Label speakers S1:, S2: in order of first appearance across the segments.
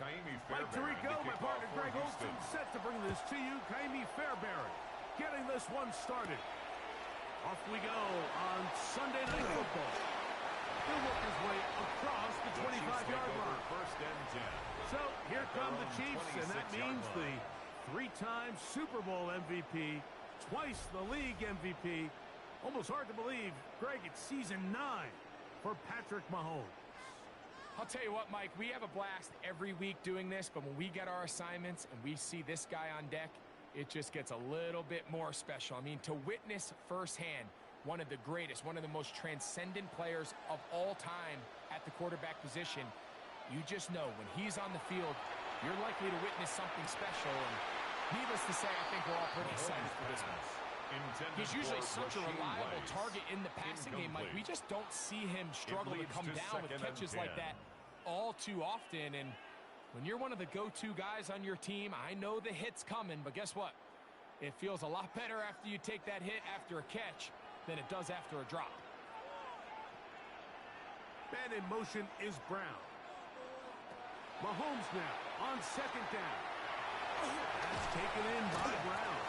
S1: Right to go, my partner Greg Olson set to bring this to you. Kaimi Fairbairn getting this one started. Off we go on Sunday Night Football. He'll work his way across the 25-yard line.
S2: First and 10.
S1: So here come the Chiefs, and that means the three-time Super Bowl MVP, twice the league MVP. Almost hard to believe, Greg, it's season 9 for Patrick Mahomes.
S3: I'll tell you what, Mike, we have a blast every week doing this, but when we get our assignments and we see this guy on deck, it just gets a little bit more special. I mean, to witness firsthand one of the greatest, one of the most transcendent players of all time at the quarterback position, you just know when he's on the field, you're likely to witness something special. And needless to say, I think we're all pretty excited for this one. He's usually such a reliable target in the passing game, Mike. We just don't see him struggle to come down with catches like that all too often. And when you're one of the go-to guys on your team, I know the hit's coming, but guess what? It feels a lot better after you take that hit after a catch than it does after a drop.
S1: Man in motion is Brown. Mahomes now on second down. That's taken in by Brown.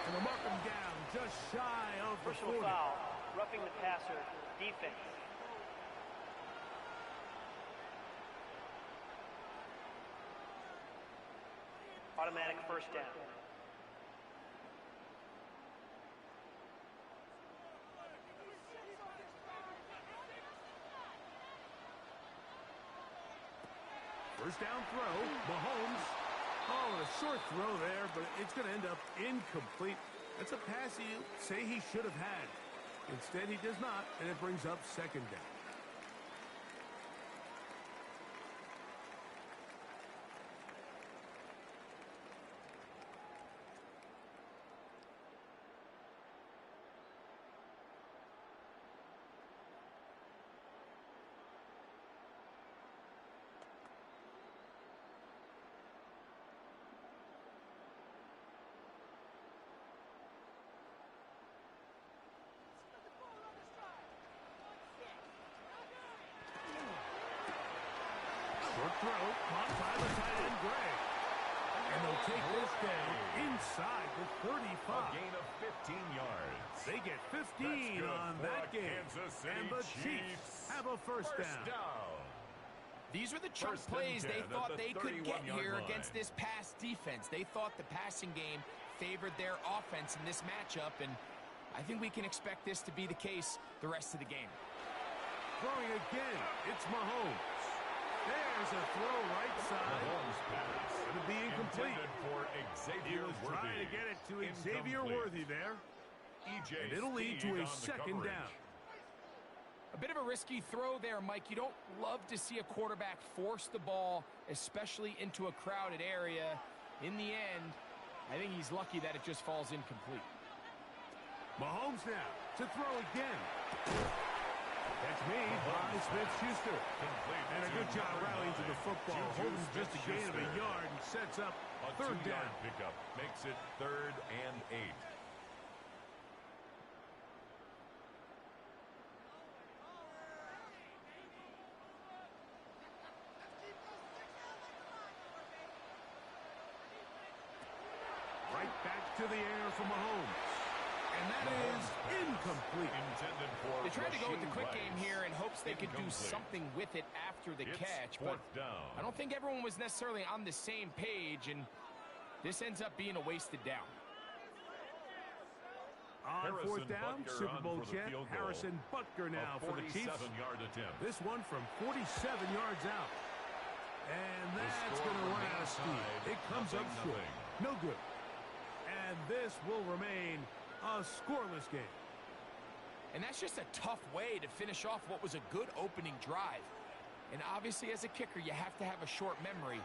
S1: And they'll mark him down just shy of the 40.
S4: Personal foul, roughing the passer, defense. Automatic first down.
S1: First down throw, Mahomes. Oh, a short throw there, but it's going to end up incomplete. That's a pass you say he should have had. Instead, he does not, and it brings up second down. Short throw, caught by the tight end, Gray. And they'll take this down inside the 35.
S2: A gain of 15 yards.
S1: They get 15 on that game. And the Chiefs have a first down.
S3: These were the chunk plays they thought they could get here against this pass defense. They thought the passing game favored their offense in this matchup, and I think we can expect this to be the case the rest of the game.
S1: Throwing again, it's Mahomes. There's a throw right side.
S2: Mahomes pass.
S1: Going to be incomplete.
S2: For Xavier
S1: Worthy. Trying to get it to Xavier Worthy there. And it'll lead to a second down.
S3: A bit of a risky throw there, Mike. You don't love to see a quarterback force the ball, especially into a crowded area. In the end, I think he's lucky that it just falls incomplete.
S1: Mahomes now to throw again. That's made by Smith-Schuster. And a good job rallying to the football. Holding just a gain of a yard and sets up third down.
S2: Pickup makes it 3rd and 8.
S1: Right back to the air for Mahomes. And that is incomplete.
S3: They tried to go with the quick game here in hopes they could do something with it after the catch, but I don't think everyone was necessarily on the same page, and this ends up being a wasted down.
S1: On fourth down, Super Bowl champ Harrison Butker now for the Chiefs. This one from 47 yards out. And that's going to run out of speed. It comes up short. No good. And this will remain a scoreless game.
S3: And that's just a tough way to finish off what was a good opening drive. And obviously, as a kicker, you have to have a short memory.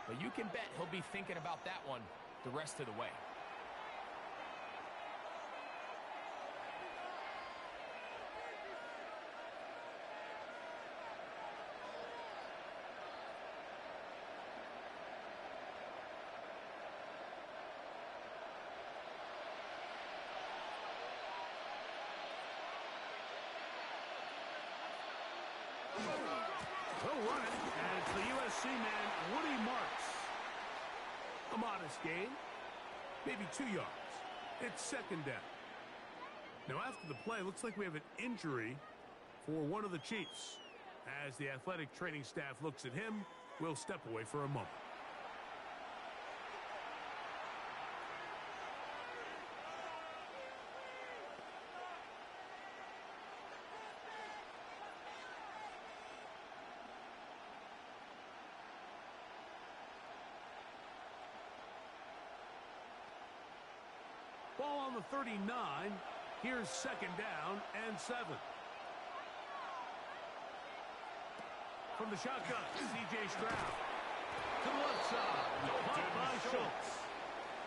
S3: But you can bet he'll be thinking about that one the rest of the way.
S1: They'll run it, and it's the USC man, Woody Marks. A modest gain, maybe 2 yards. It's second down. Now, after the play, looks like we have an injury for one of the Chiefs. As the athletic training staff looks at him, we'll step away for a moment. Ball on the 39. Here's second down and 7. From the shotgun, C.J. Stroud. To the left side. Caught by Schultz.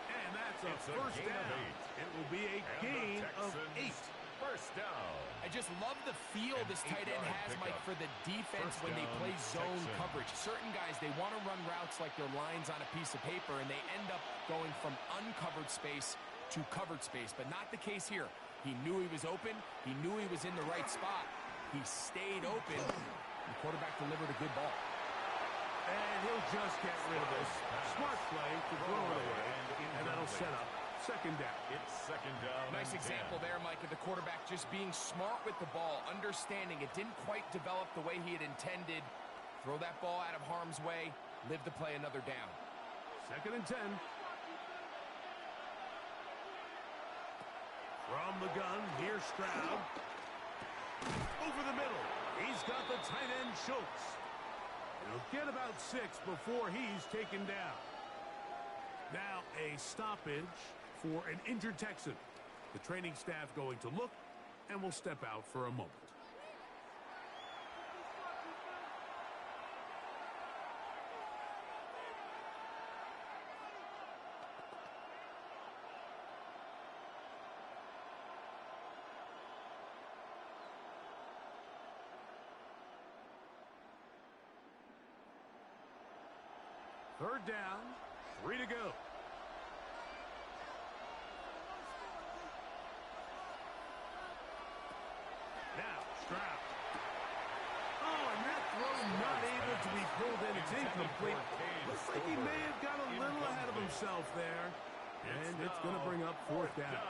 S1: And that's a first down. It will be a gain of 8.
S2: First down.
S3: I just love the feel this tight end has, Mike, for the defense when they play zone coverage. Certain guys, they want to run routes like they're lines on a piece of paper, and they end up going from uncovered space to covered space, but not the case here. He knew he was open. He knew he was in the right spot. He stayed open. The quarterback delivered a good ball.
S1: And he'll just get rid of this. Smart play to throw it away, and that'll set up second down.
S2: It's second down.
S3: Nice example there, Mike, of the quarterback just being smart with the ball, understanding it didn't quite develop the way he had intended. Throw that ball out of harm's way, live to play another down.
S1: Second and 10. From the gun, here's Stroud. Over the middle. He's got the tight end, Schultz. He'll get about 6 before he's taken down. Now a stoppage for an injured Texan. The training staff going to look, and will step out for a moment. Third down, 3 to go. Now, Stroud. Oh, and that throw not able to be pulled in. It's incomplete. Looks like he may have got a little ahead of himself there. And it's going to bring up fourth down.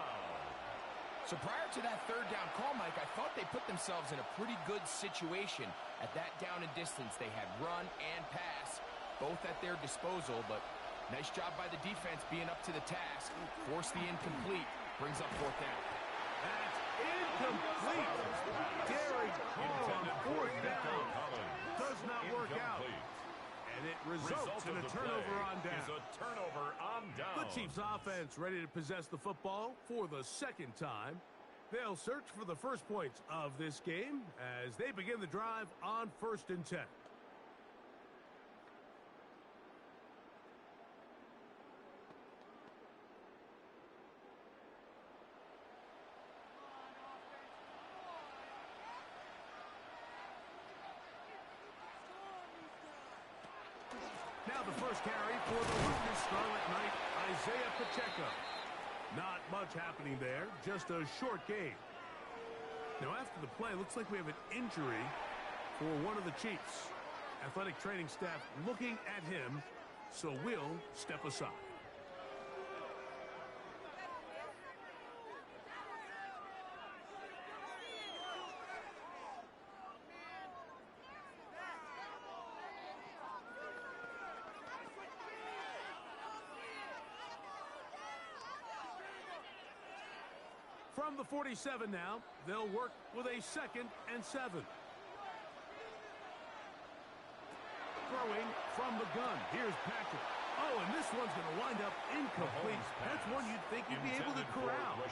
S3: So prior to that third down call, Mike, I thought they put themselves in a pretty good situation at that down and distance. They had run and pass, both at their disposal, but nice job by the defense being up to the task. Force the incomplete. Brings up fourth down.
S1: That's incomplete. Derek Carr on fourth down. Does not work out. And it results in a turnover on down. The Chiefs offense ready to possess the football for the second time. They'll search for the first points of this game as they begin the drive on 1st and 10. Now the first carry for the Rutgers Scarlet Knight, Isaiah Pacheco. Not much happening there, just a short gain. Now after the play, looks like we have an injury for one of the Chiefs. Athletic training staff looking at him, so we'll step aside. From the 47 now, they'll work with a 2nd and 7. Throwing from the gun. Here's Patrick. Oh, and this one's going to wind up incomplete. That's one you'd think you'd be able to corral.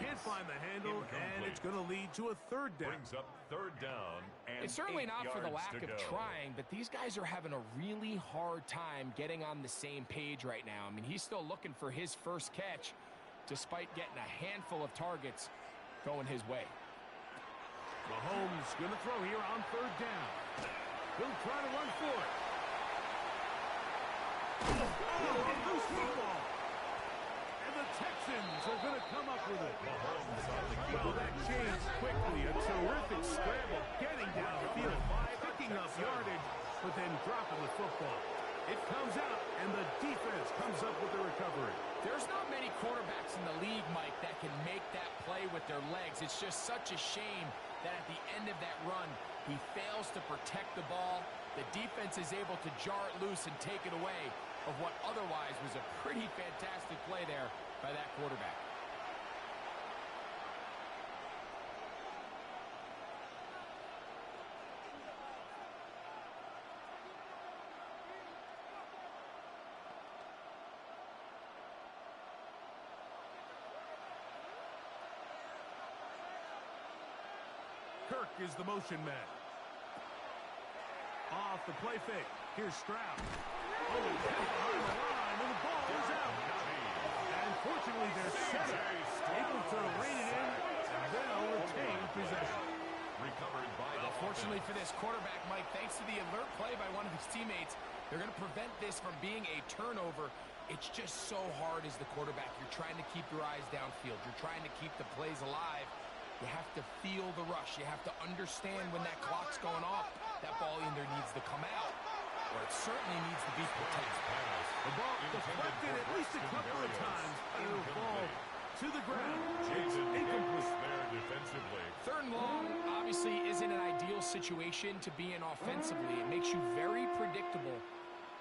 S1: Can't find the handle, and it's going to lead to a third down.
S2: Brings up third down. And
S3: it's certainly not for the lack of trying, but these guys are having a really hard time getting on the same page right now. I mean, he's still looking for his first catch, despite getting a handful of targets going his way.
S1: Mahomes going to throw here on third down. He'll try to run for it. Oh, a loose football. And the Texans are going to come up with it. Well, that changed quickly. A terrific scramble getting down the field, picking up yardage, than dropping the football. It comes out, and the defense comes up with the recovery.
S3: There's not many quarterbacks in the league, Mike, that can make that play with their legs. It's just such a shame that at the end of that run, he fails to protect the ball. The defense is able to jar it loose and take it away of what otherwise was a pretty fantastic play there by that quarterback.
S1: Kirk is the motion man. Off the play fake. Here's Stroud. Oh, he's behind the line, and the ball is out. And fortunately, they're set up, able to rein it in, and they'll retain possession.
S2: Recovered by the
S3: Fortunately for this quarterback, Mike, thanks to the alert play by one of his teammates, they're going to prevent this from being a turnover. It's just so hard as the quarterback. You're trying to keep your eyes downfield. You're trying to keep the plays alive. You have to feel the rush. You have to understand when that clock's going off. That ball either needs to come out, or it certainly needs to be protected.
S1: The ball deflected at least a couple of times. It'll fall to the ground. It's incomplete.
S2: There defensively.
S3: Third and long obviously isn't an ideal situation to be in offensively. It makes you very predictable,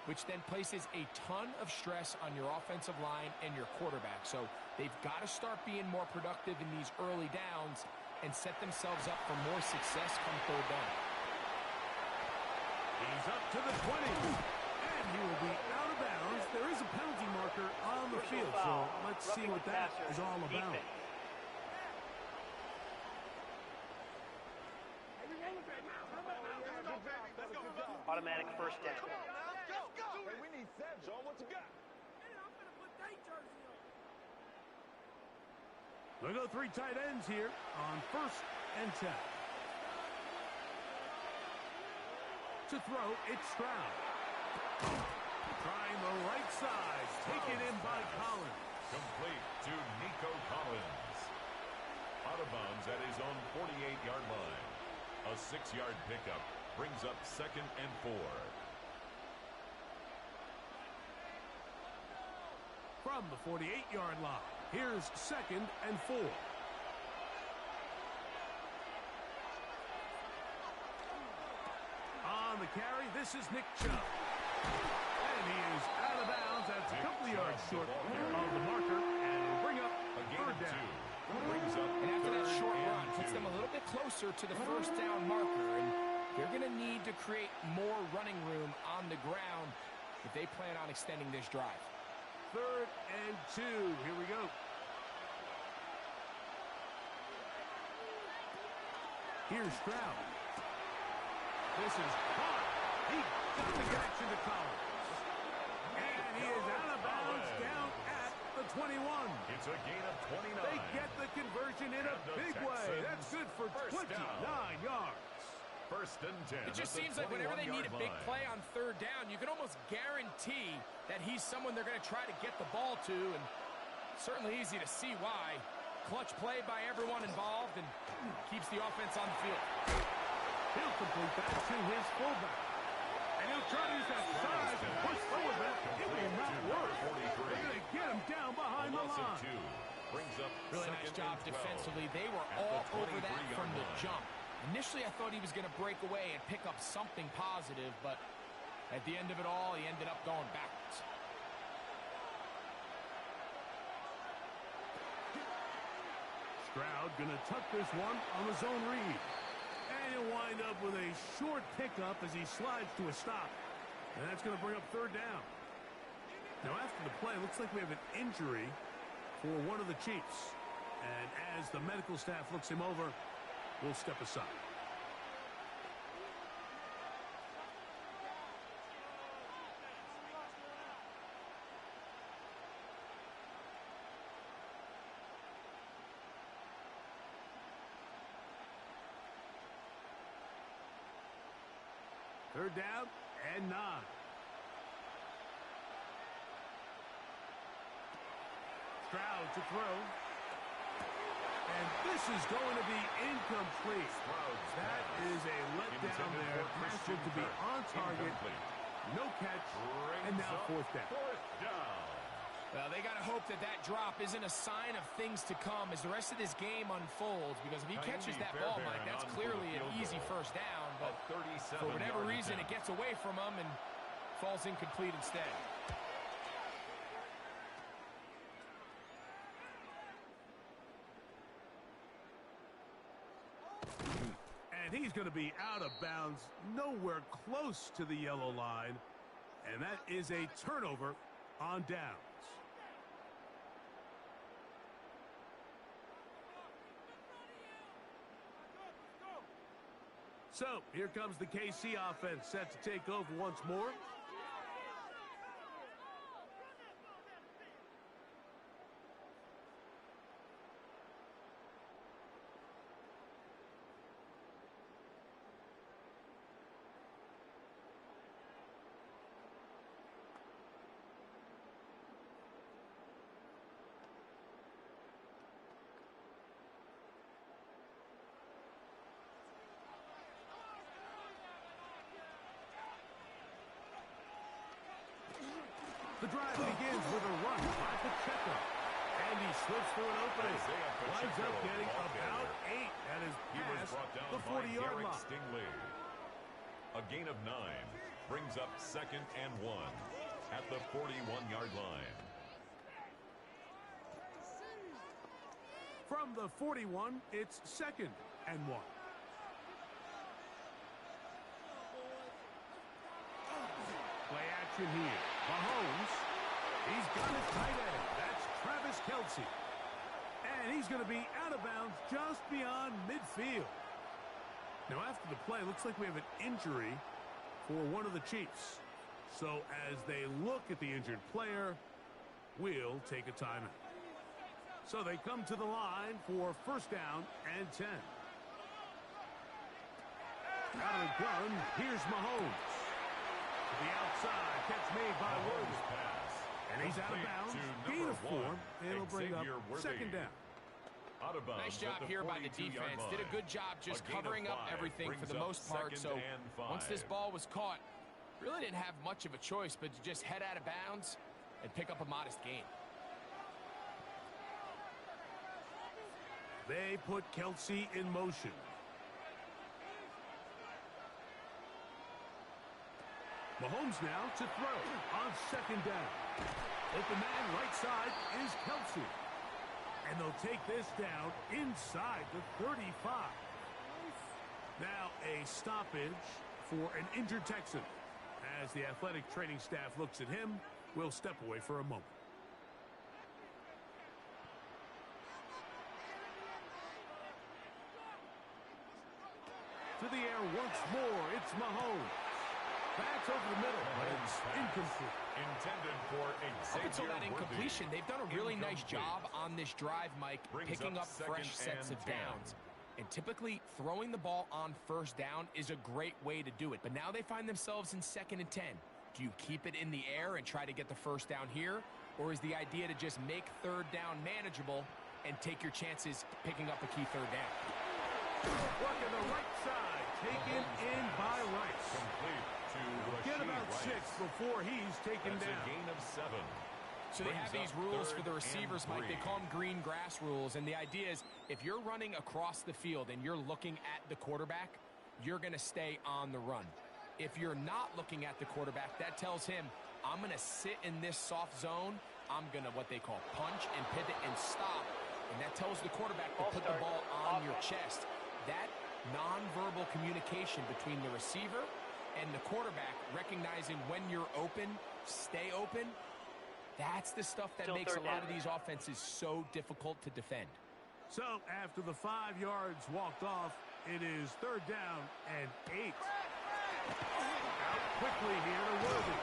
S3: which then places a ton of stress on your offensive line and your quarterback. So they've got to start being more productive in these early downs and set themselves up for more success come third down.
S1: He's up to the 20, and he will be out of bounds. There is a penalty marker on the field, so let's see what that is all about.
S4: Automatic first down.
S5: We need 7. Show them what you got.
S1: We'll go 3 tight ends here on 1st and 10. To throw, it's Stroud. Trying the right side. Taken in by Collins.
S2: Complete to Nico Collins. Out of bounds at his own 48-yard line. A 6-yard pickup brings up 2nd and 4.
S1: From the 48-yard line, here's 2nd and 4. On the carry, this is Nick Chubb. And he is out of bounds. That's a couple of yards short of the marker, and it'll bring up
S2: A gain of
S1: 3rd down.
S2: 2. Brings up
S3: And after that
S2: 3rd
S3: short
S2: and
S3: run, puts
S2: 2.
S3: them a little bit closer to the 1st down marker. And they're going to need to create more running room on the ground if they plan on extending this drive.
S1: 3rd and 2. Here we go. Here's Stroud. This is caught. He got the connection to Collins. And he is out of bounds down at the 21.
S2: It's a gain of 29.
S1: They get the conversion in a big way. That's good for 29 yards.
S2: 1st and 10.
S3: It just seems like whenever they need a big play on 3rd down, you can almost guarantee that he's someone they're going to try to get the ball to, and certainly easy to see why. Clutch play by everyone involved and keeps the offense on the field.
S1: He'll complete that to his fullback. And he'll try to use that size and push forward that. It will not work. They're going to get him down behind the line.
S2: Brings up
S3: Really nice job defensively. They were all over that from the jump. Initially, I thought he was going to break away and pick up something positive, but at the end of it all, he ended up going backwards.
S1: Stroud going to tuck this one on the zone read. And he'll wind up with a short pickup as he slides to a stop. And that's going to bring up 3rd down. Now, after the play, it looks like we have an injury for one of the Chiefs. And as the medical staff looks him over, we'll step aside. Third down and 9. Stroud to throw. And this is going to be incomplete. That is a letdown there. Pass looked to be on target. No catch. And now fourth down.
S3: Well, they got to hope that that drop isn't a sign of things to come as the rest of this game unfolds, because if he catches that ball, Mike, that's clearly an easy first down, but for whatever reason, it gets away from him and falls incomplete instead.
S1: And he's going to be out of bounds, nowhere close to the yellow line, and that is a turnover on downs. So, here comes the KC offense set to take over once more. The drive begins with a run by Pacheco. And he slips through an opening. Winds up getting about 8. That is past the 40-yard line.
S2: A gain of 9 brings up 2nd and 1 at the 41-yard line.
S1: From the 41, it's 2nd and 1. Play action here. Mahomes, he's got his tight end. That's Travis Kelce. And he's going to be out of bounds just beyond midfield. Now, after the play, looks like we have an injury for one of the Chiefs. So, as they look at the injured player, we'll take a timeout. So, they come to the line for first down and 10. Out of the gun, here's Mahomes. The outside catch made by Williams. And he's out of bounds. Gain of 4. It'll bring up 2nd down.
S3: Nice job here by the defense. Did a good job just covering up everything for the most part. So once this ball was caught, really didn't have much of a choice but to just head out of bounds and pick up a modest gain.
S1: They put Kelce in motion. Mahomes now to throw on 2nd down. Open man right side is Kelce. And they'll take this down inside the 35. Now a stoppage for an injured Texan. As the athletic training staff looks at him, we'll step away for a moment. To the air once more, it's Mahomes. That's over the middle, but it's incomplete.
S2: Intended for
S3: Up until that incompletion, they've done a really nice job on this drive, Mike, picking up fresh sets of downs. And typically, throwing the ball on first down is a great way to do it. But now they find themselves in 2nd and 10. Do you keep it in the air and try to get the first down here? Or is the idea to just make 3rd down manageable and take your chances picking up a key 3rd down?
S1: Look at the right side, taken in by Rice.
S2: Complete to
S1: Get about
S2: Rice.
S1: 6 before he's taken
S2: That's
S1: down.
S2: A gain of 7.
S3: So they have these rules for the receivers, Mike. They call them green grass rules. And the idea is if you're running across the field and you're looking at the quarterback, you're going to stay on the run. If you're not looking at the quarterback, that tells him, I'm going to sit in this soft zone. I'm going to what they call punch and pivot and stop. And that tells the quarterback to put the ball on your chest. That nonverbal communication between the receiver and the quarterback, recognizing when you're open, stay open, that's the stuff that makes a lot of these offenses so difficult to defend.
S1: So after the 5 yards walked off, it is 3rd down and 8. Out quickly here to Worthy.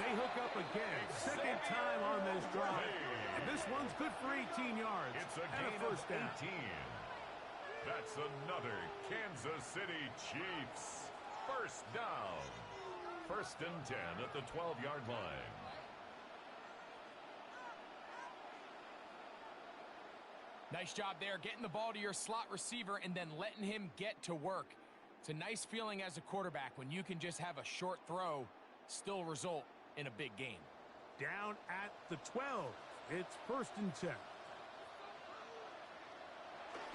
S1: They hook up again. 2nd time on this drive. And this one's good for 18 yards.
S2: It's a gain of 18. That's another Kansas City Chiefs. First down. 1st and 10 at the 12-yard line.
S3: Nice job there, getting the ball to your slot receiver and then letting him get to work. It's a nice feeling as a quarterback when you can just have a short throw still result in a big game.
S1: Down at the 12. It's 1st and 10.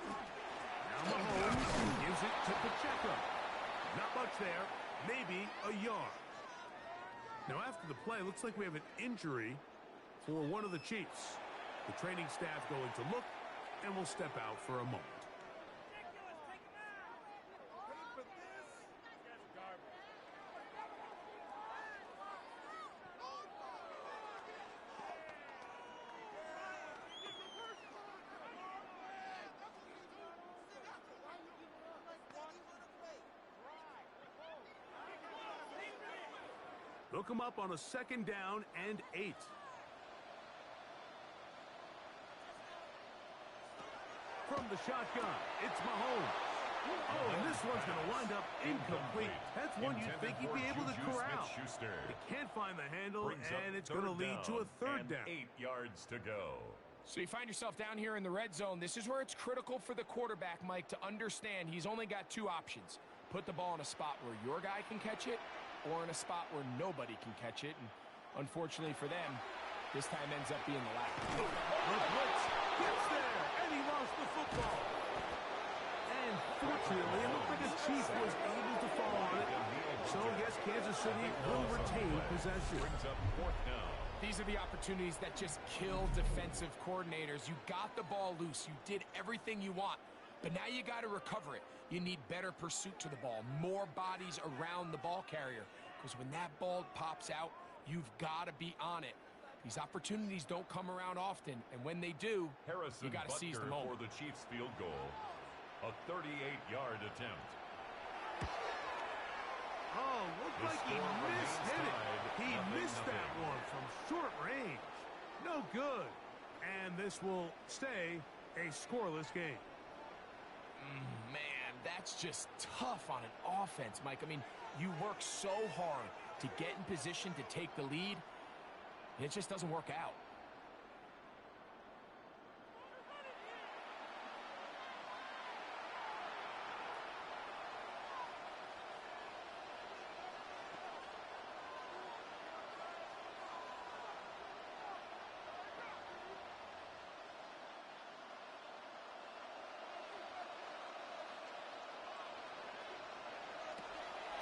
S1: Now Mahomes gives it to Pacheco. Not much there. Maybe a yard. Now after the play, looks like we have an injury for one of the Chiefs. The training staff going to look, and we'll step out for a moment. Hook him up on a 2nd down and 8. From the shotgun, it's Mahomes. Oh, and this one's going to wind up incomplete. That's one you'd think he'd be able to corral. He can't find the handle, and it's going to lead to a 3rd down.
S2: 8 yards to go.
S3: So you find yourself down here in the red zone. This is where it's critical for the quarterback, Mike, to understand he's only got 2 options. Put the ball in a spot where your guy can catch it, or in a spot where nobody can catch it. And unfortunately for them, this time ends up being the latter.
S1: The blitz gets there, and he lost the football. And fortunately, it looked like a Chief was able to fall on it. So, yes, Kansas City will retain possession.
S2: Brings up 4th down.
S3: These are the opportunities that just kill defensive coordinators. You got the ball loose. You did everything you want. But now you got to recover it. You need better pursuit to the ball, more bodies around the ball carrier. Because when that ball pops out, you've got to be on it. These opportunities don't come around often, and when they do, you got to seize the moment.
S2: For the Chiefs field goal, a 38-yard attempt.
S1: Oh, looked like he missed it. He missed that one from short range. No good. And this will stay a scoreless game.
S3: Man, that's just tough on an offense, Mike. I mean, you work so hard to get in position to take the lead, and it just doesn't work out.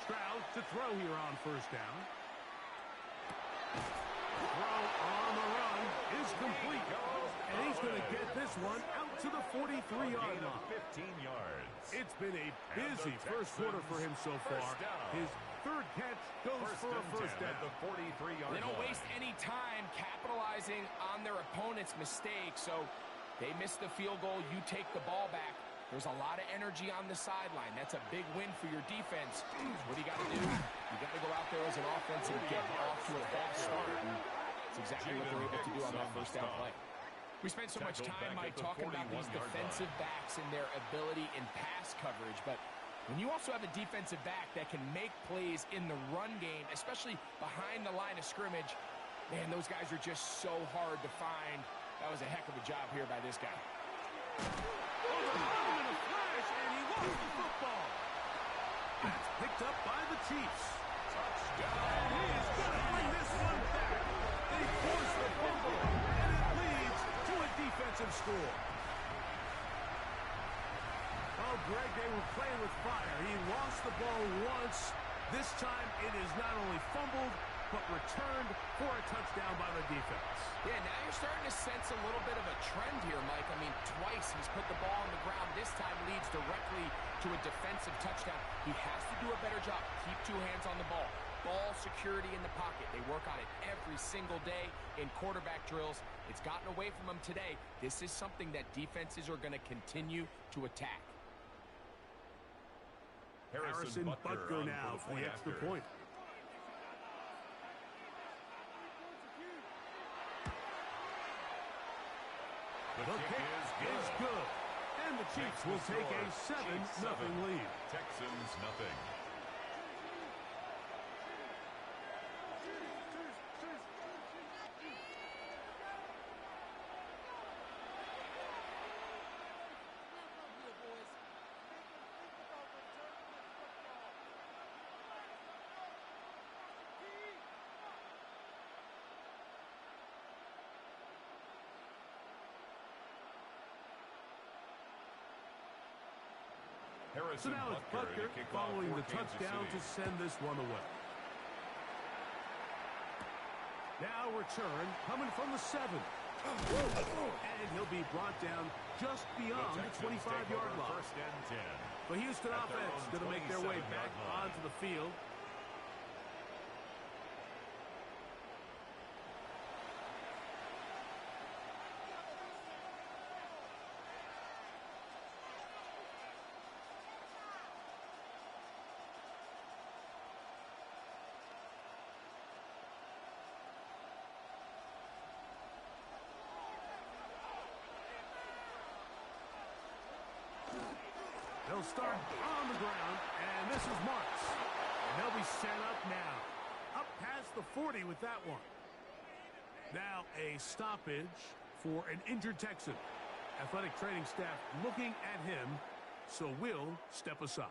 S1: Stroud to throw here on 1st down. Throw on the run is complete. And he's going to get this one out to the 43-yard line.
S2: 15 yards.
S1: It's been a busy first quarter for him so far. His 3rd catch goes for a 1st down.
S2: At the 43-yard line.
S3: They don't waste any time capitalizing on their opponent's mistakes. So they miss the field goal. You take the ball back. There's a lot of energy on the sideline. That's a big win for your defense. What do you got to do? You got to go out there as an offense and get off to a fast start. And that's exactly what they're able to do on that 1st down play. We spent so much time, Mike, talking about these defensive backs and their ability in pass coverage. But when you also have a defensive back that can make plays in the run game, especially behind the line of scrimmage, man, those guys are just so hard to find. That was a heck of a job here by this guy.
S1: And he lost the football. That's picked up by the Chiefs. Touchdown. And he is going to bring this one back. They force the fumble, and it leads to a defensive score. Oh, Greg, they were playing with fire. He lost the ball once. This time it is not only fumbled, but returned for a touchdown by the defense.
S3: Yeah, now you're starting to sense a little bit of a trend here, Mike. I mean, twice he's put the ball on the ground. This time leads directly to a defensive touchdown. He has to do a better job. Keep 2 hands on the ball. Ball security in the pocket. They work on it every single day in quarterback drills. It's gotten away from them today. This is something that defenses are going to continue to attack.
S1: Harrison Butker now for the extra point. The kick is good. And the Chiefs will take a 7-0 lead.
S2: Texans nothing.
S1: So now it's Butker following the touchdown to send this one away. Now return coming from the 7. And he'll be brought down just beyond the 25-yard line.
S2: First and 10.
S1: The Houston offense going to make their way back onto the field. They'll start on the ground, and this is Marks. And they'll be set up now. Up past the 40 with that one. Now a stoppage for an injured Texan. Athletic training staff looking at him, so will step aside.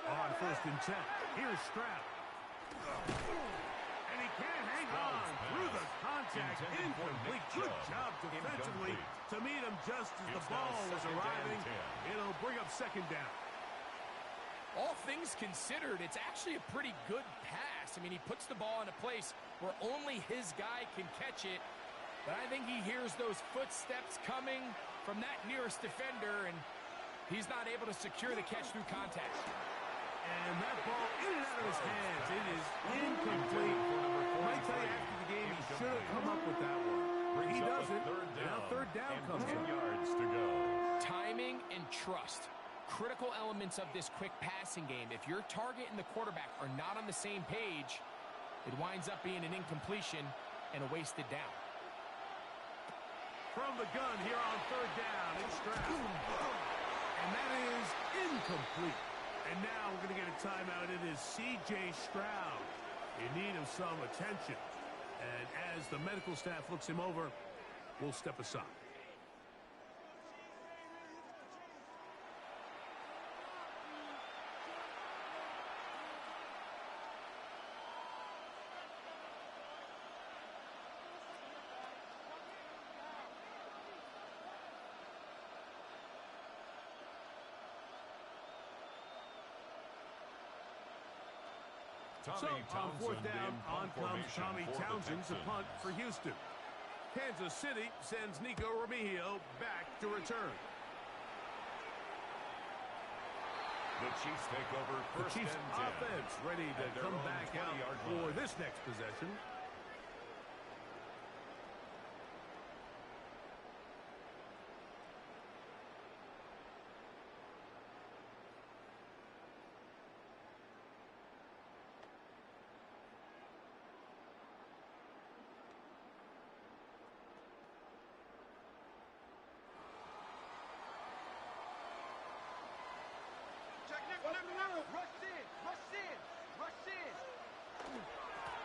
S1: On first and 10. Here's Stroud. And he can't hang on through the contact. Incomplete. Good job defensively to meet him just as the ball was arriving. It'll bring up second down.
S3: All things considered, it's actually a pretty good pass. I mean, he puts the ball in a place where only his guy can catch it. But I think he hears those footsteps coming from that nearest defender, and he's not able to secure the catch through contact.
S1: And that ball in and out of his hands. It is incomplete. I might tell you after the game he should have come up with that one. He doesn't. Now third down comes up.
S2: 10 yards to go.
S3: Timing and trust. Critical elements of this quick passing game. If your target and the quarterback are not on the same page, it winds up being an incompletion and a wasted down.
S1: From the gun here on third down, it's Stroud. And that is incomplete. And now we're going to get a timeout. It is C.J. Stroud in need of some attention. And as the medical staff looks him over, we'll step aside. So, on fourth down, on comes Tommy Townsend to punt for Houston. Kansas City sends Nico Remigio back to return.
S2: The Chiefs take over first
S1: The Chiefs
S2: and 10.
S1: offense ready to come back out for this next possession.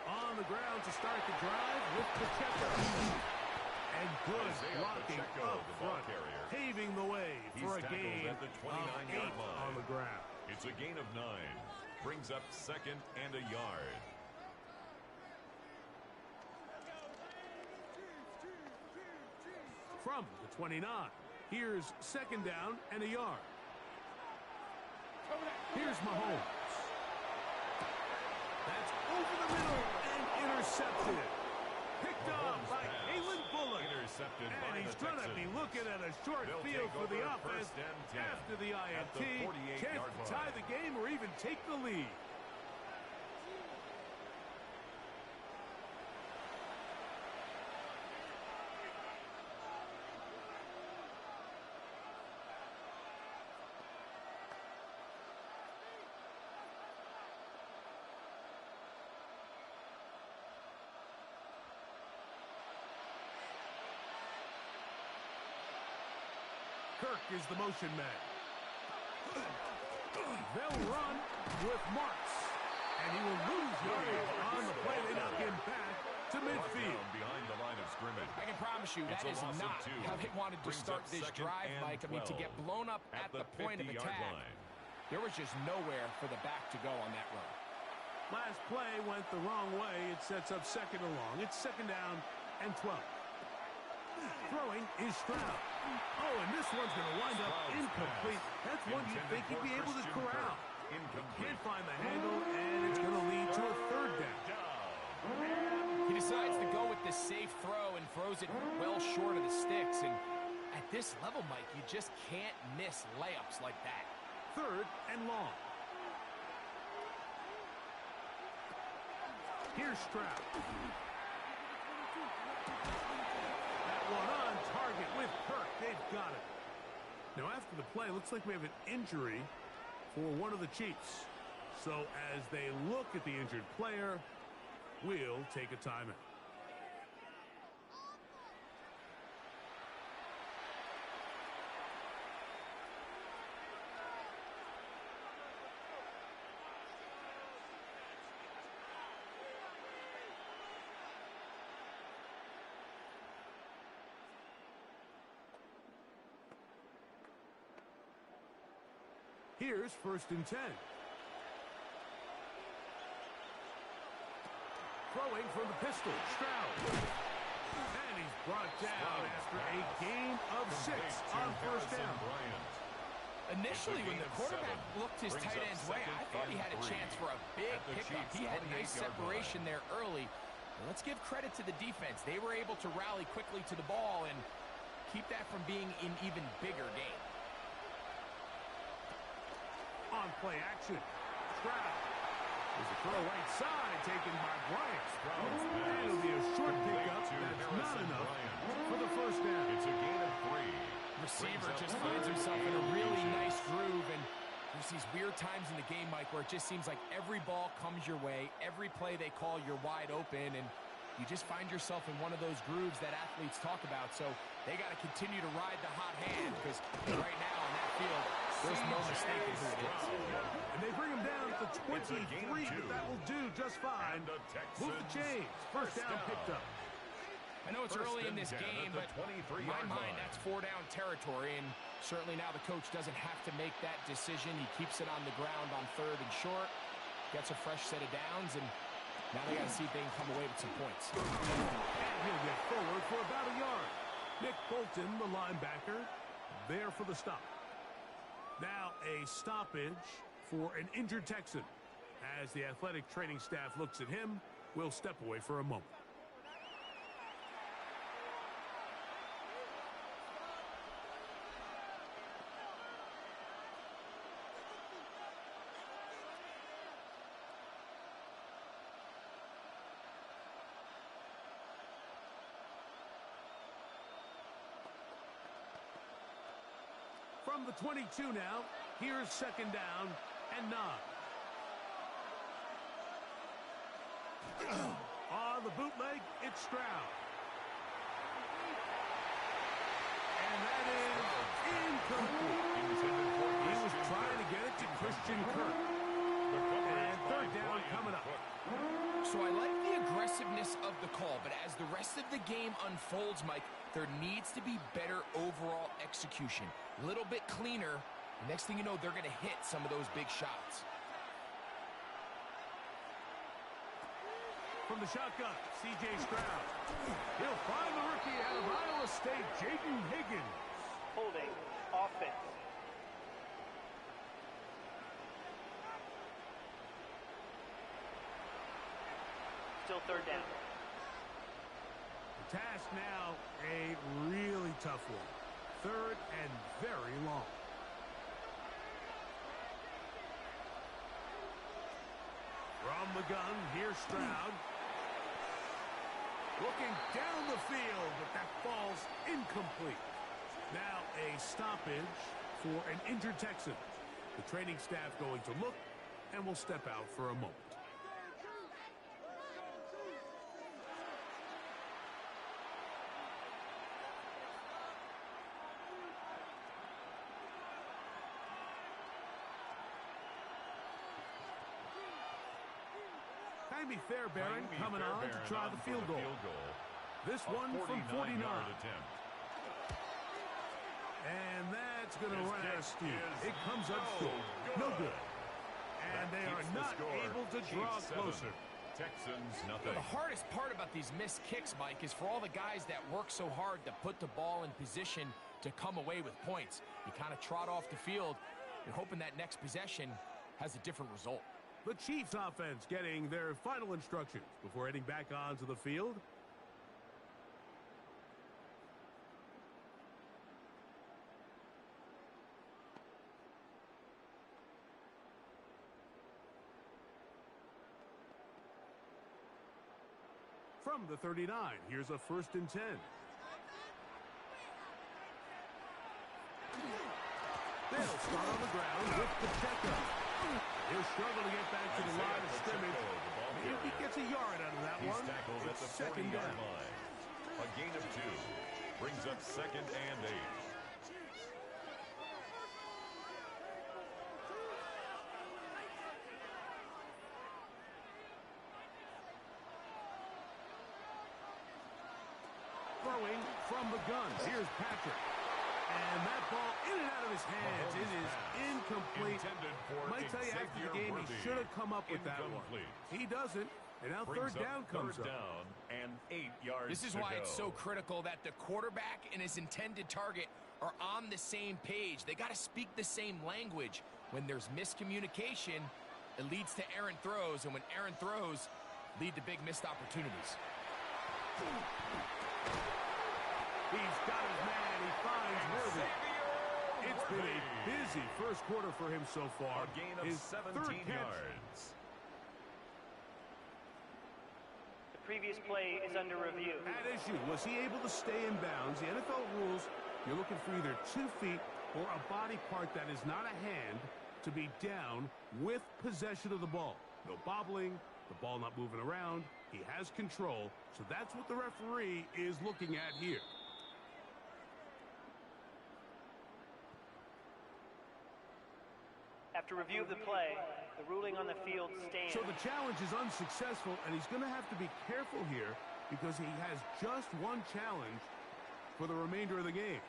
S1: On the ground to start the drive with Pacheco. And good blocking up front, paving the way for a gain of 8 on the ground.
S2: It's a gain of 9. Brings up second and a yard.
S1: From the 29, here's second down and a yard. Here's Mahomes. That's over the middle and intercepted. Picked up by Kalen Bullock.
S2: Intercepted
S1: and
S2: by
S1: he's
S2: the
S1: going to
S2: Texans.
S1: be looking at a short
S2: They'll
S1: field
S2: take
S1: for the
S2: over
S1: offense
S2: first and 10
S1: after the
S2: at the
S1: INT.
S2: 48-yard
S1: Chance to tie
S2: line.
S1: the game or even take the lead. Kirk is the motion man. They'll run with Marks. And he will lose yardage on the play. They knock him back to midfield.
S2: Behind the line of scrimmage.
S3: I can promise you that is not how they wanted to start this drive, Mike. I mean, to get blown up at the point of attack, there was just nowhere for the back to go on that run.
S1: Last play went the wrong way. It sets up second and long. It's second down and 12. Throwing is Stroud. Oh, and this one's going to wind up incomplete. That's one you'd think he'd be able to corral. Can't find the handle, and it's going to lead to a third down.
S3: He decides to go with the safe throw and throws it well short of the sticks. And at this level, Mike, you just can't miss layups like that.
S1: Third and long. Here's Stroud. That one on target with Kirk. They've got it. Now, after the play, looks like we have an injury for one of the Chiefs. So as they look at the injured player, we'll take a timeout. Here's first and 10. Throwing from the pistol, Stroud. And he's brought down after a gain of 6 on first down.
S3: Initially, when the quarterback looked his tight end's way, I thought he had a chance for a big pickup. He had nice separation there early. And let's give credit to the defense. They were able to rally quickly to the ball and keep that from being an even bigger game.
S1: On play action, Stroud. There's a throw right side taken by Bryant. That'll be a short pickup. That's not enough for the first down.
S2: It's a gain of 3.
S3: Receiver just finds himself in a really nice groove, and there's these weird times in the game, Mike, where it just seems like every ball comes your way, every play they call, you're wide open, and you just find yourself in one of those grooves that athletes talk about. So they got to continue to ride the hot hand, because right now on that field, there's no mistaking who it is.
S1: And they bring him down to 23, but that will do just fine. Move the chains. First down picked up.
S3: I know it's early in this game, but in my mind, that's 4-down territory, and certainly now the coach doesn't have to make that decision. He keeps it on the ground on third and short, gets a fresh set of downs, and now they got to see if they can come away with some points.
S1: And he'll get forward for about a yard. Nick Bolton, the linebacker, there for the stop. Now a stoppage for an injured Texan. As the athletic training staff looks at him, we'll step away for a moment. From the 22 now, here's second down and 9. On the bootleg, it's Stroud. And that is incomplete. He was trying to get it to Christian Kirk. And third down coming up.
S3: So I like the aggressiveness of the call, but as the rest of the game unfolds, Mike, there needs to be better overall execution. A little bit cleaner. Next thing you know, they're going to hit some of those big shots.
S1: From the shotgun, C.J. Stroud. He'll find the rookie out of Iowa State, Jaden Higgins.
S4: Holding, offense. Still third down.
S1: The task now, a really tough one. Third and very long. From the gun, here's Stroud. Looking down the field, but that falls incomplete. Now a stoppage for an injured Texan. The training staff going to look, and will step out for a moment. Miami Fairbairn coming on to try the field goal. This one from 49. And that's going to run out of steam. It comes up short. No good. And they are not able to draw closer.
S2: Texans,
S3: You
S2: nothing.
S3: know, the hardest part about these missed kicks, Mike, is for all the guys that work so hard to put the ball in position to come away with points. You kind of trot off the field and hoping that next possession has a different result.
S1: The Chiefs offense getting their final instructions before heading back onto the field. From the 39, here's a 1st and 10. They'll start on the ground with Pacheco. He'll struggle to get back to the line of scrimmage. If he gets a yard out of that one, it's 2nd down.
S2: A gain of 2 brings up 2nd and 8.
S1: Throwing from the gun. Here's Patrick. And that ball in and out of his hands. It is incomplete. Might tell you after the game he should have come up with that one. He doesn't. And now 3rd down comes up.
S2: Down and 8 yards.
S3: This is why it's so critical that the quarterback and his intended target are on the same page. They got to speak the same language. When there's miscommunication, it leads to errant throws. And when errant throws lead to big missed opportunities.
S1: He's got his man. He finds Worthy. It's been a busy first quarter for him so far.
S2: A gain of
S1: his
S2: 17 yards.
S4: The previous play is under review.
S1: At issue, was he able to stay in bounds? The NFL rules, you're looking for either 2 feet or a body part that is not a hand to be down with possession of the ball. No bobbling, the ball not moving around. He has control, so that's what the referee is looking at here.
S4: After review of the play, the ruling on the field stands.
S1: So the challenge is unsuccessful, and he's going to have to be careful here because he has just one challenge for the remainder of the game.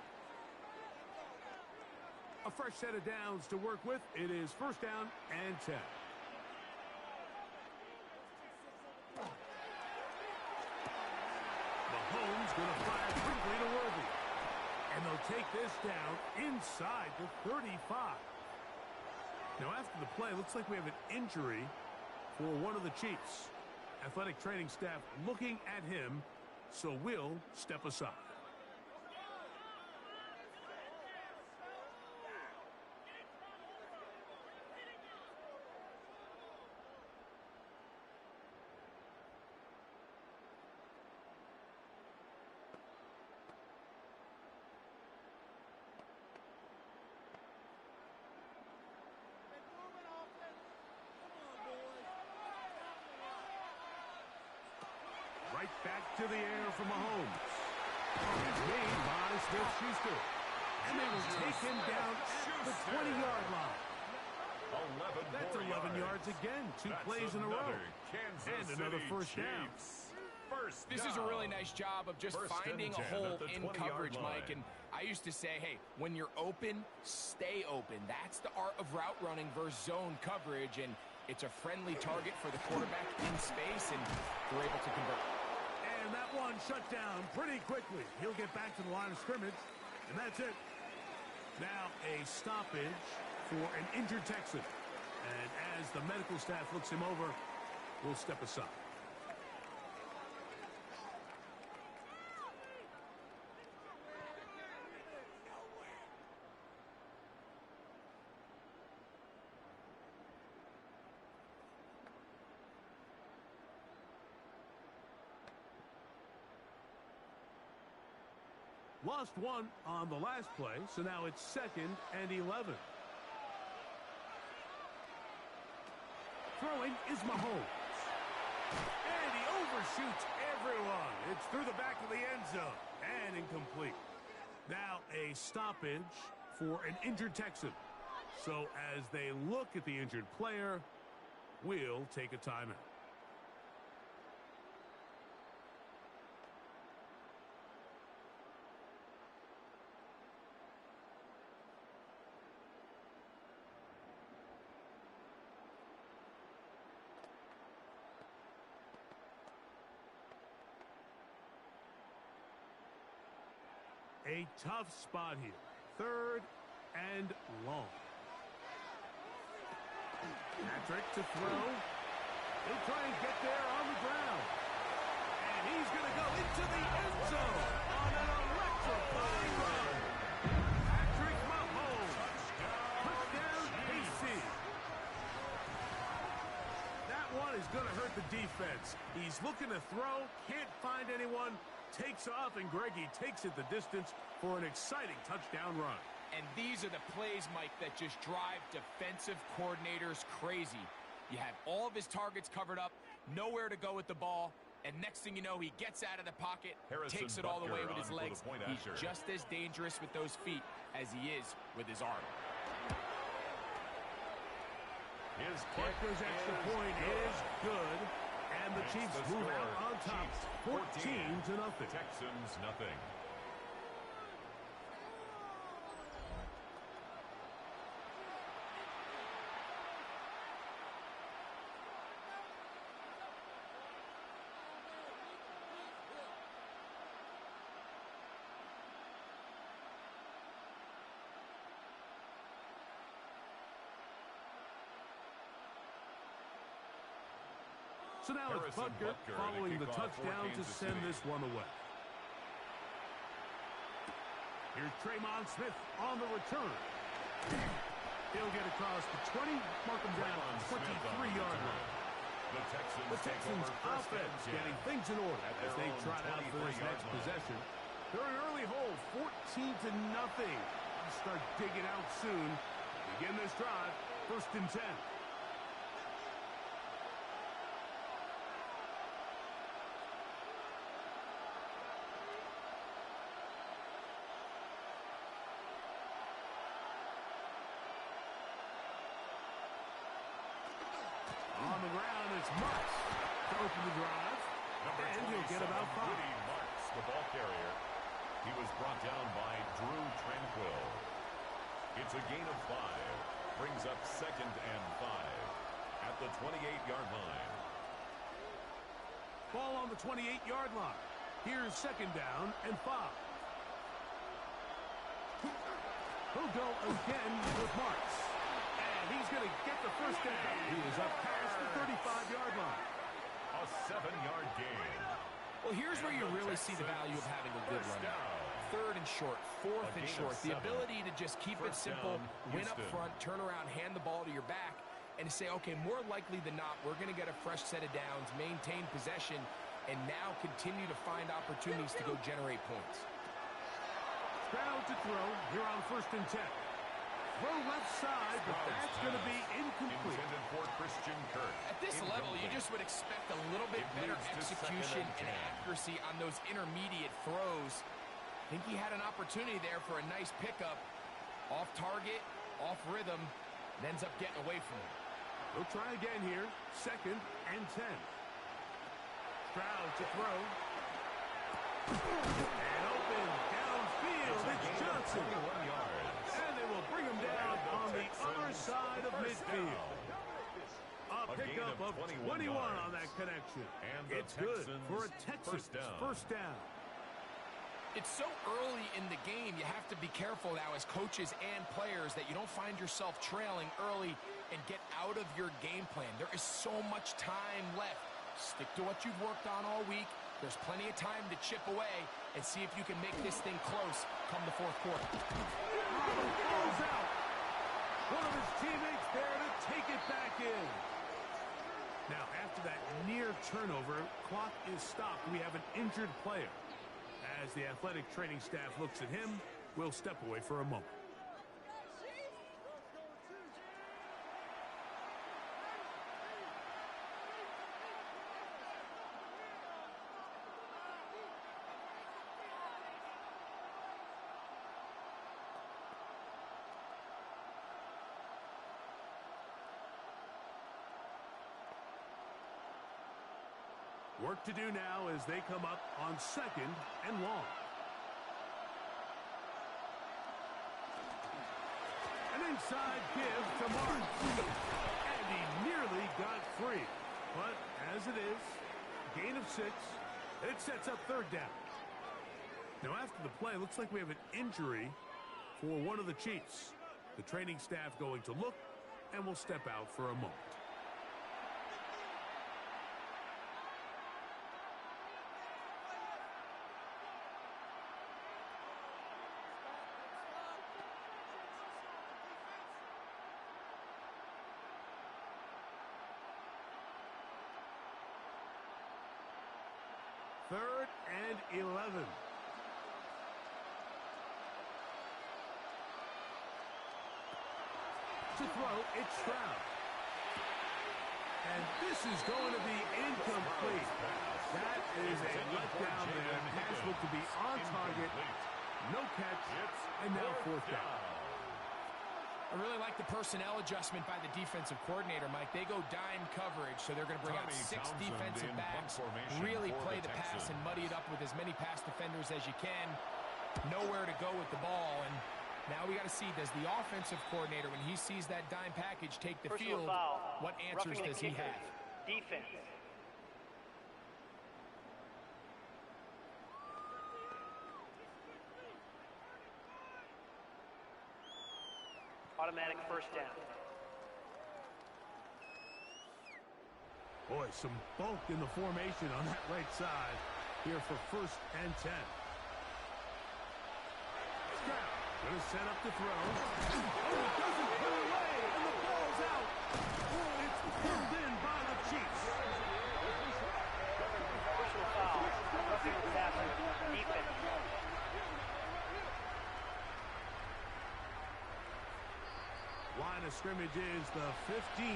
S1: A fresh set of downs to work with. It is 1st down and 10. Mahomes going to fire quickly to Worthy. And they'll take this down inside the 35. Now, after the play, looks like we have an injury for one of the Chiefs. Athletic training staff looking at him, so we'll step aside. Right back to the air for Mahomes. It's made by Smith-Schuster. And they will take him down at the 20-yard line.
S2: 11
S1: That's 11 yards again. 2 plays in a row. And another 1st down.
S3: This is a really nice job of just finding a hole in coverage, Mike. And I used to say, hey, when you're open, stay open. That's the art of route running versus zone coverage. And it's a friendly target for the quarterback in space, and they're able to convert.
S1: And that one shut down pretty quickly. He'll get back to the line of scrimmage, and that's it. Now a stoppage for an injured Texan. And as the medical staff looks him over, we'll step aside. Lost one on the last play, so now it's 2nd and 11. Throwing is Mahomes. And he overshoots everyone. It's through the back of the end zone and incomplete. Now a stoppage for an injured Texan. So as they look at the injured player, we'll take a timeout. A tough spot here. 3rd and long. Patrick to throw. He'll try and get there on the ground. And he's going to go into the end zone on an electrifying run. Patrick Mahomes. Touchdown, KC. That one is going to hurt the defense. He's looking to throw, can't find anyone, takes off, and Greggy takes it the distance for an exciting touchdown run.
S3: And these are the plays, Mike, that just drive defensive coordinators crazy. You have all of his targets covered up, nowhere to go with the ball, and next thing you know, he gets out of the pocket, takes it all the way with his legs. He's just as dangerous with those feet as he is with his arm.
S2: His
S1: Parker's extra point is good, and the Chiefs move out on top, 14-0.
S2: Texans nothing.
S1: So now it's Butker following the touchdown to send this one away. Here's Traymon Smith on the return. He'll get across the 20, mark him down on 23-yard line. The Texans offense getting things in order as they trot out for this next possession. They're an early hole, 14-0. Start digging out soon. Begin this drive, 1st and 10. On the ground, it's Marks to open the drive, and he'll get about 5.
S2: Marks, the ball carrier. He was brought down by Drew Tranquill. It's a gain of 5. Brings up 2nd and 5 at the 28-yard line.
S1: Ball on the 28-yard line. Here's 2nd down and 5. He'll go again with Marks. He's going to get the 1st down. He is up past the 35-yard line.
S2: A 7-yard gain.
S3: Well, here's where you really see the value of having a good run. 3rd and short, 4th and short. The ability to just keep it simple, win up front, turn around, hand the ball to your back, and say, okay, more likely than not, we're going to get a fresh set of downs, maintain possession, and now continue to find opportunities to go generate points.
S1: Stroud to throw here on 1st and 10. Throw left side, but that's going to be incomplete.
S2: Intended for Christian Kirk.
S3: At this level, you just would expect a little bit better execution and accuracy on those intermediate throws. I think he had an opportunity there for a nice pickup. Off target, off rhythm, and ends up getting away from him.
S1: We'll try again here. 2nd and 10. Stroud to throw. And open downfield. It's Johnson.
S2: 21 yards.
S1: And they will bring him down on the other side of midfield. A pickup of 21 on that connection.
S2: And
S1: it's good for a Texans first down.
S3: It's so early in the game, you have to be careful now as coaches and players that you don't find yourself trailing early and get out of your game plan. There is so much time left. Stick to what you've worked on all week. There's plenty of time to chip away and see if you can make this thing close come the 4th quarter.
S1: Falls out. One of his teammates there to take it back in. Now, after that near turnover, clock is stopped. We have an injured player. As the athletic training staff looks at him, we'll step away for a moment. Work to do now as they come up on 2nd and long. An inside give to Marks. And he nearly got free. But as it is, gain of 6. It sets up 3rd down. Now, after the play, looks like we have an injury for one of the Chiefs. The training staff going to look, and will step out for a moment. Third and 11. To throw, it's Stroud. And this is going to be incomplete. That is a letdown there. Pass looked to be on target. No catch. And now fourth down.
S3: I really like the personnel adjustment by the defensive coordinator, Mike. They go dime coverage, so they're going to bring out 6 defensive backs, really play the pass and muddy it up with as many pass defenders as you can. Nowhere to go with the ball, and now we got to see, does the offensive coordinator, when he sees that dime package take the field, what answers does he have?
S4: Defense. Automatic first down.
S1: Boy, some bulk in the formation on that right side here for first and 10. Stroud going to set up the throw. Oh, it doesn't put away, and the ball's out. Oh, it's pulled in by the Chiefs.
S4: Personal foul. Roughing the passer. Defense.
S1: Line of scrimmage is the 15.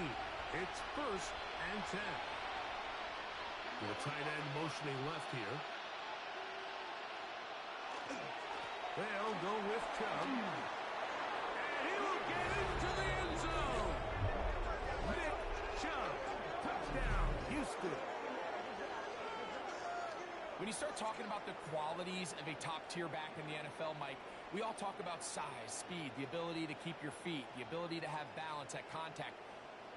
S1: It's first and 10. The tight end motioning left here. They'll go with Chubb. And he will get into the end zone. Nick Chubb. Touchdown, Houston.
S3: When you start talking about the qualities of a top-tier back in the NFL, Mike, we all talk about size, speed, the ability to keep your feet, the ability to have balance at contact.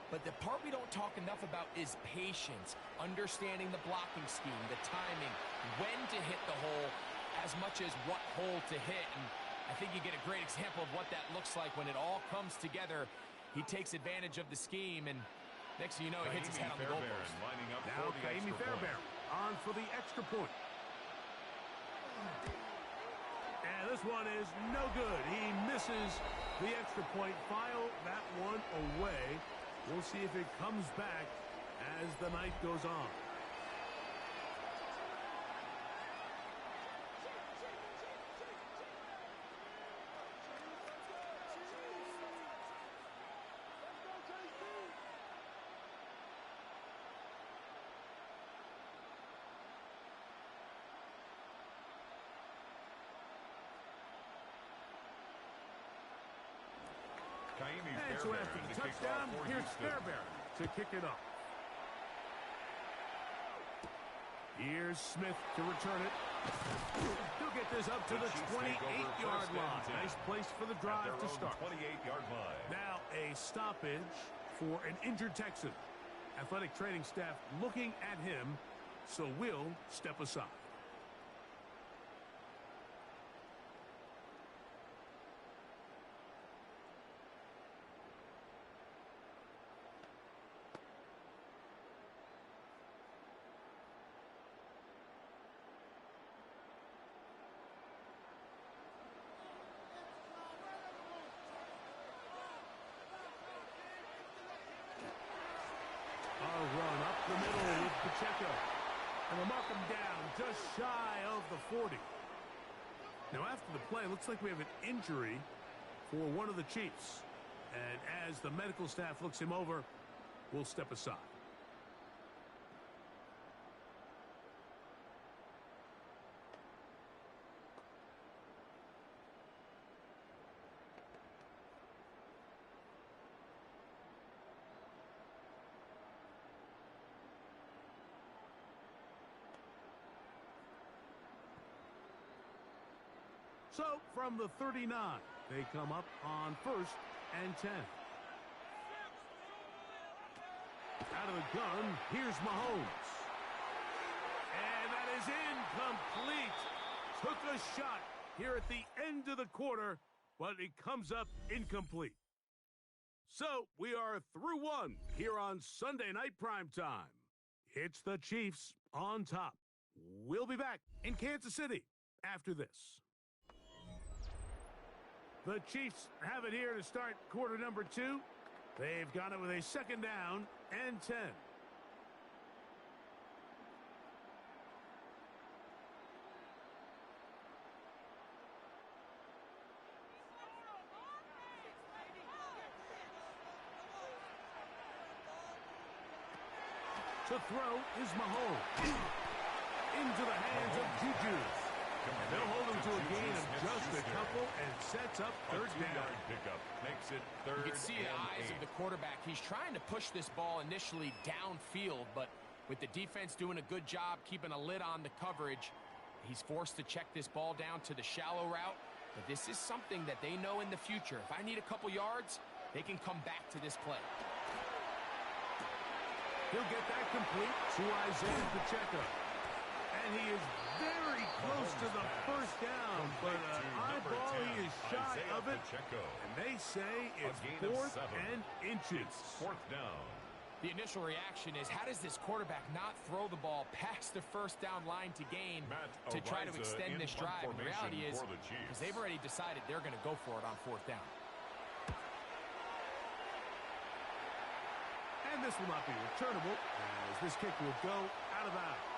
S3: But the part we don't talk enough about is patience, understanding the blocking scheme, the timing, when to hit the hole, as much as what hole to hit. And I think you get a great example of what that looks like when it all comes together. He takes advantage of the scheme, and next thing you know, he hits his head on the goalpost.
S1: Now Kaimi Fairbairn on for the extra point. And this one is no good. He misses the extra point. File that one away. We'll see if it comes back as the night goes on. And so after the touchdown, here's Fairbairn to kick it off. Here's Smith to return it. He'll get this up to the 28-yard line. Nice place for the drive to start.
S2: 28-yard line.
S1: Now a stoppage for an injured Texan. Athletic training staff looking at him, so we'll step aside. Run up the middle with Pacheco. And they'll mark him down just shy of the 40. Now after the play, looks like we have an injury for one of the Chiefs. And as the medical staff looks him over, we'll step aside. So, from the 39, they come up on first and 10. Out of the gun, here's Mahomes. And that is incomplete. took a shot here at the end of the quarter, but it comes up incomplete. So we are through one here on Sunday Night Primetime. It's the Chiefs on top. We'll be back in Kansas City after this. The Chiefs have it here to start quarter number 2. They've got it with a second down and 10. To throw is Mahomes. Into the hands of Juju. And they'll hold him to a gain of just a couple and sets up third down.
S2: Pickup makes it third.
S3: You can see the eyes of the quarterback. He's trying to push this ball initially downfield, but with the defense doing a good job keeping a lid on the coverage, he's forced to check this ball down to the shallow route. But this is something that they know in the future. If I need a couple yards, they can come back to this play.
S1: He'll get that complete to Isaiah Pacheco. And he is very close to the first down, but an eyeball, he is shy of it. And they say it's 4th and inches.
S2: 4th down.
S3: The initial reaction is, how does this quarterback not throw the ball past the first down line to gain to try to extend this drive? And the reality is, because they've already decided they're going to go for it on 4th down.
S1: And this will not be returnable, as this kick will go out of bounds.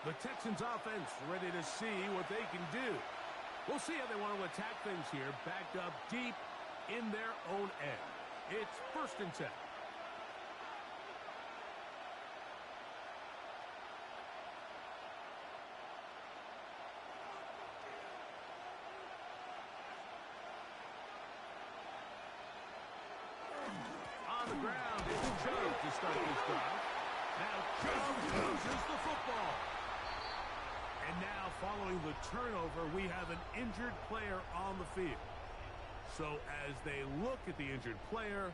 S1: The Texans offense ready to see what they can do. We'll see how they want to attack things here, backed up deep in their own end. It's 1st and 10. On the ground, it's Chubb to start this drive. Now Chubb loses the football. And now, following the turnover, we have an injured player on the field. So as they look at the injured player,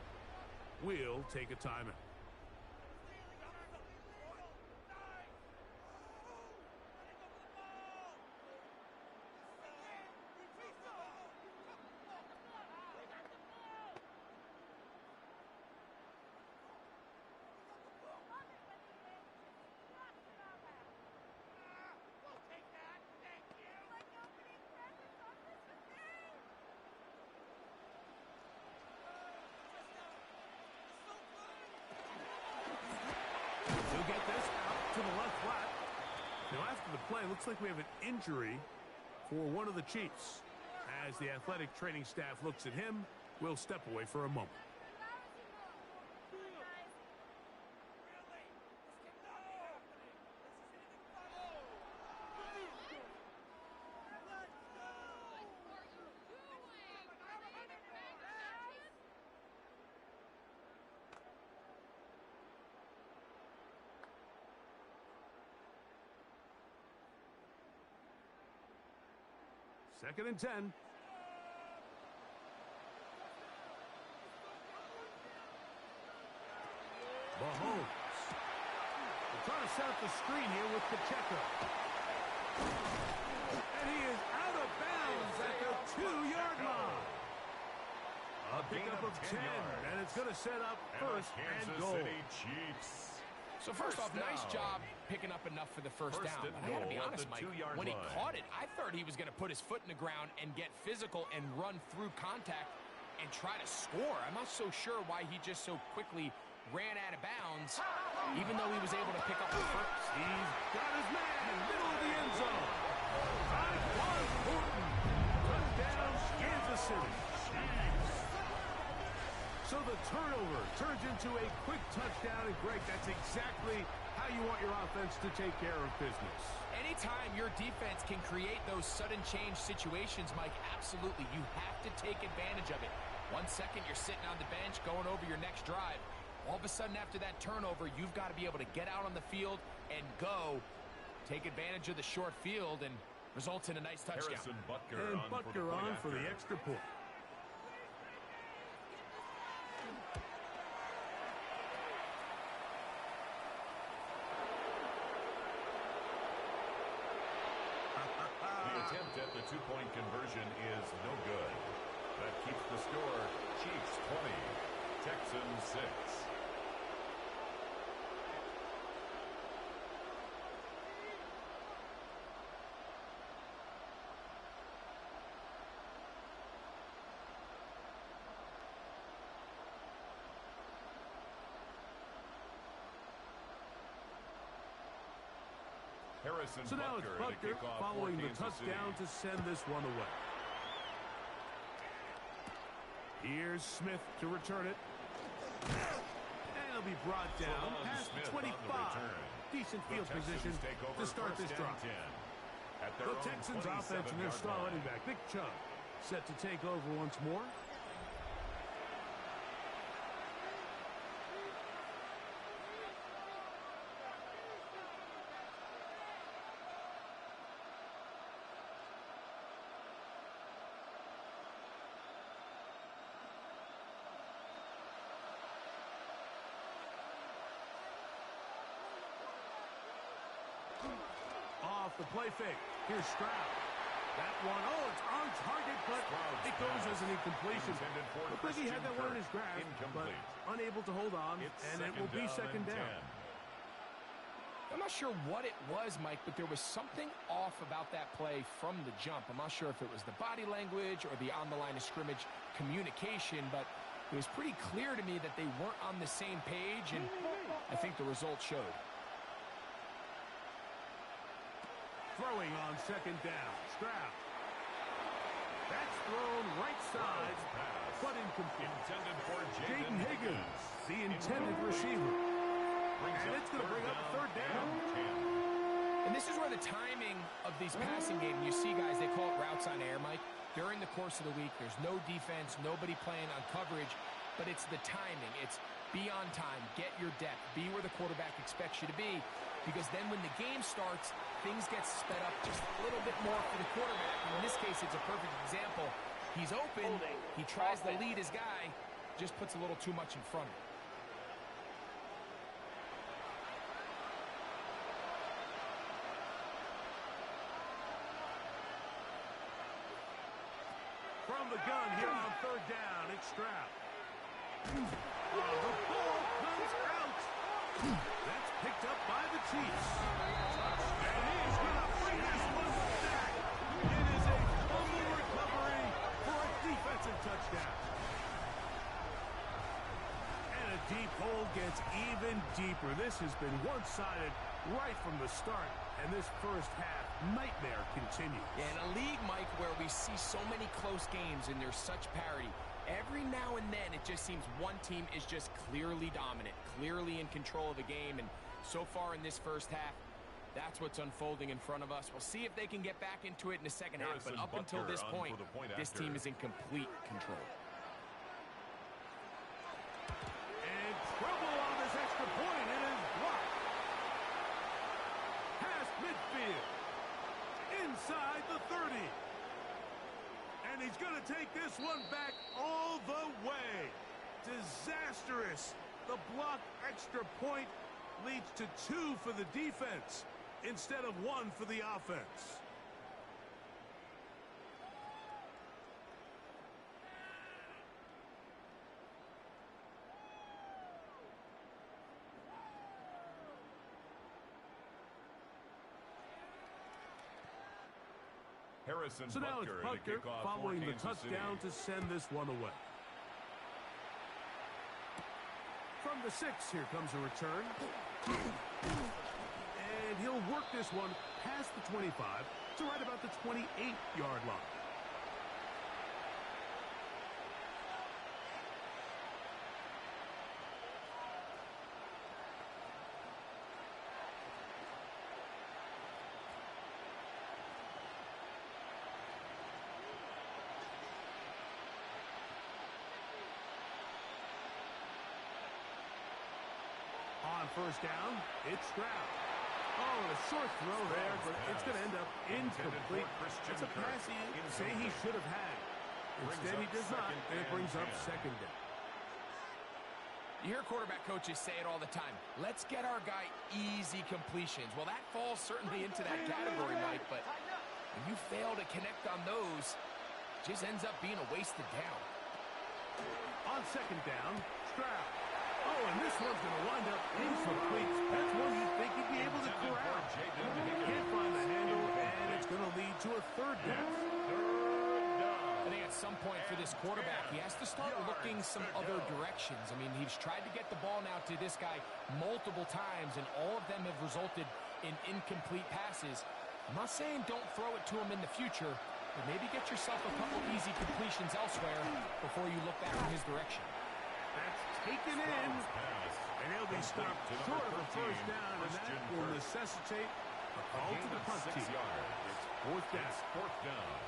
S1: we'll take a timeout. He'll get this out to the left flat. Now after the play, looks like we have an injury for one of the Chiefs. As the athletic training staff looks at him, we'll step away for a moment. Second and 10. Mahomes. They're trying to set up the screen here with Pacheco. And he is out of bounds at the 2-yard line. A pickup of 10, and it's going to set up 1st and goal.
S2: City Chiefs.
S3: So first off, nice job picking up enough for the first down. But I got to be honest, Mike, when he caught it, I thought he was going to put his foot in the ground and get physical and run through contact and try to score. I'm not so sure why he just so quickly ran out of bounds, even though he was able to pick up the first.
S1: He's got his man, middle of the end zone. Tyquan Thornton. Touchdown, Kansas City. So the turnover turns into a quick touchdown, and Greg, that's exactly how you want your offense to take care of business.
S3: Anytime your defense can create those sudden change situations, Mike, absolutely, you have to take advantage of it. 1 second, you're sitting on the bench going over your next drive. All of a sudden, after that turnover, you've got to be able to get out on the field and go, take advantage of the short field, and results in a nice touchdown.
S1: And Butker on for the extra point.
S2: the two-point conversion is no good. That keeps the score Chiefs 20, Texans 6.
S1: So now it's Butker following the touchdown to send this one away. Here's Smith to return it. And it'll be brought down past the 25. Decent field position to start this drive. The Texans offense and their star running back, Nick Chubb, set to take over once more. Off the play fake. Here's Stroud. That one, it's on target, but it goes as an incompletion. Looked like he had that one in his grasp, but unable to hold on, and it will be second down.
S3: I'm not sure what it was, Mike, but there was something off about that play from the jump. I'm not sure if it was the body language or the on the line of scrimmage communication, but it was pretty clear to me that they weren't on the same page, and I think the result showed.
S1: Throwing on second down. Stroud. That's thrown right side, but incomplete.
S2: Intended for
S1: Jaden Higgins, the intended receiver. And it's going to bring up a third down.
S3: And this is where the timing of these passing games, you see guys, they call it routes on air, Mike. During the course of the week, there's no defense, nobody playing on coverage, but it's the timing. It's be on time, get your depth, be where the quarterback expects you to be, because then when the game starts, things get sped up just a little bit more for the quarterback. And in this case, it's a perfect example. He's open, he tries to lead his guy, just puts a little too much in front of him.
S1: From the gun here on third down, it's Stroud. The ball comes out. That's picked up by the Chiefs. And he's going to bring this one back. It is a fumble recovery for a defensive touchdown. And a deep hole gets even deeper. This has been one-sided right from the start. And this first half nightmare continues.
S3: Yeah, in a league, Mike, where we see so many close games and there's such parity, every now and then it just seems one team is just clearly dominant, clearly in control of the game. And so far in this first half, that's what's unfolding in front of us. We'll see if they can get back into it in the second half. But up until this point, this team is in complete control.
S1: And trouble on this extra point. It is blocked. Past midfield. Inside the 30. And he's going to take this one back all the way. Disastrous. The blocked extra point leads to 2 for the defense instead of 1 for the offense. So now it's Butker following the touchdown to send this one away. From the 6, here comes a return. And he'll work this one past the 25 to right about the 28-yard line. On first down, it's Stroud. A short throw there, but it's going to end up incomplete. It's a pass he should have had. Instead, he does not, and it brings up second down.
S3: You hear quarterback coaches say it all the time. Let's get our guy easy completions. Well, that falls certainly into that category, Mike, but when you fail to connect on those. Just ends up being a wasted down.
S1: On second down, Stroud. Oh, and this one's going to wind up incomplete. That's one you'd think he'd be able to corral. Can't find the handle, and it's going to lead to a third down.
S3: I think at some point for this quarterback, he has to start looking some other directions. I mean, he's tried to get the ball now to this guy multiple times, and all of them have resulted in incomplete passes. I'm not saying don't throw it to him in the future, but maybe get yourself a couple easy completions elsewhere before you look back in his direction.
S1: That's taken in, and he'll be stopped short of a first down, and that will necessitate a call to the punt team. It's fourth down.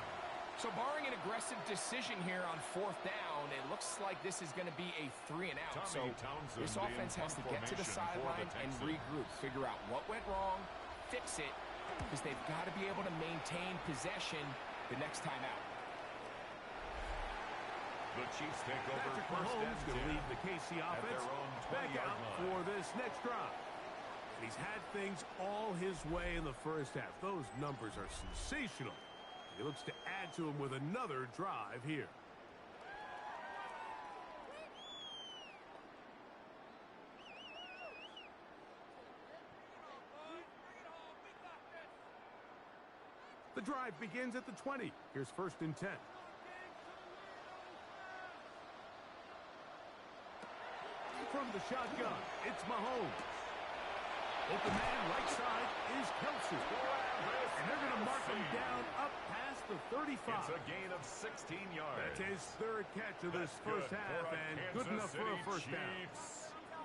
S3: So barring an aggressive decision here on fourth down, it looks like this is going to be a 3 and out. So this offense has to get to the sideline and regroup, figure out what went wrong, fix it, because they've got to be able to maintain possession the next time out.
S2: The Chiefs take over
S1: Patrick
S2: first
S1: Mahomes
S2: and
S1: going to
S2: 10
S1: lead the KC offense back out for this next drive. He's had things all his way in the first half. Those numbers are sensational. He looks to add to him with another drive here. The drive begins at the 20. Here's first and 10. From the shotgun, it's Mahomes. Open man, right side, is Kelsey. And they're going to mark him down up past the 35.
S2: It's a gain of 16 yards.
S1: That's his third catch of this first half, and good enough for a first down.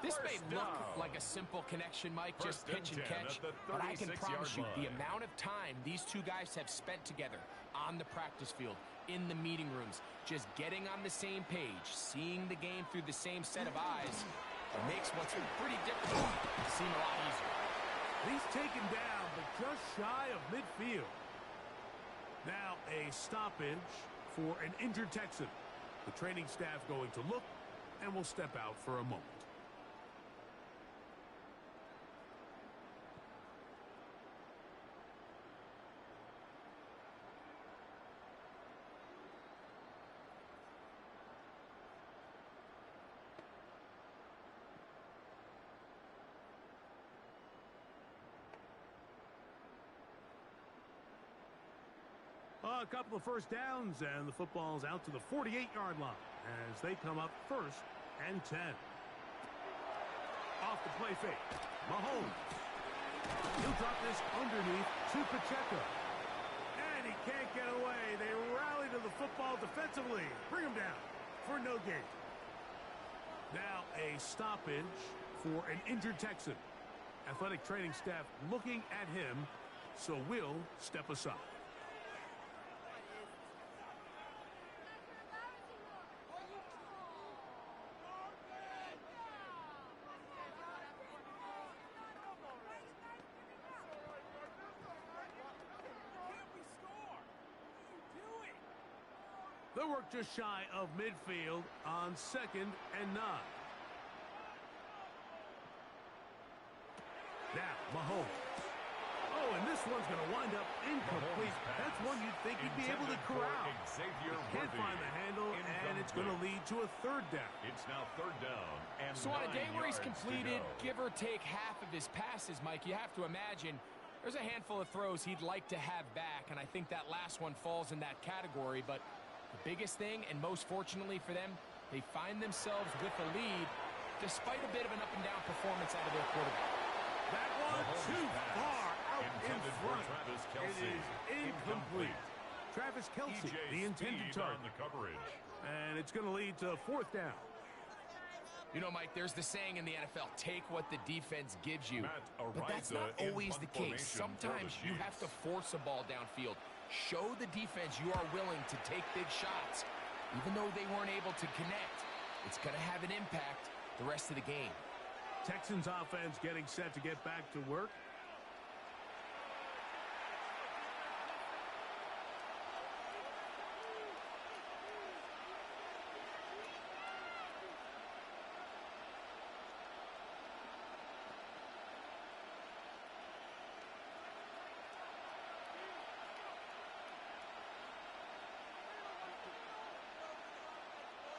S3: This may look like a simple connection, Mike, just pitch and catch, but I can promise you the amount of time these two guys have spent together on the practice field, in the meeting rooms, just getting on the same page, seeing the game through the same set of eyes, it makes what's pretty difficult seem a lot easier.
S1: He's taken down, but just shy of midfield. Now a stoppage for an injured Texan. The training staff going to look, and will step out for a moment. A couple of first downs, and the football's out to the 48-yard line as they come up first and 10. Off the play fake, Mahomes. He'll drop this underneath to Pacheco. And he can't get away. They rally to the football defensively. Bring him down for no gain. Now a stoppage for an injured Texan. Athletic training staff looking at him, so will step aside. They work just shy of midfield on 2nd and 9. Now, Mahomes. Oh, and this one's going to wind up incomplete. That's one you'd think he'd be able to corral. Can't find the handle, and it's going to lead to a third down.
S2: It's now third down. And
S3: so on a day where he's completed, give or take half of his passes, Mike, you have to imagine there's a handful of throws he'd like to have back, and I think that last one falls in that category, but the biggest thing, and most fortunately for them, they find themselves with a lead despite a bit of an up-and-down performance out of their quarterback.
S1: That one too far out in front. It is incomplete. Travis Kelce, the intended target.
S2: The coverage.
S1: And it's going to lead to fourth down.
S3: You know, Mike, there's the saying in the NFL, take what the defense gives you. But that's not always the case. Sometimes you have to force a ball downfield. Show the defense you are willing to take big shots. Even though they weren't able to connect, it's going to have an impact the rest of the game.
S1: Texans offense getting set to get back to work.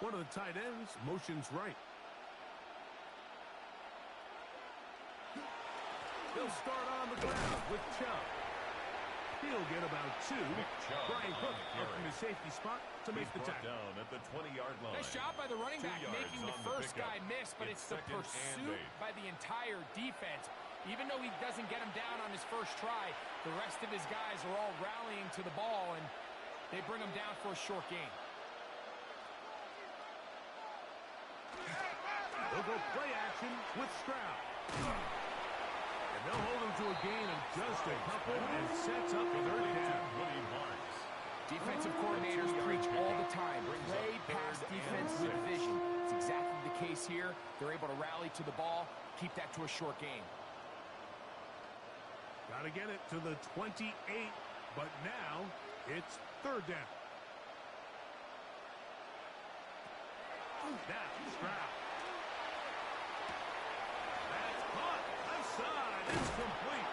S1: One of the tight ends motions right. He'll start on the ground with Chubb. He'll get about 2. Brian Cook up from the safety spot to make the tackle.
S2: Down at the 20-yard line.
S3: Nice job by the running back making the first guy miss, but it's the pursuit by the entire defense. Even though he doesn't get him down on his first try, the rest of his guys are all rallying to the ball, and they bring him down for a short gain.
S1: They'll go play action with Stroud. And they'll hold him to a gain of just a couple and sets up the third down.
S3: Defensive coordinators preach all the time. Play pass defense with vision. It's exactly the case here. They're able to rally to the ball, keep that to a short gain.
S1: Got to get it to the 28, but now it's third down. Now Stroud. That's caught. Outside. It's complete.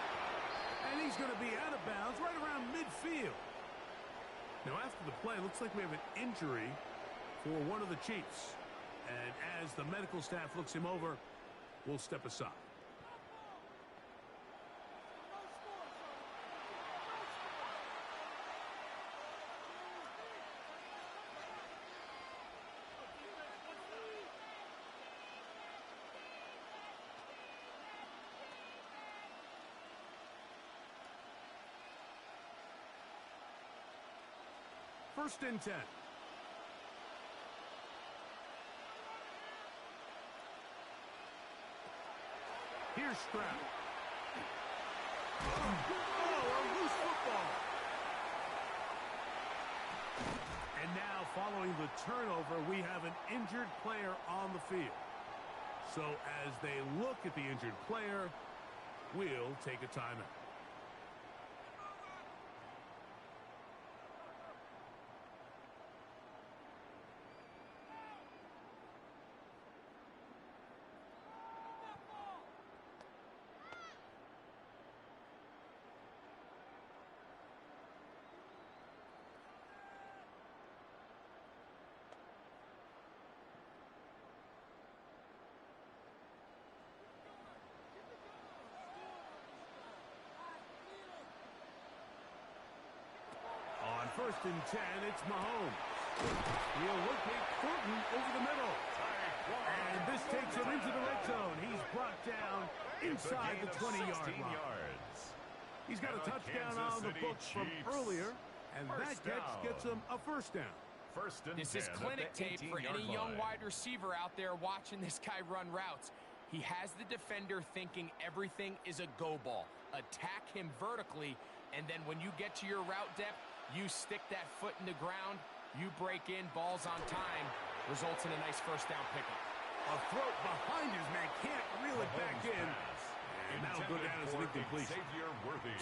S1: And he's going to be out of bounds right around midfield. Now, after the play, looks like we have an injury for one of the Chiefs. And as the medical staff looks him over, we'll step aside. First and 10. Here's Stroud. Oh, a loose football. And now, following the turnover, we have an injured player on the field. So as they look at the injured player, we'll take a timeout. First and 10, it's Mahomes. He'll locate Thornton over the middle. And this takes him into the red zone. He's brought down inside the 20-yard line. He's got a touchdown on the books from earlier, and that catch gets him a first down.
S3: This is clinic tape for any young wide receiver out there watching this guy run routes. He has the defender thinking everything is a go ball. Attack him vertically, and then when you get to your route depth, you stick that foot in the ground, you break in, balls on time, results in a nice first down pickup.
S1: A throw behind his man, can't reel it back in. And that'll go down as an incompletion.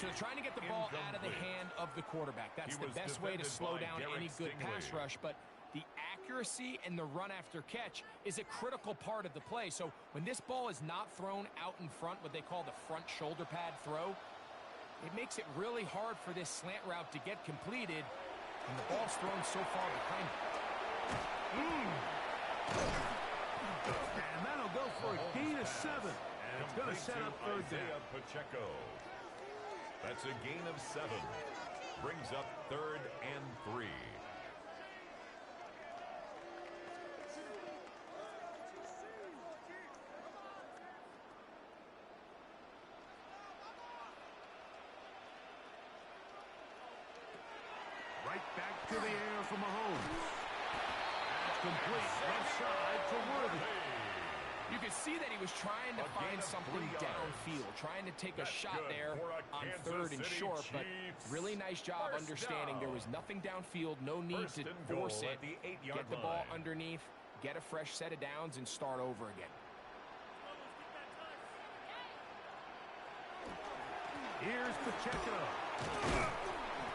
S3: So trying to get the ball out of the hand of the quarterback. That's the best way to slow down any good pass rush, but the accuracy and the run after catch is a critical part of the play. So when this ball is not thrown out in front, what they call the front shoulder pad throw, it makes it really hard for this slant route to get completed, and the ball's thrown so far behind him.
S1: And that'll go for a gain of 7. And it's going to set up third down.
S2: Pacheco. That's a gain of 7. Brings up 3rd and 3.
S1: Back to the air for Mahomes. That's complete. Left side to Worthy.
S3: You can see that he was trying to find something downfield, trying to take a shot there on 3rd and short, but really nice job understanding there was nothing downfield, no need to force it. Get the ball underneath, get a fresh set of downs, and start over again.
S1: Here's Pacheco.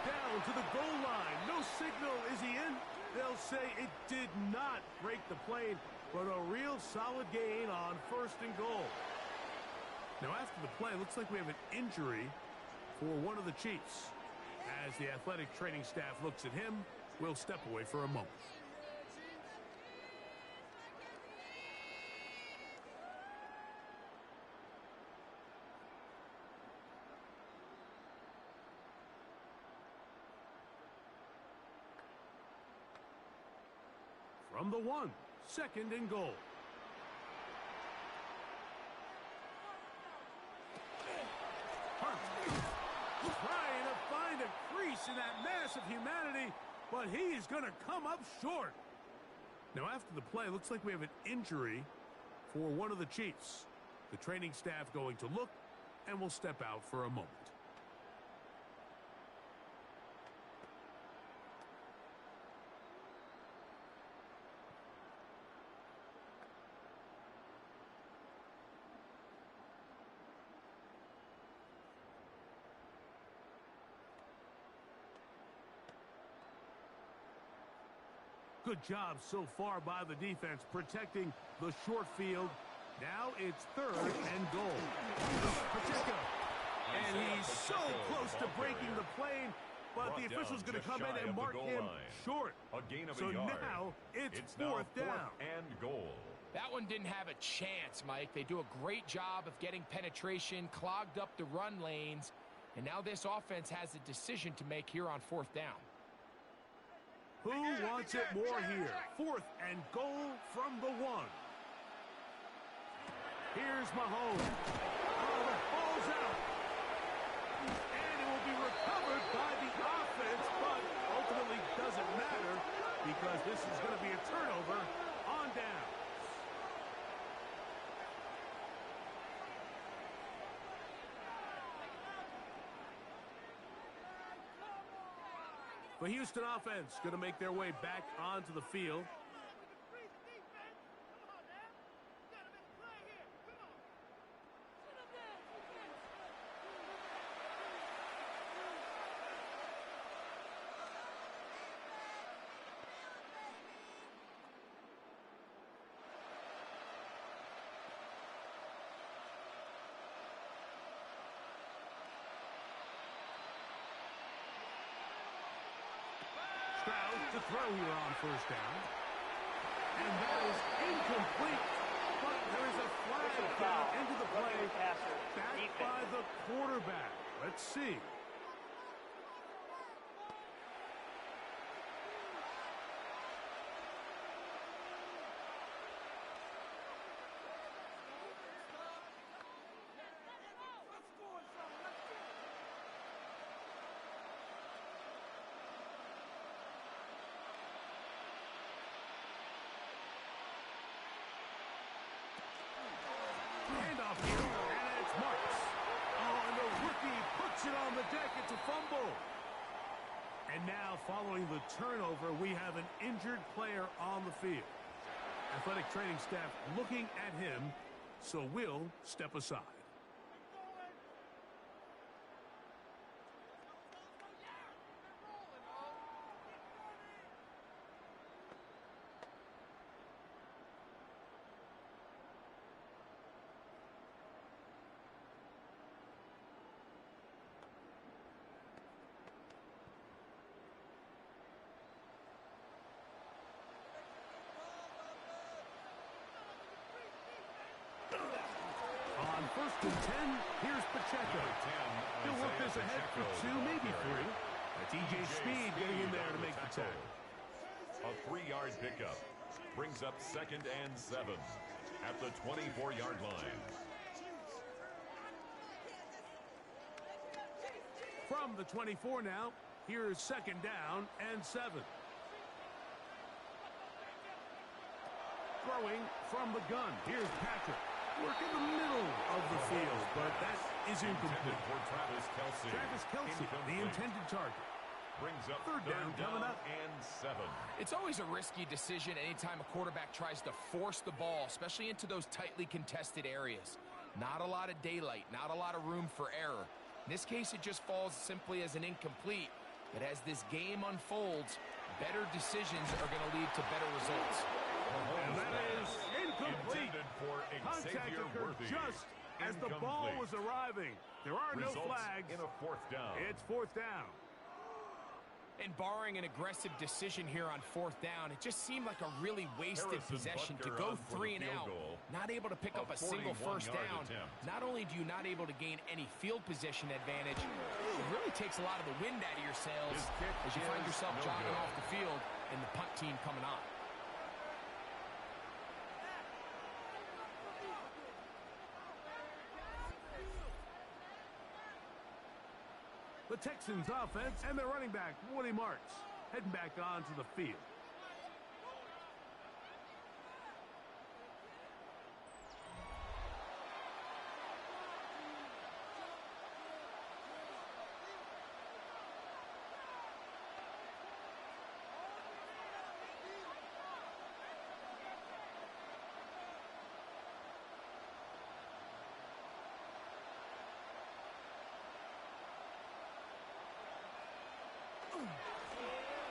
S1: Down to the goal line. No signal. Is he in? They'll say it did not break the plane, but a real solid gain on 1st and goal. Now, after the play, looks like we have an injury for one of the Chiefs. As the athletic training staff looks at him, we'll step away for a moment. from the 1. 2nd and goal. Hunt trying to find a crease in that mass of humanity, but he is going to come up short. Now, after the play, looks like we have an injury for one of the Chiefs. The training staff going to look and will step out for a moment. Good job so far by the defense protecting the short field. Now it's 3rd and goal. Pacheco. And he's so close to breaking the plane, but the official's going to come in and mark him short. So now it's 4th down.
S2: And goal.
S3: That one didn't have a chance, Mike. They do a great job of getting penetration, clogged up the run lanes, and now this offense has a decision to make here on 4th down.
S1: Who wants it more here? 4th and goal from the 1. Here's Mahomes. Oh, the ball's out. And it will be recovered by the offense, but ultimately doesn't matter because this is going to be a turnover on down. The Houston offense going to make their way back onto the field. Stroud to throw here on 1st down. And that is incomplete. But there is a flag down into the play. Back by the quarterback. Let's see. Handoff here, and it's Marks. Oh, and the rookie puts it on the deck. It's a fumble. And now, following the turnover, we have an injured player on the field. Athletic training staff looking at him, so we'll step aside. On 1st and 10, here's Pacheco. He'll work this ahead for 2, maybe 3. That's E.J. Speed getting in there to make the tackle.
S2: A 3-yard pickup brings up 2nd and 7 at the 24-yard line.
S1: From the 24 now, here's 2nd down and 7. Throwing from the gun. Here's Patrick. Work in the middle of the field, but that is incomplete.
S2: For Travis Kelce.
S1: Travis Kelce, the intended target.
S2: Brings up
S1: 3rd down coming up.
S2: And 7.
S3: It's always a risky decision anytime a quarterback tries to force the ball, especially into those tightly contested areas. Not a lot of daylight, not a lot of room for error. In this case, it just falls simply as an incomplete. But as this game unfolds, better decisions are going to lead to better results.
S1: And that is incomplete. Contact occurred just as the ball was arriving. There are no flags.
S2: In a 4th down.
S1: It's 4th down.
S3: And barring an aggressive decision here on 4th down, it just seemed like a really wasted possession to go 3 and out. Not able to pick up a single 1st down. Not only do you not able to gain any field position advantage, it really takes a lot of the wind out of your sails as you find yourself jogging off the field and the punt team coming on.
S1: The Texans offense and their running back, Woody Marks, heading back onto the field.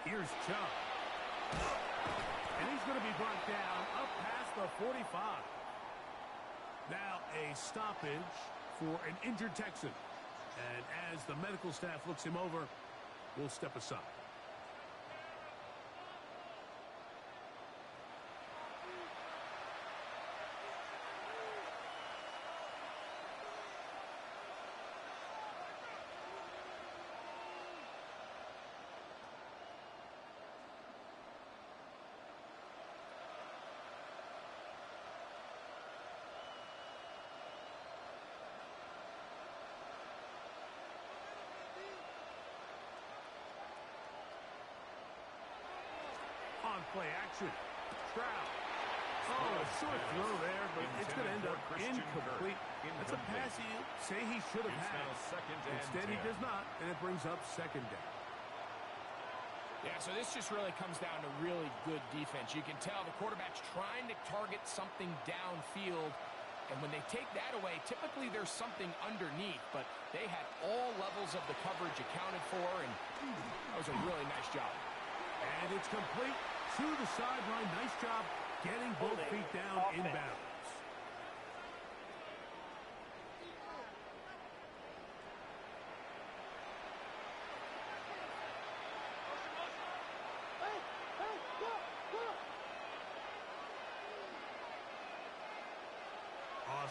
S1: Here's Chubb. And he's going to be brought down up past the 45. Now a stoppage for an injured Texan. And as the medical staff looks him over, we'll step aside. Play action. Stroud. Oh, a short throw there, but it's going to end up incomplete. That's a pass he say he should have had. Instead, he does not, and it brings up second down.
S3: Yeah, so this just really comes down to really good defense. You can tell the quarterback's trying to target something downfield, and when they take that away, typically there's something underneath, but they had all levels of the coverage accounted for, and that was a really nice job.
S1: And it's complete to the sideline. Nice job getting both feet down in bounds.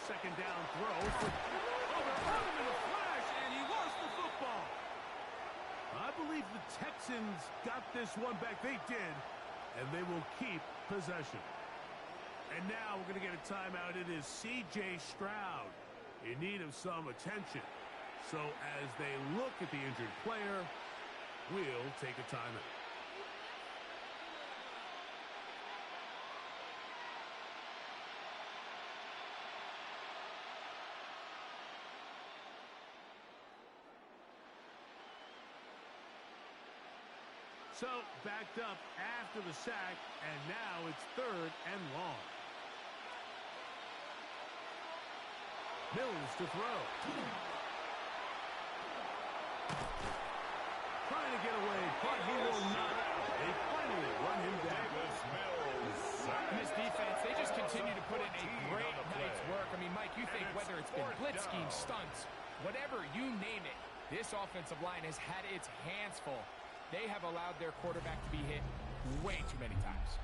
S1: Second down throw. Oh, they're on him in a flash, and he lost the football. I believe the Texans got this one back. They did, and they will keep possession. And now we're going to get a timeout. It is C.J. Stroud in need of some attention. So as they look at the injured player, we'll take a timeout. So, backed up after the sack, and now it's 3rd and long. Mills to throw. Trying to get away, but he will not. They finally run him down.
S3: This defense, they just continue to put in a great night's work. I mean, Mike, you think whether it's been blitz scheme, stunts, whatever you name it, this offensive line has had its hands full. They have allowed their quarterback to be hit way too many times.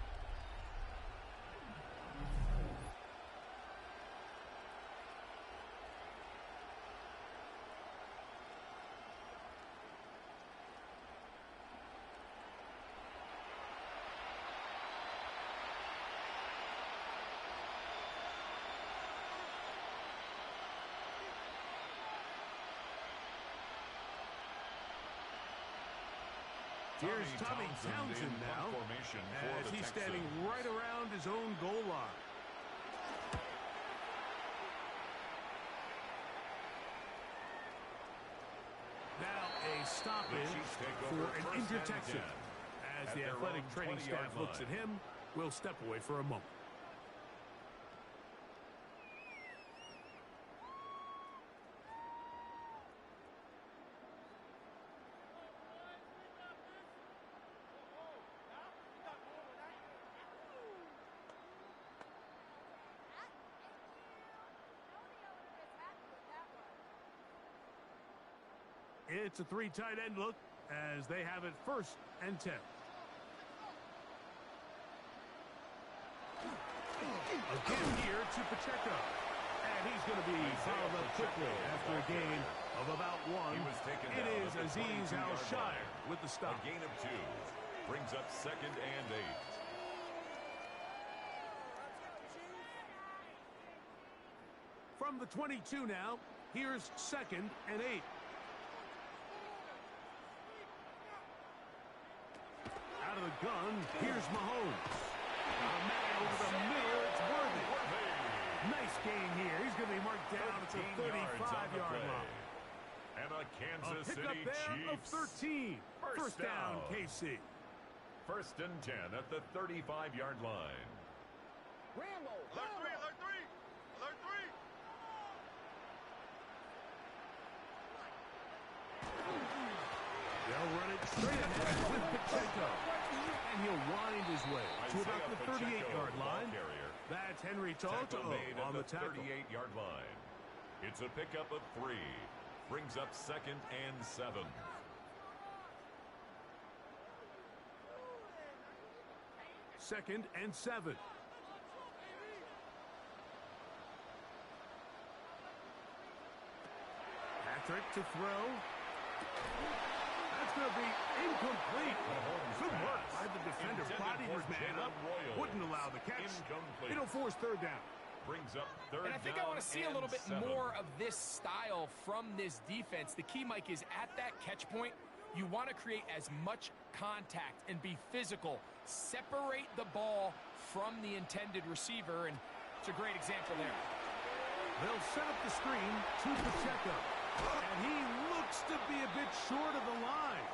S1: Here's Tommy Townsend now, as he's standing right around his own goal line. Now a stoppage for an injured Texan. As the athletic training staff looks at him, we'll step away for a moment. It's a 3 tight end look as they have it 1st and 10. Again here to Pacheco. And he's going to be fouled up quickly after a gain of about 1. It is Azeez Al-Shire with the stop.
S2: A gain of 2 brings up 2nd and 8.
S1: From the 22 now, here's 2nd and 8. gun. Here's Mahomes. Man over the middle. It's worthy. Nice gain here. He's going to be marked down at the 35-yard line.
S2: And a Kansas
S1: City
S2: Chiefs
S1: of 13. First down, KC.
S2: First and 10 at the 35-yard line.
S5: Rambo. Alert 3. Alert 3.
S1: They'll run it straight ahead with Pacheco. And he'll wind his way to about the 38-yard line. That's Henry Toto on the tackle.
S2: 38-yard line. It's a pickup of 3. Brings up second and 7.
S1: Second and 7. Patrick to throw. That's going to be incomplete. Good work by the defender. Bodied his man up. Wouldn't allow the catch. It'll force third down.
S2: Brings up third
S3: and I think I want to see a little bit more of this style from this defense. The key, Mike, is at that catch point, you want to create as much contact and be physical. Separate the ball from the intended receiver, and it's a great example there.
S1: They'll set up the screen to Pacheco. And he looks to be a bit short of the line.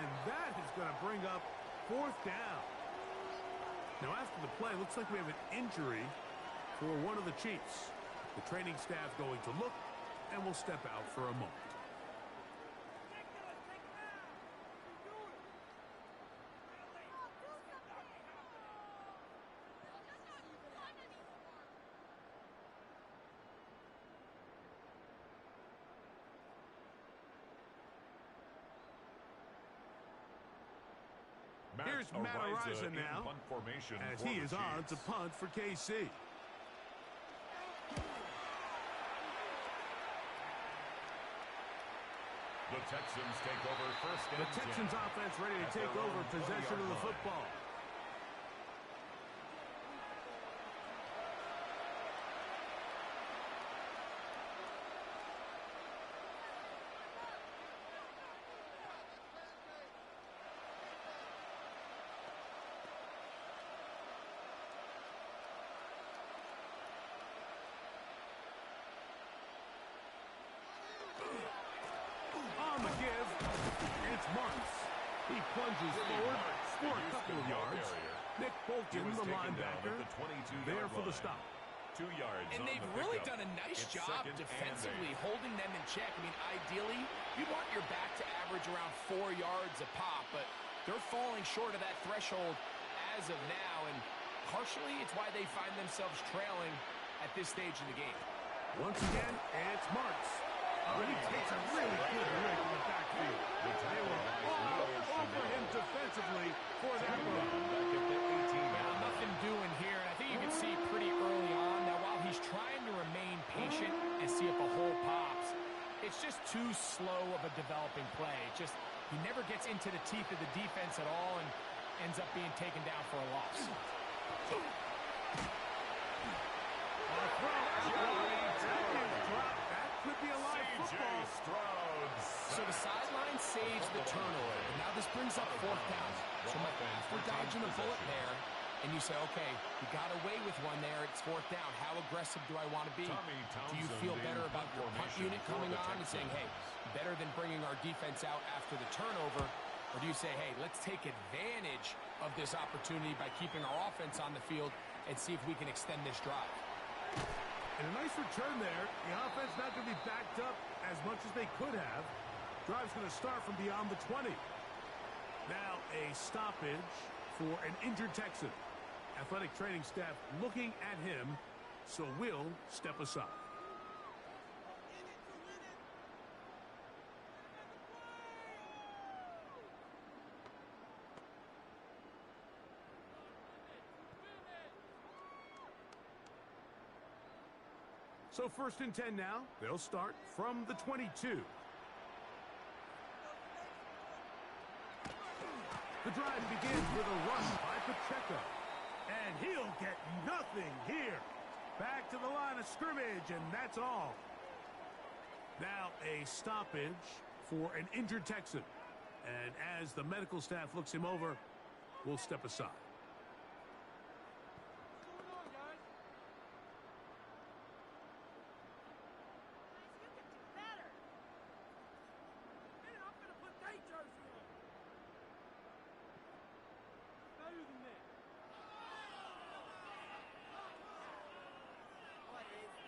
S1: And that is going to bring up fourth down. Now, after the play, looks like we have an injury for one of the Chiefs. The training staff going to look, and will step out for a moment. Here's Matt Araiza now, as he is on to punt for KC.
S2: The Texans take over first and 10.
S1: The Texans offense ready to take over possession of the football. He plunges forward for a couple of yards. Nick Bolton, the linebacker, there for the stop.
S2: 2 yards.
S3: And they've really done a nice job defensively holding them in check. I mean, ideally, you want your back to average around 4 yards a pop, but they're falling short of that threshold as of now, and partially it's why they find themselves trailing at this stage in the game.
S1: Once again, it's Marks. He takes a really good lick in the backfield. They were all over him defensively for that run.
S3: Well, nothing doing here, and I think you can see pretty early on. Now, while he's trying to remain patient and see if a hole pops, it's just too slow of a developing play. Just he never gets into the teeth of the defense at all and ends up being taken down for a loss.
S1: Could be a live football.
S3: So the sideline saves the turnover. And now this brings up fourth down. So after dodging a bullet there, and you say, okay, you got away with one there, it's fourth down. How aggressive do I want to be? Do you feel better about your punt unit coming on and saying, hey, better than bringing our defense out after the turnover? Or do you say, hey, let's take advantage of this opportunity by keeping our offense on the field and see if we can extend this drive?
S1: And a nice return there. The offense not going to be backed up as much as they could have. Drive's going to start from beyond the 20. Now a stoppage for an injured Texan. Athletic training staff looking at him, so will step aside. So first and 10 now. They'll start from the 22. The drive begins with a run by Pacheco. And he'll get nothing here. Back to the line of scrimmage, and that's all. Now a stoppage for an injured Texan. And as the medical staff looks him over, will step aside.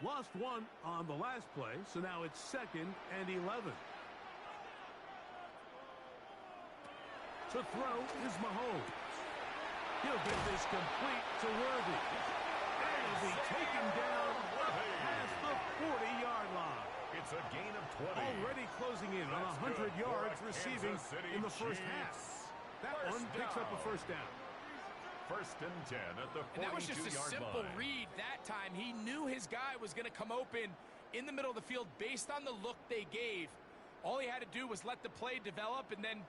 S1: Lost one on the last play, so now it's 2nd and 11. To throw is Mahomes. He'll get this complete to Worthy. And he'll be taken down past the 40-yard line.
S2: It's a gain of 20.
S1: Already closing in on 100 yards receiving in the first half. That one picks up a first down.
S2: 1st and 10 at the 42-yard line.
S3: And that was just a simple read that time. He knew his guy was going to come open in the middle of the field based on the look they gave. All he had to do was let the play develop and then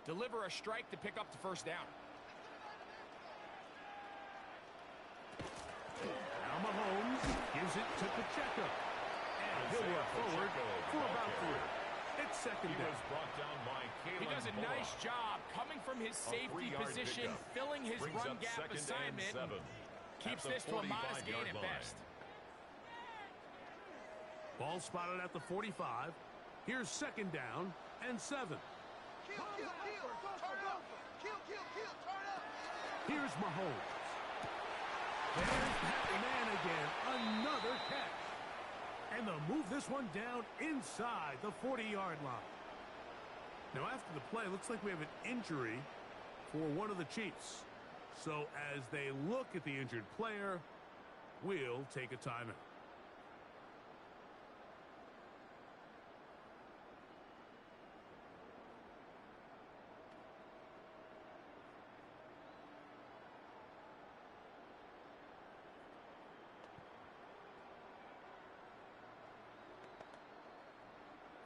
S3: deliver a strike to pick up the first down.
S1: Now Mahomes gives it to Pacheco. And he'll work forward for about 3. It's 2nd down.
S3: He does a nice job coming from his safety position, filling his run gap assignment, keeps this to a modest gain at best.
S1: Ball spotted at the 45. Here's 2nd down and 7.
S5: Kill, turn over. Kill, turn up.
S1: Here's Mahomes. There's that man again. Another catch. And they'll move this one down inside the 40-yard line. Now, after the play, looks like we have an injury for one of the Chiefs. So, as they look at the injured player, we'll take a timeout.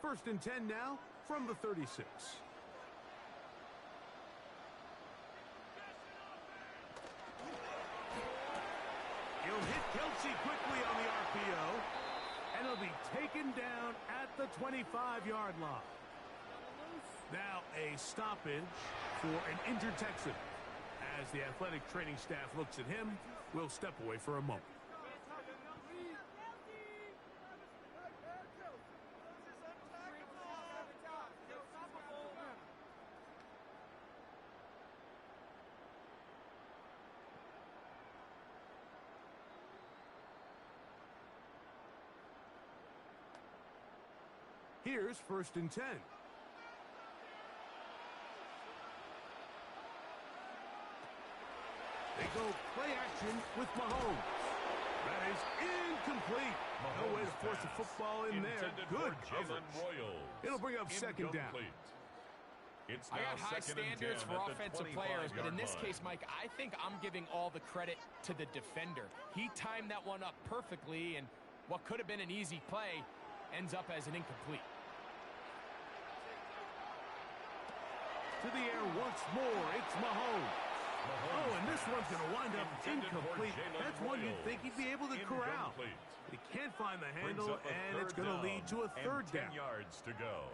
S1: First and 10 now from the 36. He'll hit Kelsey quickly on the RPO, and he'll be taken down at the 25-yard line. Now a stoppage for an injured Texan. As the athletic training staff looks at him, we'll step away for a moment. Here's 1st and 10. They go play action with Mahomes. That is incomplete. No way to force a football in there. Good coverage. It'll bring up 2nd down.
S3: I got high standards for offensive players, but in this case, Mike, I think I'm giving all the credit to the defender. He timed that one up perfectly, and what could have been an easy play ends up as an incomplete.
S1: To the air once more, it's Mahomes. Oh, and this one's going to wind up incomplete. That's one you'd think he'd be able to corral. He can't find the handle, and it's going to lead to a 3rd down.
S2: 10 yards to go.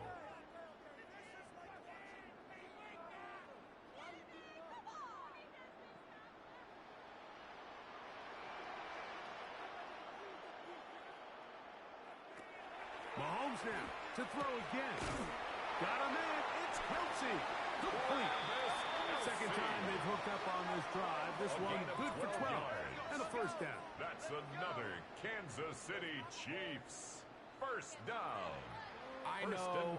S1: Mahomes now to throw again. Got a man. It's Kelsey. Complete. 2nd time they've hooked up on this drive. This one good for 12 and a 1st down.
S2: That's another Kansas City Chiefs 1st down.
S3: I know,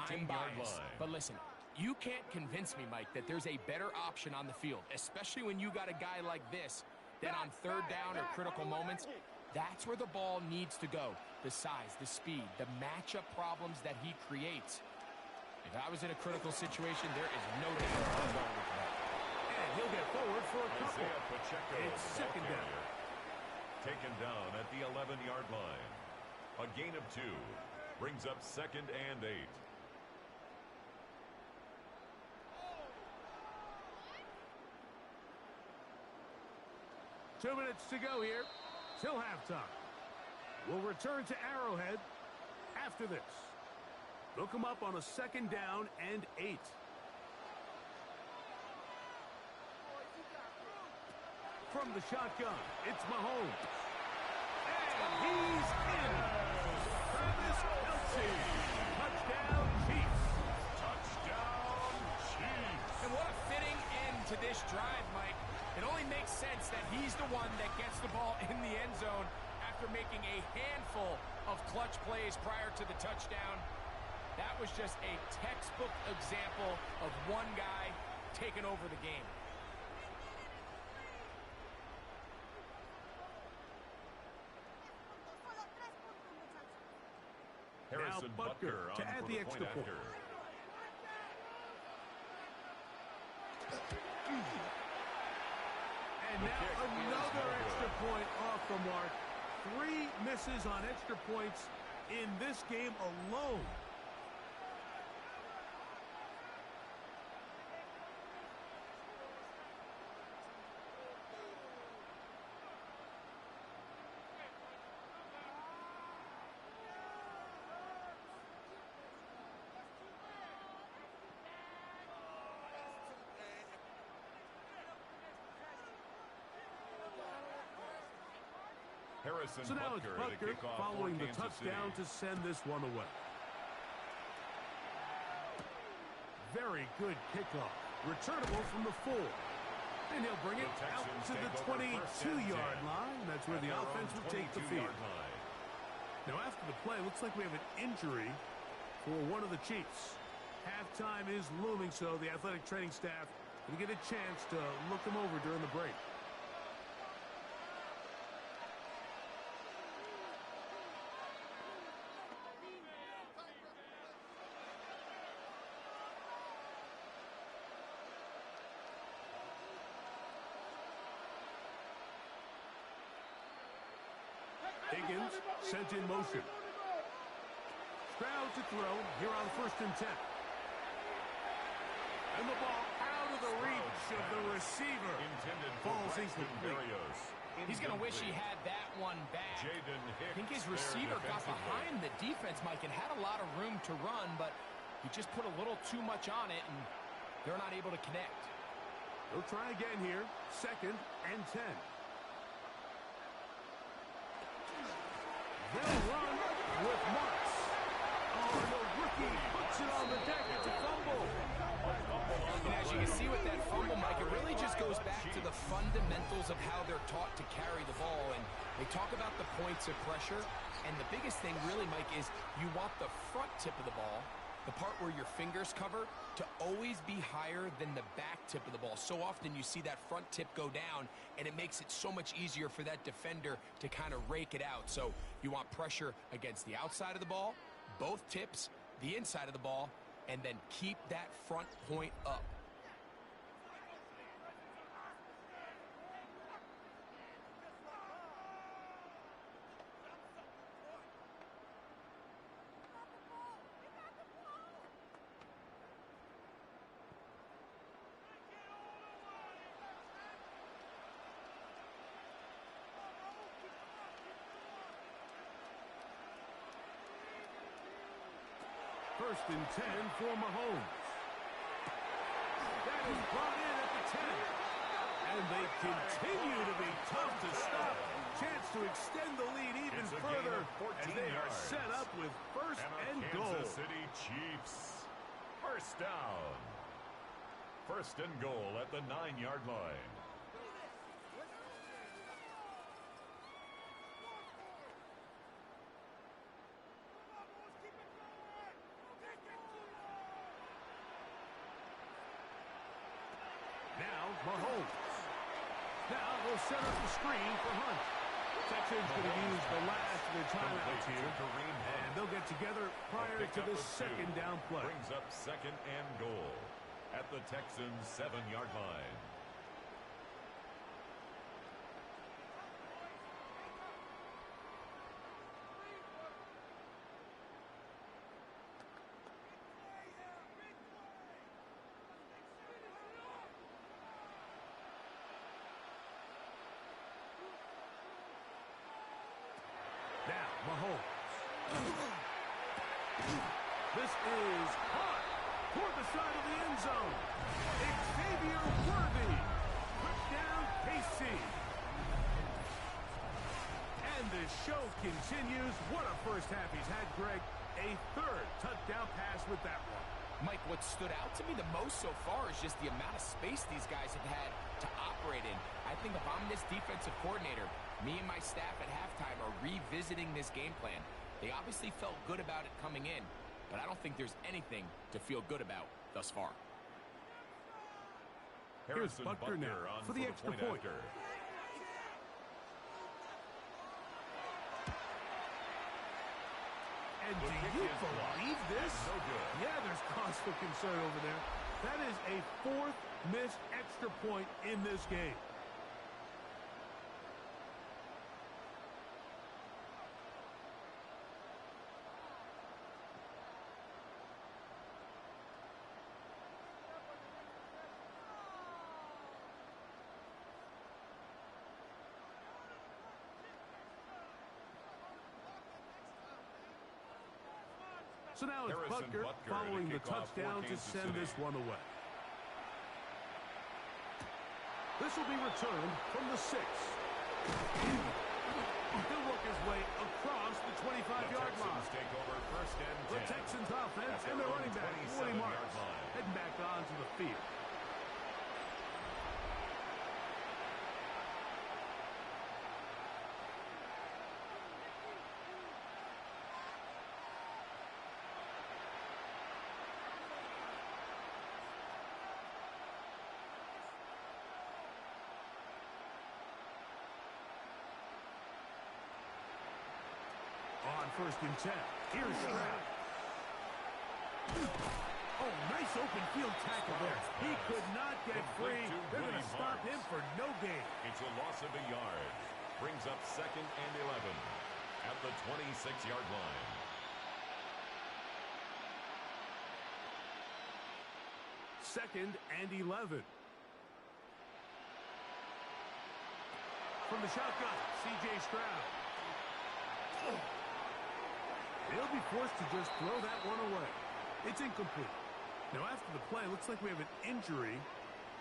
S3: I'm biased. But listen, you can't convince me, Mike, that there's a better option on the field, especially when you got a guy like this that on 3rd down or critical moments, that's where the ball needs to go. The size, the speed, the matchup problems that he creates. If I was in a critical situation, there is no doubt I'm going with that.
S1: And he'll get forward for a couple. It's 2nd down.
S2: Taken down at the 11-yard line. A gain of 2. Brings up 2nd and 8.
S1: Two minutes to go here till halftime. We'll return to Arrowhead after this. They'll come up on a 2nd down and 8. from the shotgun. It's Mahomes. And he's in. Travis Kelce. Touchdown, Chiefs.
S2: Touchdown, Chiefs.
S3: And what a fitting end to this drive, Mike. It only makes sense that he's the one that gets the ball in the end zone after making a handful of clutch plays prior to the touchdown. That was just a textbook example of one guy taking over the game.
S2: Harrison
S1: Now Butker
S2: on
S1: to
S2: for
S1: add the extra point.
S2: after.
S1: And now another extra point off the mark. 3 misses on extra points in this game alone.
S2: Harrison
S1: So now it's Butker following the touchdown to send this one away. Very good kickoff. Returnable from the 4. And he'll bring it out to the 22-yard line. That's where the offense will take the field. Now after the play, looks like we have an injury for one of the Chiefs. Halftime is looming, so the athletic training staff will get a chance to look him over during the break. Higgins sent in motion. Stroud to throw here on 1st and 10. And the ball out of the reach of the receiver. Falls incomplete.
S3: He's going to wish he had that one back. I think his receiver got behind the defense, Mike, and had a lot of room to run, but he just put a little too much on it, and they're not able to connect.
S1: They'll try again here. 2nd and 10. They'll run with Marks. Oh, the rookie puts it on the deck. It's a fumble.
S3: And as you can see with that fumble, Mike, it really just goes back to the fundamentals of how they're taught to carry the ball. And they talk about the points of pressure. And the biggest thing really, Mike, is you want the front tip of the ball, the part where your fingers cover, to always be higher than the back tip of the ball. So often you see that front tip go down, and it makes it so much easier for that defender to kind of rake it out. So you want pressure against the outside of the ball, both tips, the inside of the ball, and then keep that front point up.
S1: First and 10 for Mahomes. That is brought in at the 10. And they continue to be tough to stop. Chance to extend the lead even further as they are set up with 1st and goal.
S2: Kansas City Chiefs. 1st down. 1st and goal at the 9-yard line.
S1: Mahomes. Now they'll set up the screen for Hunt. Texans going to use the last of their timeouts here. And they'll get together prior to the 2nd down play.
S2: Brings up 2nd and goal at the Texans' 7-yard line.
S1: Mahomes. This is hot toward the side of the end zone. Xavier Worthy. Touchdown, KC. continues. What a first half he's had, Greg. A third touchdown pass with that one.
S3: Mike, what stood out to me the most so far is just the amount of space these guys have had to operate in. I think if I'm this defensive coordinator, me and my staff at halftime are revisiting this game plan. They obviously felt good about it coming in, but I don't think there's anything to feel good about thus far.
S1: Here's Buckner now for the extra point. And do you believe this? Yeah, there's cause for concern over there. That is a fourth missed extra point in this game. So now it's Buckner following the touchdown to send this one away. This will be returned from the 6. He'll work his way across the 25-yard line.
S2: Take over first and 10.
S1: The Texans offense and their running back, Woody Marks, heading back onto the field. On first and 10. Here's Stroud. Oh, nice open field tackle there. He could not get free. They're going to stop him for no gain.
S2: It's a loss of a yard. Brings up second and 11 at the 26-yard line.
S1: Second and 11. From the shotgun, C.J. Stroud. They'll be forced to just throw that one away. It's incomplete. Now, after the play, looks like we have an injury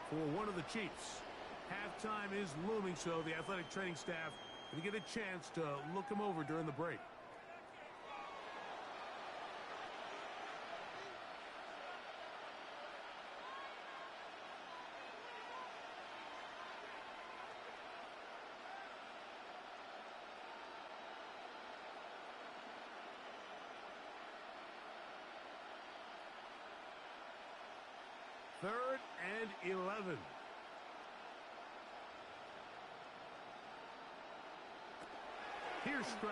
S1: for one of the Chiefs. Halftime is looming, so the athletic training staff going to get a chance to look him over during the break. Third and 11. Here's Stroud.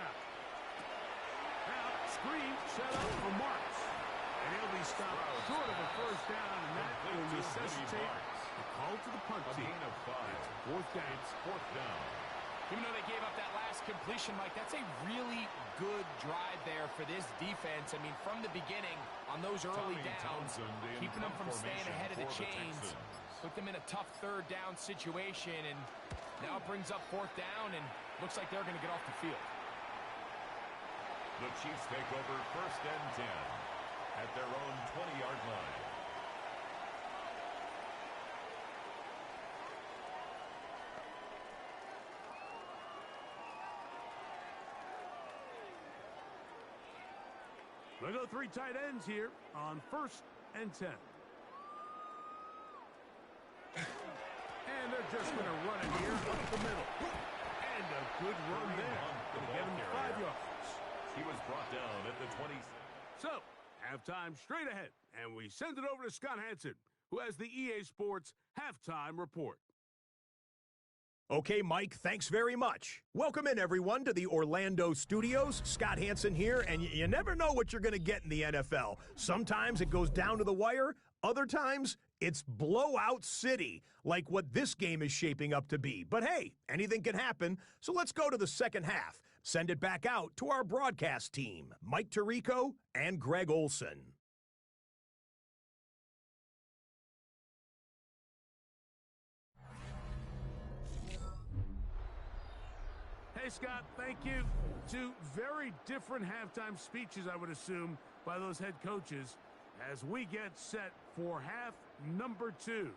S1: Now, screen set up for Marks. And he'll be stopped short of a first down, and that will necessitate a call to the punt team.
S2: Gain of 5.
S1: Fourth down.
S2: It's fourth down.
S3: Even though they gave up that last completion, Mike, that's a really good drive there for this defense. I mean, from the beginning, on those early downs, keeping them from staying ahead of the chains, put them in a tough third down situation, and now it brings up fourth down, and looks like they're going to get off the field.
S2: The Chiefs take over first and 10 at their own 20-yard line.
S1: We'll go 3 tight ends here on first and 10. And they're just going to run it here up the middle. And a good run there. Going to get him 5 yards.
S2: He was brought down at the 20.
S1: So, halftime straight ahead. And we send it over to Scott Hansen, who has the EA Sports Halftime Report.
S6: Okay, Mike, thanks very much. Welcome in, everyone, to the Orlando studios. Scott Hansen here, and you never know what you're going to get in the NFL. Sometimes it goes down to the wire. Other times, it's blowout city, like what this game is shaping up to be. But hey, anything can happen, so let's go to the second half. Send it back out to our broadcast team, Mike Tirico and Greg Olson.
S1: Hey, Scott, thank you. 2 very different halftime speeches, I would assume, by those head coaches as we get set for half number 2.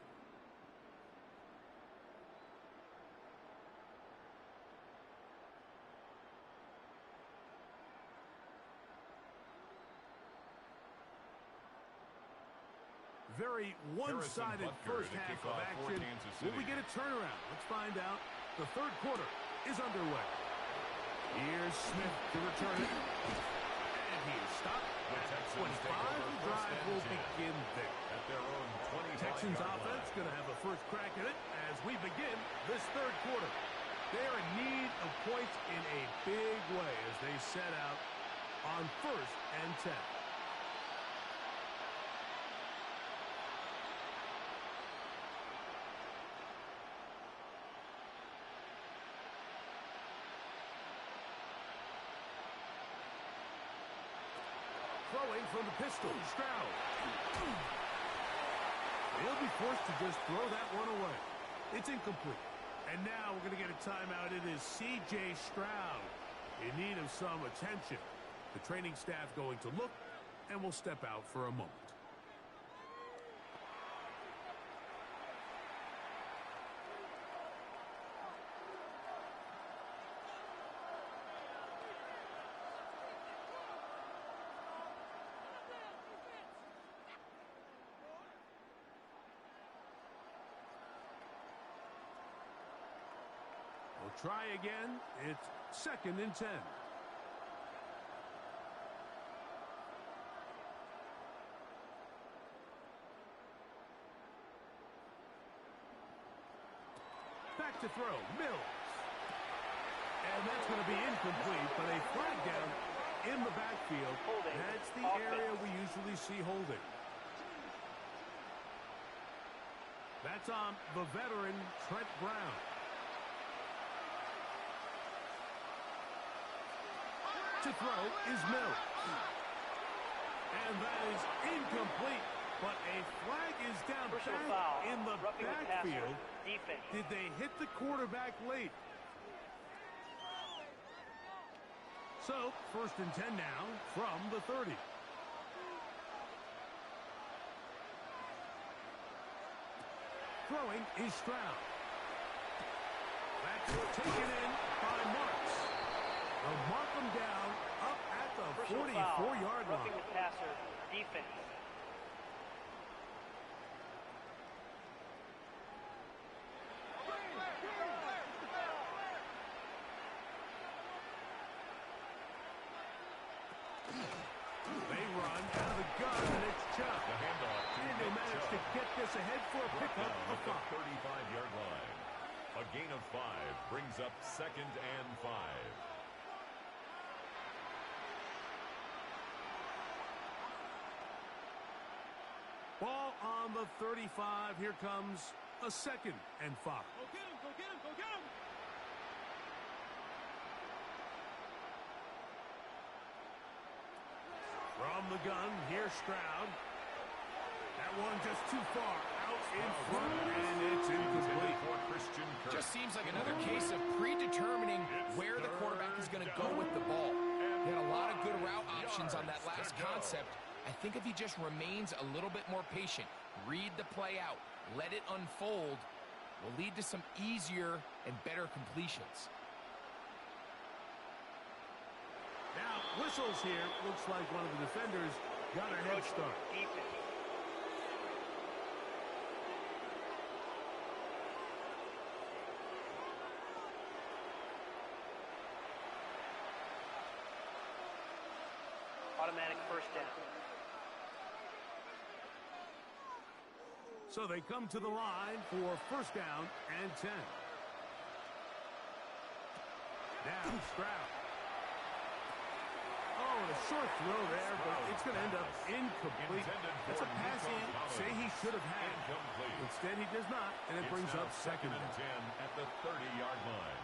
S1: Very one-sided first half of action. Will we get a turnaround? Let's find out. The third quarter is underway. Here's Smith to return it. And he is stopped at 25. The drive will begin there.
S2: At their own 25
S1: Texans offense going to have a first crack at it as we begin this third quarter. They're in need of points in a big way as they set out on 1st and 10. Throwing from the pistol, Stroud. He'll be forced to just throw that one away. It's incomplete. And now we're going to get a timeout. It is C.J. Stroud in need of some attention. The training staff going to look, and we'll step out for a moment. We'll try again. It's 2nd and 10. Back to throw, Mills. And that's going to be incomplete, but a flag down in the backfield. That's the area we usually see holding. That's on the veteran, Trent Brown. To throw is Mills. And that is incomplete, but a flag is down back in the backfield. Did they hit the quarterback late? So, 1st and 10 now from the 30. Throwing is Stroud. That's taken in by Marks. They'll mark them down up at the 44-yard line.
S4: Roughing the passer, defense.
S1: They run out of the gun, and it's Chubb.
S2: The handoff.
S1: And they manage to get this ahead for a pickup of 5.
S2: 35-yard line. A gain of 5 brings up 2nd and 5.
S1: Ball on the 35. Here comes a 2nd and 5.
S5: Go get him, go get him, go get him!
S1: From the gun, here's Stroud. That one just too far out in front, and it's incomplete.
S3: Just seems like another case of predetermining where the quarterback is going to go with the ball. He had a lot of good route options on that last concept. I think if he just remains a little bit more patient, read the play out, let it unfold, will lead to some easier and better completions.
S1: Now, whistles here. Looks like one of the defenders got a head start.
S4: Automatic first down.
S1: So they come to the line for 1st down and 10. Now, Stroud. Oh, and a short throw there, but it's going to end up incomplete. That's a pass he say he should have had. Instead, he does not, and it brings up 2nd and
S2: 10 at the 30-yard line.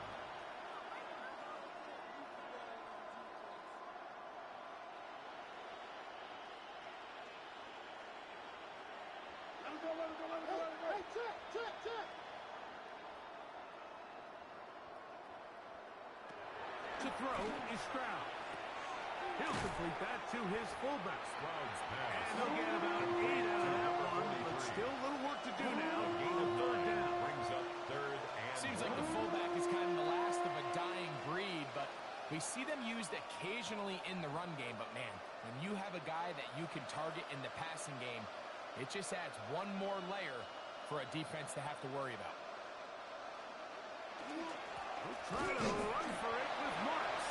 S1: To throw is Stroud. He'll complete that to his fullback.
S2: Stroud's pass.
S1: And he'll get about 8 out of that one, but still a little work to do now.
S2: Gain of
S1: 3rd down.
S2: Brings up 3rd and
S3: Seems like the fullback is kind of the last of a dying breed, but we see them used occasionally in the run game. But man, when you have a guy that you can target in the passing game, It just adds one more layer for a defense to have to worry about.
S1: He'll try to run for it with Marks.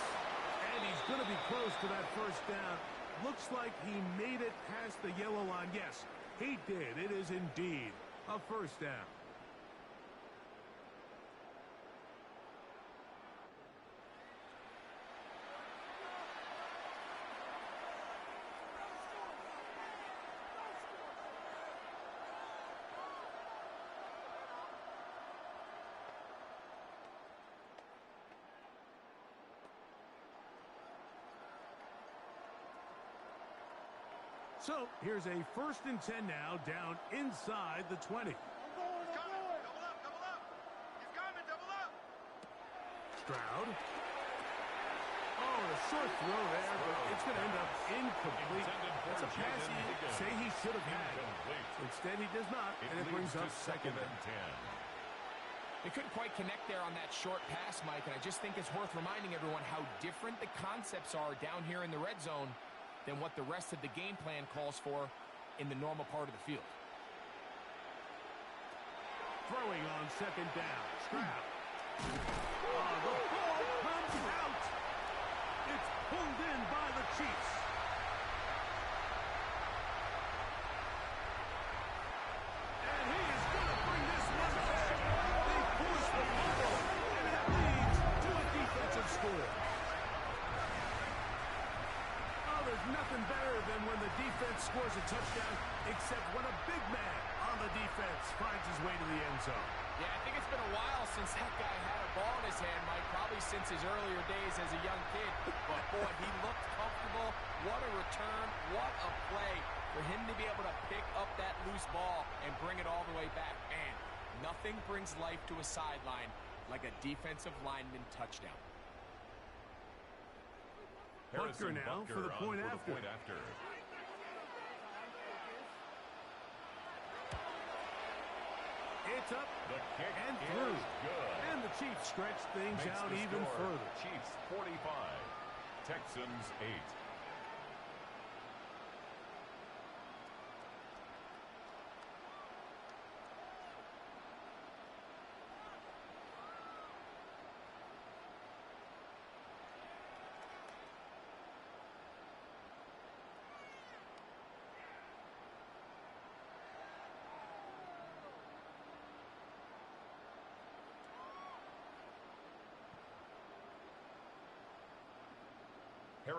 S1: And he's going to be close to that first down. Looks like he made it past the yellow line. Yes, he did. It is indeed a first down. So here's a 1st and 10 now, down inside the 20.
S5: He's coming. Double up, double up. He's coming, double up.
S1: Stroud. Oh, a short throw there, but it's going to end up incomplete. That's a pass he say he should have had. Instead, he does not, and it brings up 2nd and 10.
S3: They couldn't quite connect there on that short pass, Mike, and I just think it's worth reminding everyone how different the concepts are down here in the red zone than what the rest of the game plan calls for in the normal part of the field.
S1: Throwing on 2nd down. Stroud. Oh, the ball comes out. It's pulled in by the Chiefs. And he is going to bring this one back. They force the fumble, and it leads to a defensive score. There's nothing better than when the defense scores a touchdown, except when a big man on the defense finds his way to the end zone.
S3: Yeah, I think it's been a while since that guy had a ball in his hand, Mike, probably since his earlier days as a young kid. But, boy, he looked comfortable. What a return. What a play for him to be able to pick up that loose ball and bring it all the way back. Man, nothing brings life to a sideline like a defensive lineman touchdown.
S1: Butker now for the point after. It's up and through. And the Chiefs stretch things out even further.
S2: Chiefs 45, Texans 8.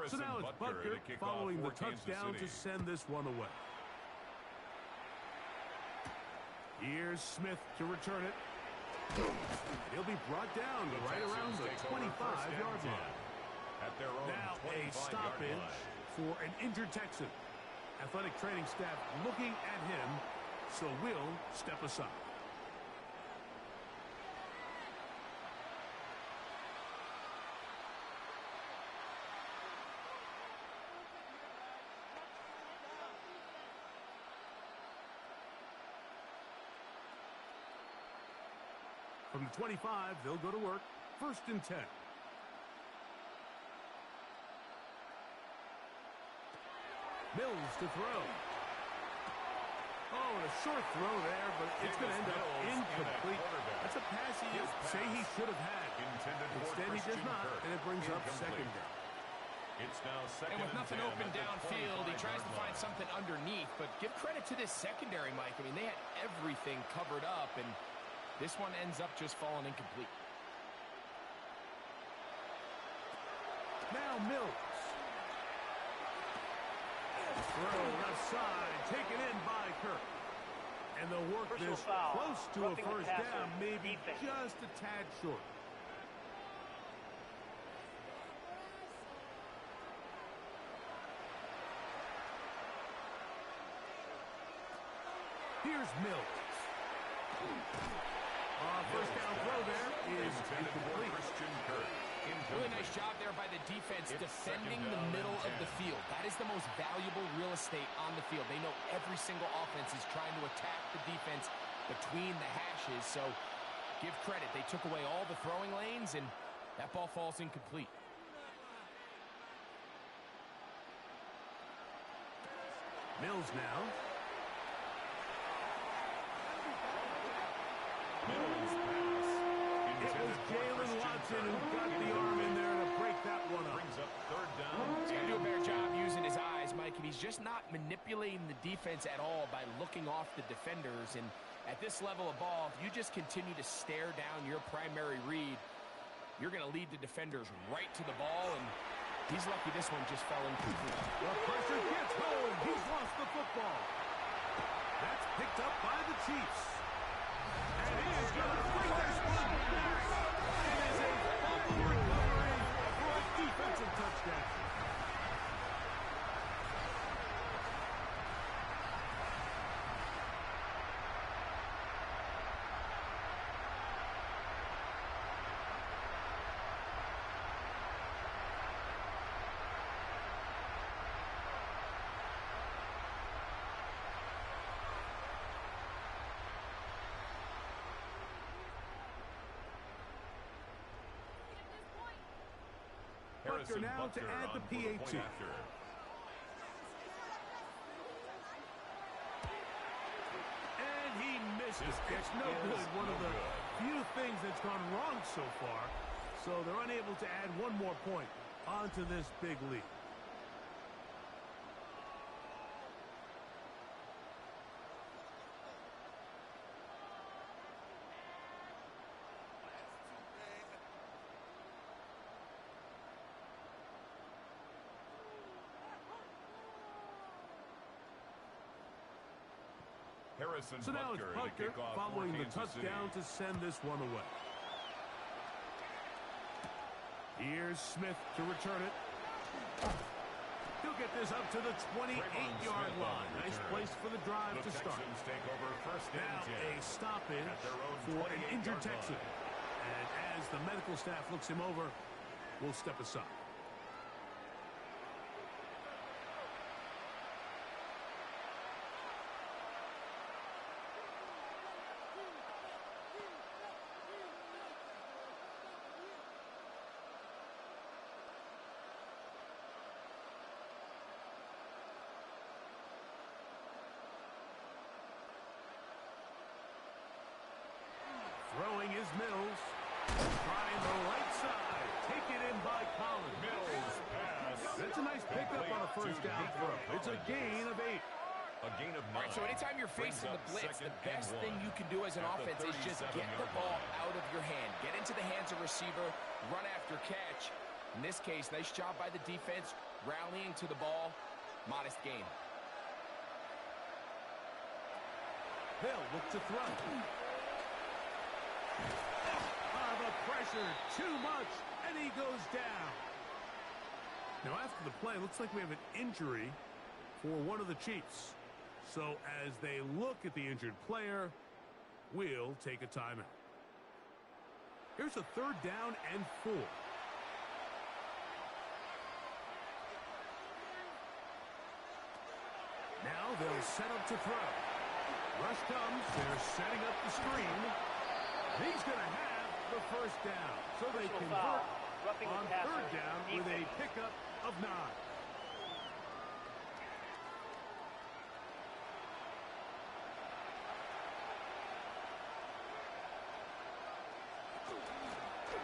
S1: So now it's Butker following the touchdown to send this one away. Here's Smith to return it. He'll be brought down to right around the 25-yard line. Now a stoppage for an injured Texan. Athletic training staff looking at him, so will step aside. From the 25, they'll go to work. 1st and 10. Mills to throw. Oh, a short throw there, but it's going to end up incomplete. That's a pass he say he should have had. Instead, he does not, and it brings up 2nd down.
S2: It's now 2nd
S3: and with nothing open downfield, he tries to find something underneath. But give credit to this secondary, Mike. I mean, they had everything covered up, and this one ends up just falling incomplete.
S1: Now Mills. Throw left side, taken in by Kirk. And they'll work
S4: Personal
S1: this
S4: foul.
S1: close to a
S4: Roughing the
S1: first
S4: passer.
S1: down, maybe
S4: Defense.
S1: just a tad short. Here's Mills. First down throw there is incomplete.
S3: Really nice job there by the defense defending the middle of the field. That is the most valuable real estate on the field. They know every single offense is trying to attack the defense between the hashes, so give credit. They took away all the throwing lanes, and that ball falls incomplete.
S1: Mills now. was Jalen Watson who got the arm in there to break that one up.
S2: Brings up third down.
S3: He's got to do a better job using his eyes, Mike, and he's just not manipulating the defense at all by looking off the defenders. And at this level of ball, if you just continue to stare down your primary read, you're going to lead the defenders right to the ball, and he's lucky this one just fell incomplete.
S1: The pressure gets home. He's lost the football. That's picked up by the Chiefs. And he is going to bring this one back. It is a fumble recovery for a defensive touchdown. Butker now to add the PAT. And he missed it. It's no good. One of the few things that's gone wrong so far. So they're unable to add one more point onto this big lead. So now it's Butker following the touchdown to send this one away. Here's Smith to return it. He'll get this up to the 28-yard line. Nice place for the drive to start. Now a stoppage for an injured Texan. And as the medical staff looks him over, we'll step aside. Throwing is Mills. Trying the right side. Taken in by Collins.
S2: Mills pass.
S1: That's a nice pickup on a first down throw. It's a gain of 8.
S2: A gain of 9.
S3: All right, so anytime you're facing the blitz, the best thing you can do as an offense is just get the ball out of your hand. Get into the hands of receiver, run after catch. In this case, nice job by the defense, rallying to the ball. Modest gain.
S1: Hill look to throw. The pressure, too much, and he goes down. Now, after the play, looks like we have an injury for one of the Chiefs. So, as they look at the injured player, we'll take a timeout. Here's a third down and 4. Now they'll set up to throw. Rush comes. They're setting up the screen. He's going to have the first down. So they convert on third down with a pickup of 9.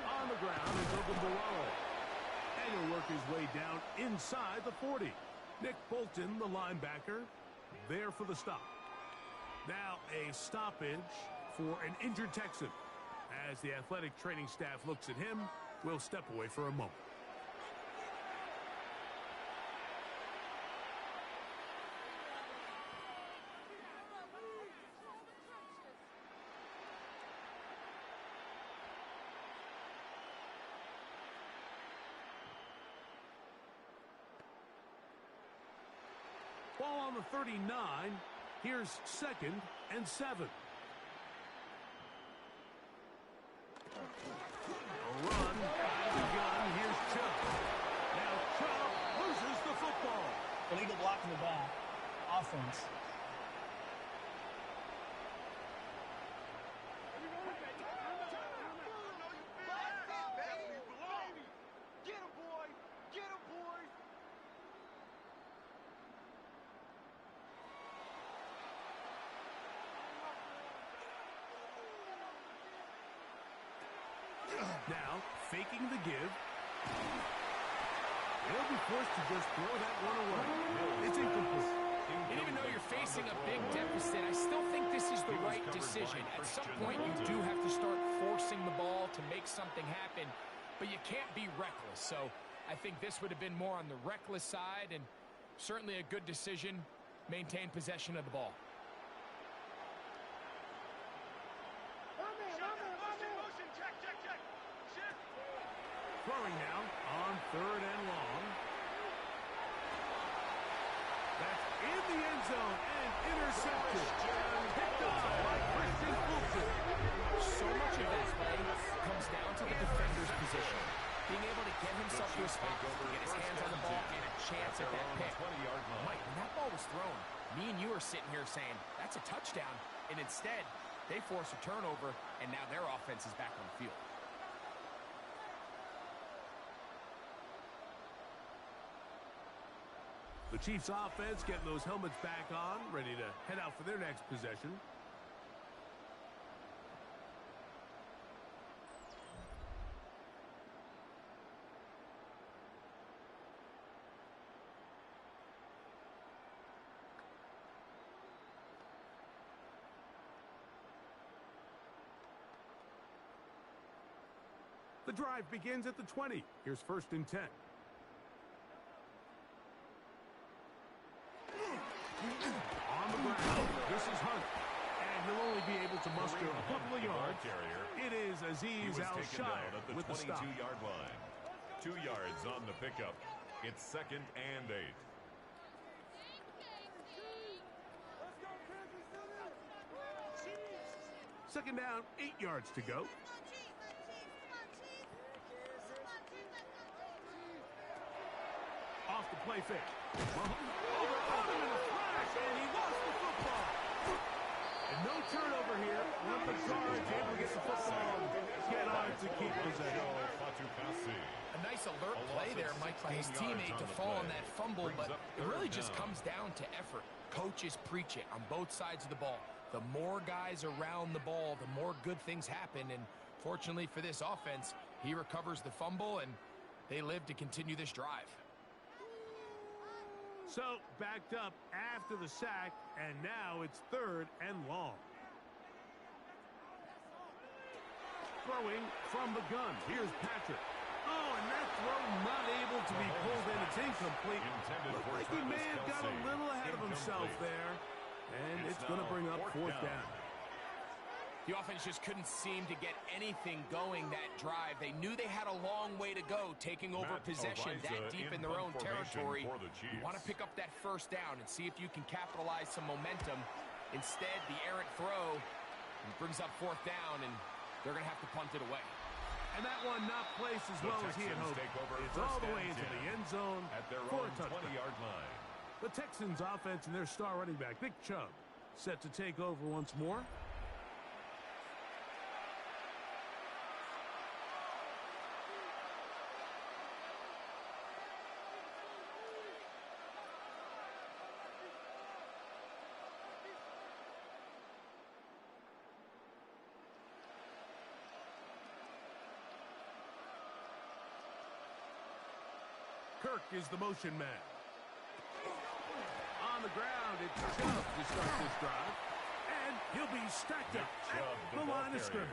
S1: On the ground is Ogunbowale. And he'll work his way down inside the 40. Nick Bolton, the linebacker, there for the stop. Now a stoppage for an injured Texan. As the athletic training staff looks at him, we'll step away for a moment. Ball on the 39. Here's 2nd and 7. A run out of the gun. Here's Chubb. Now Chubb loses the football.
S7: Illegal block in the back. Offense.
S1: Now, faking the give. He'll be forced to just throw that one away. It's incomplete.
S3: And even though you're facing a big deficit, I still think this is the right decision. At some point, you do have to start forcing the ball to make something happen, but you can't be reckless. So I think this would have been more on the reckless side, and certainly a good decision. Maintain possession of the ball.
S1: Throwing now on 3rd and long. That's in the end zone and intercepted. Picked off by Christian Fulton.
S3: So much of that play comes down to the defender's position. Being able to get himself to a spot, get his hands on the ball, and a chance at that pick. Mike, when that ball was thrown, me and you are sitting here saying, that's a touchdown. And instead, they force a turnover, and now their offense is back on the field.
S1: The Chiefs offense getting those helmets back on, ready to head out for their next possession. The drive begins at the 20. Here's 1st and 10. On the ground, this is Hunt. And he'll only be able to muster a couple of yards. It is Azeez Al-Shire with the stop.
S2: 22-yard line. 2 yards on the pickup. It's 2nd and 8.
S1: Second down, 8 yards to go. Off the play fake. Overcaught him in a flash, and he lost the football. And no turnover here. Guard's able to get the football, get on it to keep possession.
S3: A nice alert play there, Mike, by his teammate to fall on that fumble, but it really just comes down to effort. Coaches preach it on both sides of the ball. The more guys around the ball, the more good things happen, and fortunately for this offense, he recovers the fumble, and they live to continue this drive.
S1: So, backed up after the sack, and now it's 3rd and long. Throwing from the gun. Here's Patrick. Oh, and that throw not able to be pulled in. It's incomplete. Looked like he may have got a little ahead of himself there. And it's going to bring up 4th down.
S3: The offense just couldn't seem to get anything going that drive. They knew they had a long way to go, taking over possession that deep in their own territory. You want to pick up that 1st down and see if you can capitalize some momentum. Instead, the errant throw brings up 4th down, and they're going to have to punt it away.
S1: And that one not placed as well as he had hoped. It's all the way into the end zone for a touchdown.
S2: 20-yard line.
S1: The Texans offense and their star running back, Nick Chubb, set to take over once more. Kirk is the motion man. On the ground, it's Chubb to start this drive. And he'll be stacked up at the line of scrimmage.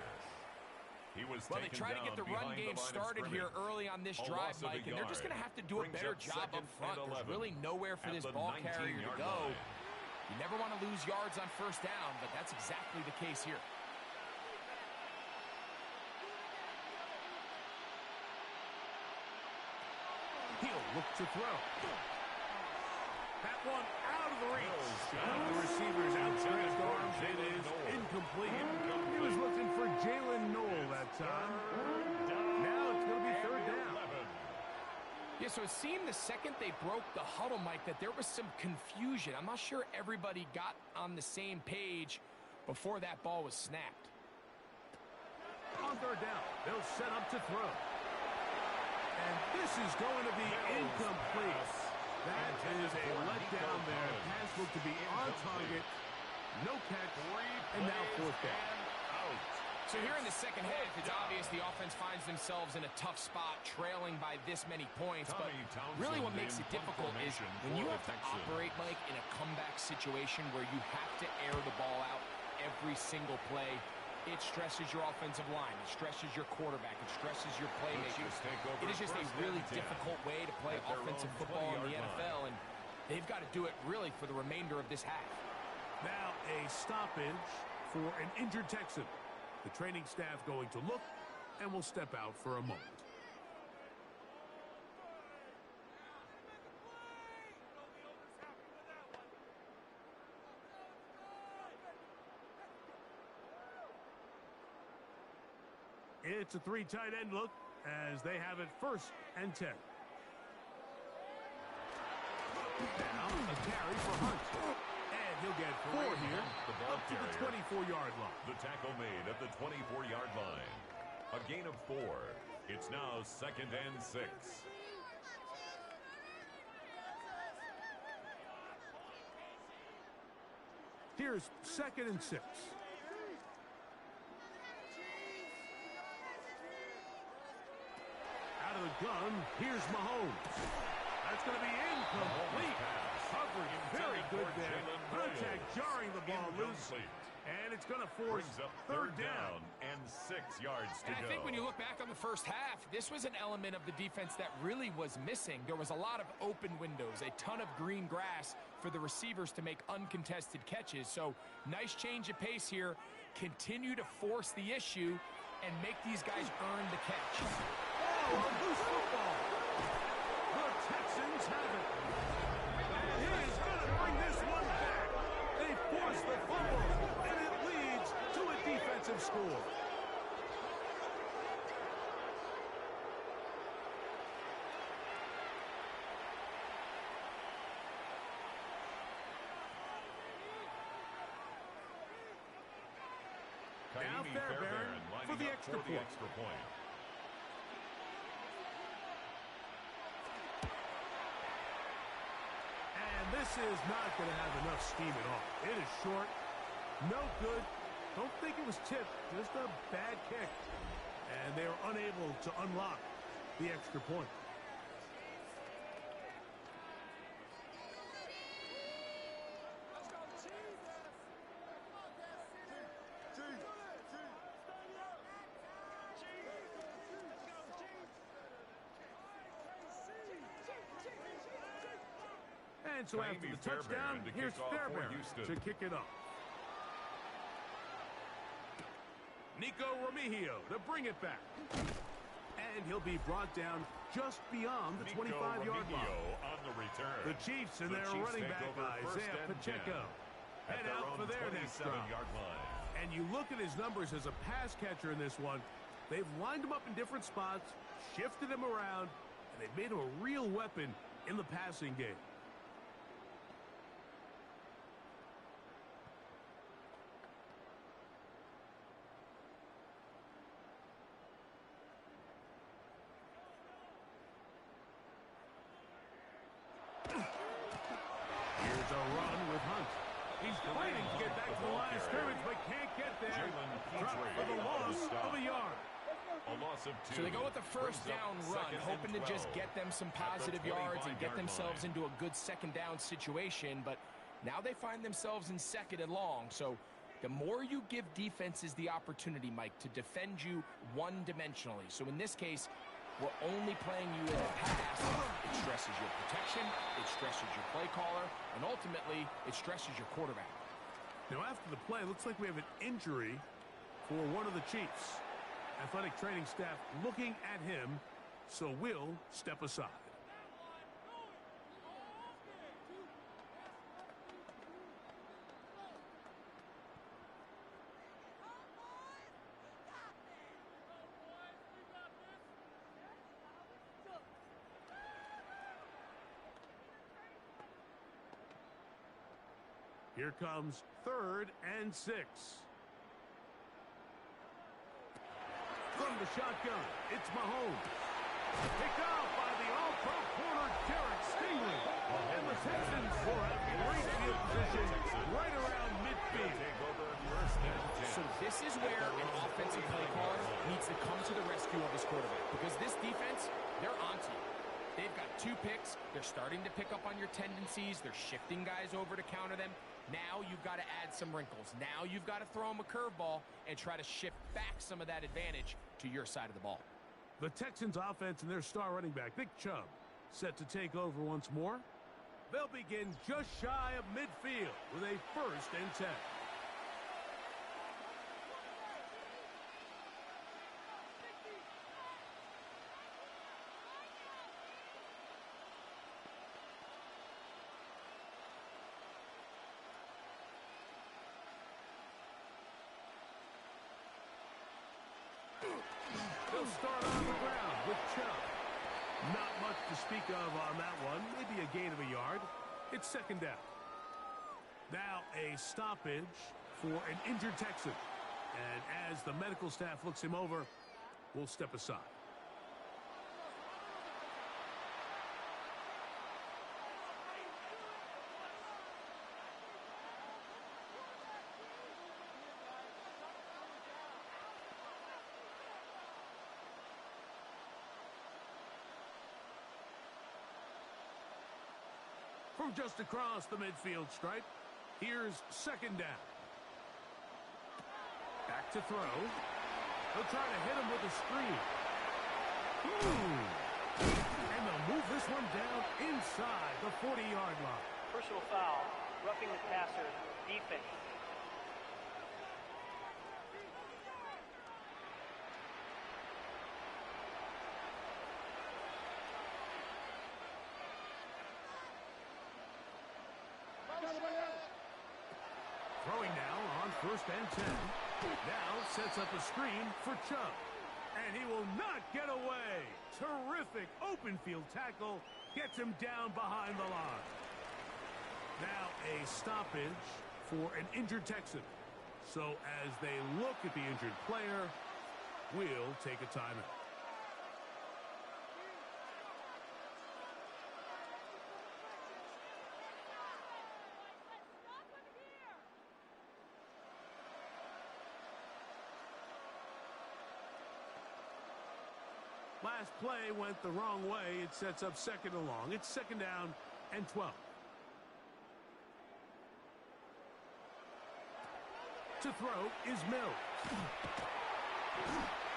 S3: Well, they try to get the run game started here early on this drive, Mike, and they're just going to have to do a better job up front. There's really nowhere for this ball carrier to go. You never want to lose yards on 1st down, but that's exactly the case here.
S1: He'll look to throw. That one out of the reach. The receiver's outstretched arms. It is incomplete. He was looking for Jalen Noel that time. Now it's going to be 3rd down.
S3: Yeah, so it seemed the second they broke the huddle, Mike, that there was some confusion. I'm not sure everybody got on the same page before that ball was snapped.
S1: On 3rd down, they'll set up to throw. And this is going to be incomplete. That is a letdown there. Pass looked to be on target. No catch. And now 4th down.
S3: So here in the second half, it's obvious the offense finds themselves in a tough spot, trailing by this many points. But really what makes it difficult is when you have to operate, Mike, in a comeback situation where you have to air the ball out every single play. It stresses your offensive line. It stresses your quarterback. It stresses your playmakers. It is just a really difficult way to play offensive football in the NFL, and they've got to do it really for the remainder of this half.
S1: Now a stoppage for an injured Texan. The training staff going to look, and will step out for a moment. It's a three tight end look as they have it 1st and 10. Now a carry for Hunt. And he'll get 4 here, up to the 24-yard line.
S2: The tackle made at the 24-yard line. A gain of 4. It's now 2nd and 6.
S1: Here's 2nd and 6. Out of the gun, here's Mahomes. That's going to be incomplete. Coverage very good there. Contact jarring the ball loose. And it's going to force
S2: Brings up
S1: 3rd down.
S2: And 6 yards to
S3: And
S2: go.
S3: I think when you look back on the first half, this was an element of the defense that really was missing. There was a lot of open windows, a ton of green grass for the receivers to make uncontested catches. So nice change of pace here. Continue to force the issue and make these guys earn the catch.
S1: Oh, a loose football. The Texans have it. And he is going to bring this one back. They force the fumble, and it leads to a defensive score. Now Fairbairn for the extra point. And this is not going to have enough steam at all. It is short. No good. Don't think it was tipped. Just a bad kick. And they are unable to unlock the extra point. And so after the touchdown, here's Fairbairn to kick it off. Nico Remigio to bring it back. And he'll be brought down just beyond the 25-yard line.
S2: On the return.
S1: The Chiefs and their running back, Isaiah Pacheco, head out for their next drive. And you look at his numbers as a pass catcher in this one. They've lined him up in different spots, shifted him around, and they've made him a real weapon in the passing game. Here's a run with Hunt. He's fighting to get back to the line of scrimmage, but can't get there. Drop for the loss of a yard.
S2: A loss of 2.
S3: So they go with the first down run, hoping to just get them some positive yards and get themselves into a good second down situation. But now they find themselves in 2nd and long. So the more you give defenses the opportunity, Mike, to defend you one-dimensionally. So in this case, we're only playing you in the pass. It stresses your protection, it stresses your play caller, and ultimately, it stresses your quarterback.
S1: Now after the play, looks like we have an injury for one of the Chiefs. Athletic training staff looking at him, so we'll step aside. Here comes 3rd and 6. From the shotgun, it's Mahomes. Picked off by the all-pro corner, Derek Stingley. And the Texans will have great field position right around midfield.
S3: So this is where an offensive needs to come to the rescue of his quarterback because this defense, they're onto you. They've got 2 picks. They're starting to pick up on your tendencies. They're shifting guys over to counter them. Now you've got to add some wrinkles. Now you've got to throw them a curveball and try to shift back some of that advantage to your side of the ball.
S1: The Texans offense and their star running back, Nick Chubb, set to take over once more. They'll begin just shy of midfield with a 1st and 10. They'll start on the ground with Chubb. Not much to speak of on that one. Maybe a gain of a yard. It's 2nd down. Now a stoppage for an injured Texan. And as the medical staff looks him over, we'll step aside. From just across the midfield stripe, here's 2nd down. Back to throw. They'll try to hit him with a screen. And they'll move this one down inside the 40-yard line.
S4: Personal foul, roughing the passer, defense.
S1: Throwing now on 1st and 10. Now sets up a screen for Chubb. And he will not get away. Terrific open field tackle. Gets him down behind the line. Now a stoppage for an injured Texan. So as they look at the injured player, we'll take a timeout. Last play went the wrong way. It sets up 2nd and long. It's 2nd down and 12. To throw is Mills.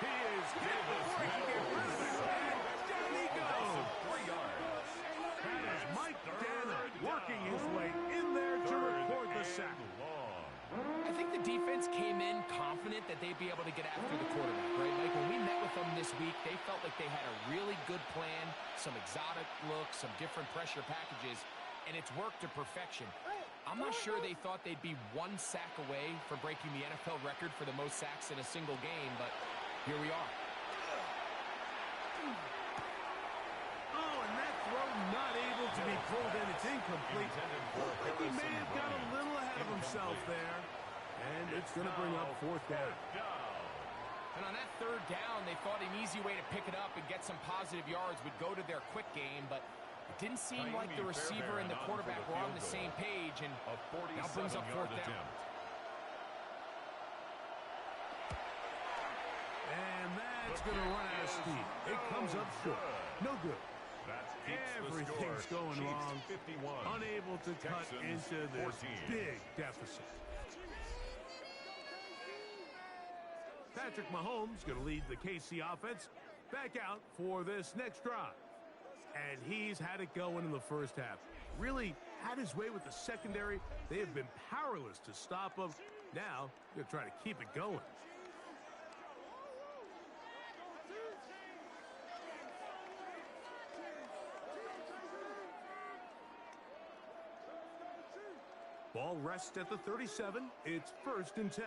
S1: He is hit before he can get rid of it. And down he goes.
S2: 3 yards.
S1: That is Mike Dana working his way in there to record the sack.
S3: I think the defense came in confident that they'd be able to get after the quarterback, right? Like when we met with them this week, they felt like they had a really good plan, some exotic looks, some different pressure packages, and it's worked to perfection. I'm not sure they thought they'd be 1 sack away from breaking the NFL record for the most sacks in a single game, but here we are.
S1: Oh, and that throw not able to be pulled in. It's incomplete. I think he may have got a little ahead of himself there. And it's going to bring up 4th down.
S3: And on that 3rd down, they thought an easy way to pick it up and get some positive yards would go to their quick game, but it didn't seem like the receiver and the quarterback were on the same page, and now brings up 4th down.
S1: And that's going to run out of steam. It comes up short. No good. Everything's going wrong. Unable to cut into this big deficit. Patrick Mahomes going to lead the KC offense back out for this next drive. And he's had it going in the 1st half. Really had his way with the secondary. They have been powerless to stop him. Now, they're going to try to keep it going. Ball rests at the 37. It's 1st and 10.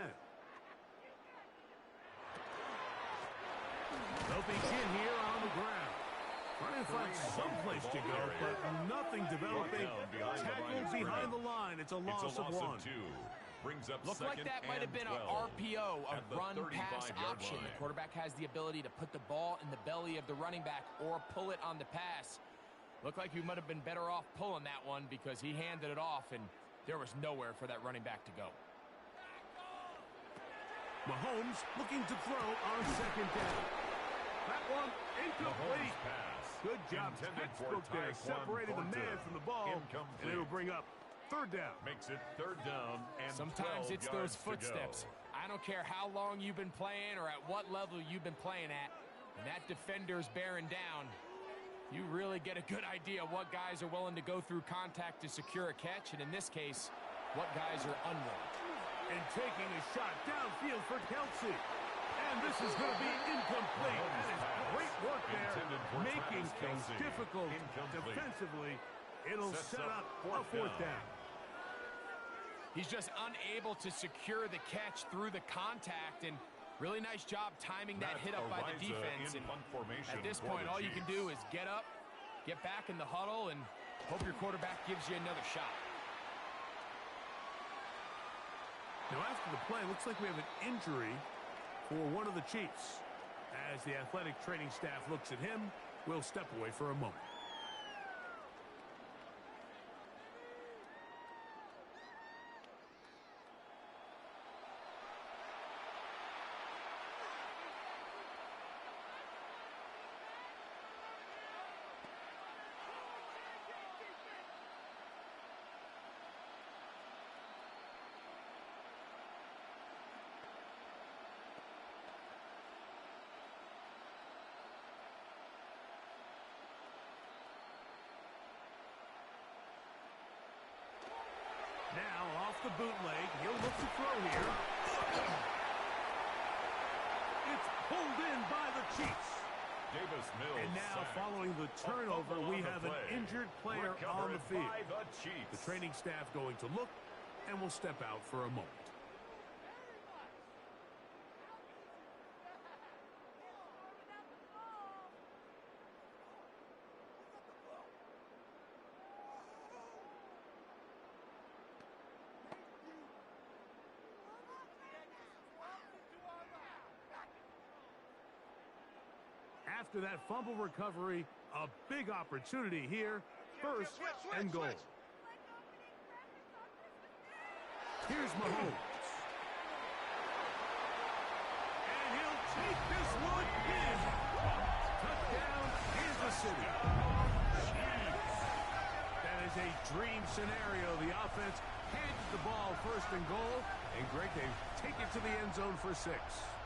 S1: They'll begin here on the ground. Trying to find someplace to go, but nothing developing. Tackled behind the line. It's a loss of 1.
S2: Brings up
S3: Looked like that might have been an RPO, a run-pass option. The quarterback has the ability to put the ball in the belly of the running back or pull it on the pass. Looked like you might have been better off pulling that one because he handed it off, and there was nowhere for that running back to go.
S1: Mahomes looking to throw on second down. That one incomplete. Good job, textbook there, separating the man from the ball, and it'll bring up third down.
S2: Makes it third down, and
S3: sometimes it's those footsteps. I don't care how long you've been playing or at what level you've been playing at. When that defender's bearing down, you really get a good idea of what guys are willing to go through contact to secure a catch, and in this case, what guys are unwilling.
S1: And taking a shot downfield for Kelsey. And this is going to be incomplete. That is great work there, making things difficult defensively. It'll set up a fourth down.
S3: He's just unable to secure the catch through the contact, and really nice job timing that hit up by the defense. And at this point, all you can do is get up, get back in the huddle, and hope your quarterback gives you another shot.
S1: Now, after the play, looks like we have an injury for one of the Chiefs. As the athletic training staff looks at him, we'll step away for a moment. Now, off the bootleg, he'll look to throw here. It's pulled in by the Chiefs.
S2: Davis Mills.
S1: And now, following the turnover, we have an injured player on the field. The training staff going to look, and we'll step out for a moment. After that fumble recovery, a big opportunity here. First and goal. Here's Mahomes. And he'll take this one in. Touchdown, Kansas City. Jeez. That is a dream scenario. The offense hands the ball first and goal. And Greg, they take it to the end zone for 6.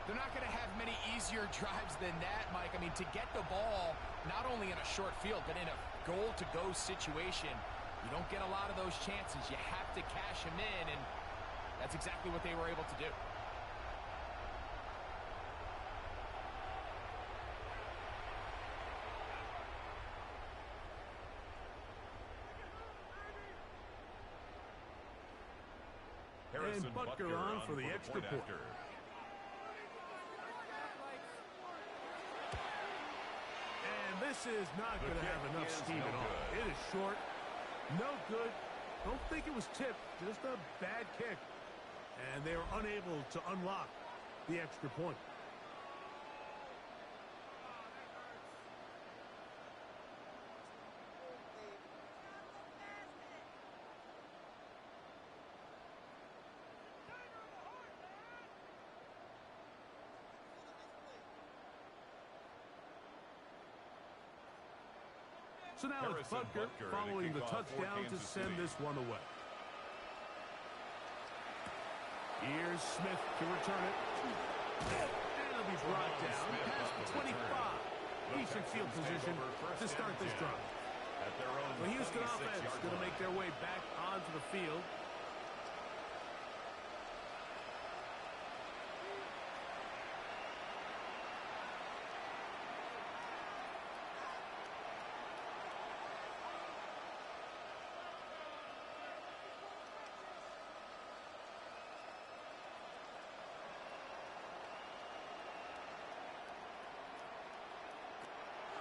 S3: They're not going to have many easier drives than that, Mike. I mean, to get the ball, not only in a short field, but in a goal-to-go situation, you don't get a lot of those chances. You have to cash them in, and that's exactly what they were able to do.
S1: And Butker on for the extra point. This is not going to have enough steam at all. It is short. No good. Don't think it was tipped. Just a bad kick. And they are unable to unlock the extra point. So now it's Butker following the touchdown to send this one away. Here's Smith to return it. And it'll be brought down past the 25. Decent field position to start this drive. The Houston offense going to make their way back onto the field.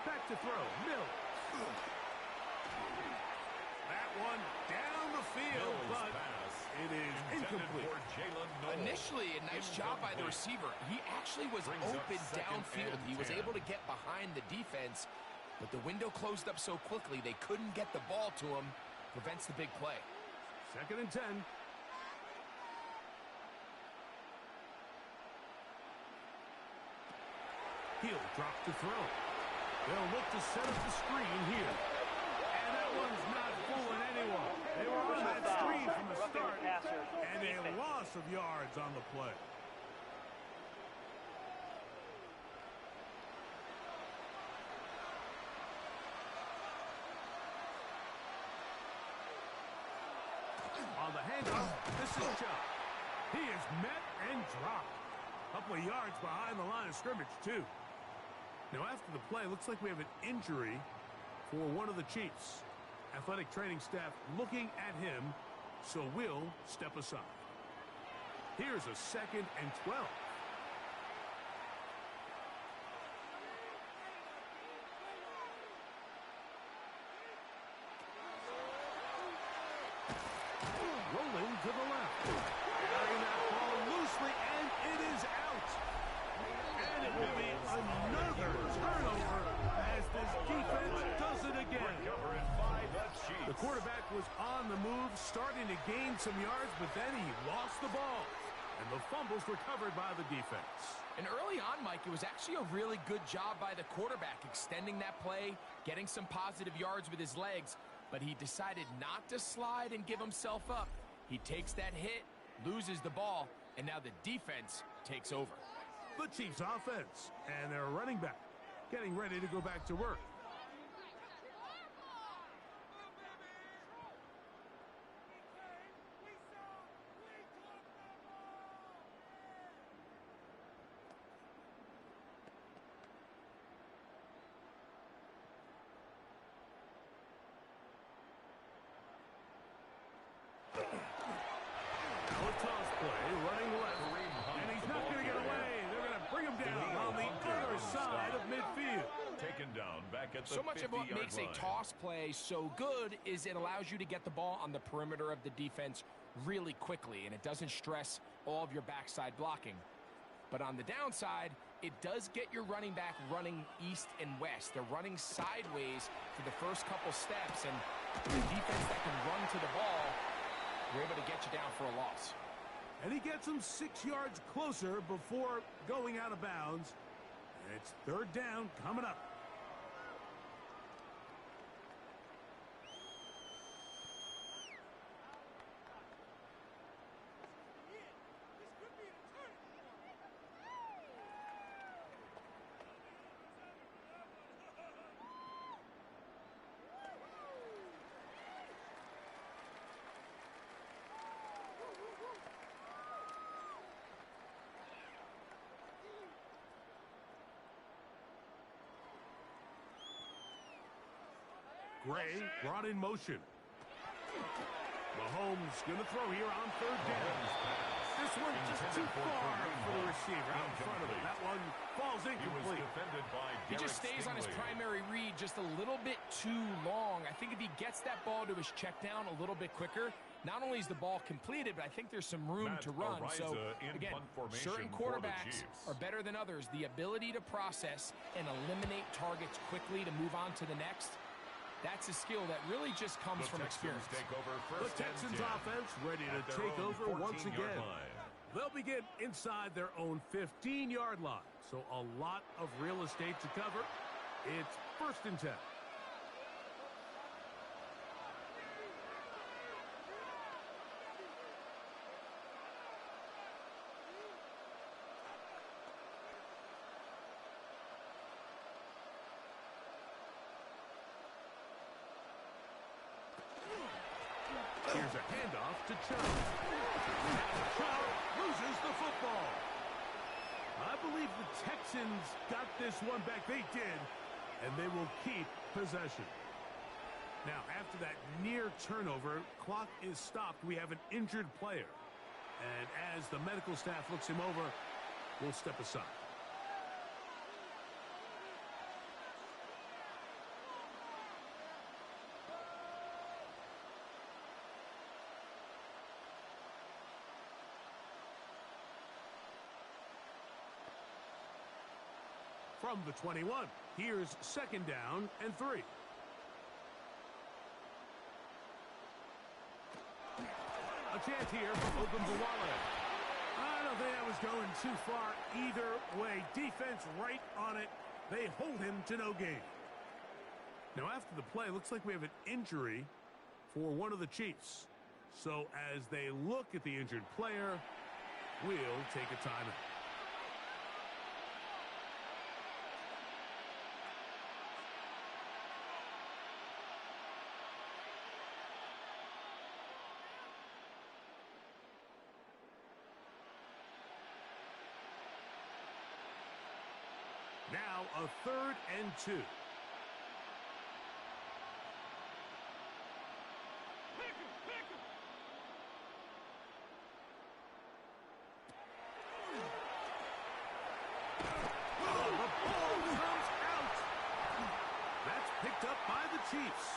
S1: Back to throw, Mills. That one down the field, but it is incomplete.
S3: Initially, a nice job by the receiver. He actually was open downfield. He was able to get behind the defense, but the window closed up so quickly they couldn't get the ball to him. Prevents the big play.
S1: 2nd and 10. He'll drop to throw. They'll look to set up the screen here. And that one's not fooling anyone. They were on that screen from the start. And a loss of yards on the play. On the handoff, this is Chubb. He is met and dropped. A couple of yards behind the line of scrimmage, too. Now, after the play, looks like we have an injury for one of the Chiefs. Athletic training staff looking at him, so we'll step aside. Here's a 2nd and 12. Rolling to the left. Carrying that ball loosely, and it is out. And it will be another turnover as this defense does it again. The quarterback was on the move, starting to gain some yards, but then he lost the ball. And the fumble's recovered by the defense.
S3: And early on, Mike, it was actually a really good job by the quarterback, extending that play, getting some positive yards with his legs. But he decided not to slide and give himself up. He takes that hit, loses the ball, and now the defense takes over.
S1: The Chiefs offense and their running back getting ready to go back to work.
S3: So much of what makes a toss play so good is it allows you to get the ball on the perimeter of the defense really quickly, and it doesn't stress all of your backside blocking. But on the downside, it does get your running back running east and west. They're running sideways for the first couple steps, and the defense that can run to the ball, we're able to get you down for a loss.
S1: And he gets him 6 yards closer before going out of bounds. And it's 3rd down coming up. Gray brought in motion. Mahomes going to throw here on 3rd down. This one just too far for the receiver out in front of him. That one falls incomplete.
S3: He just stays on his primary read just a little bit too long. I think if he gets that ball to his check down a little bit quicker, not only is the ball completed, but I think there's some room to run. So, again, certain quarterbacks are better than others. The ability to process and eliminate targets quickly to move on to the next, that's a skill that really just comes from experience.
S1: The Texans offense ready to take over once again. They'll begin inside their own 15-yard line. So a lot of real estate to cover. It's 1st and 10. Here's a handoff to Chubb. Chubb loses the football. I believe the Texans got this one back. They did, and they will keep possession. Now, after that near turnover, clock is stopped. We have an injured player. And as the medical staff looks him over, we'll step aside. From the 21, here's 2nd down and 3. A chance here for Ogunbowale. I don't think I was going too far either way. Defense right on it. They hold him to no gain. Now, after the play, looks like we have an injury for one of the Chiefs. So as they look at the injured player, we'll take a timeout. Now a 3rd and 2. Picked up by the Chiefs.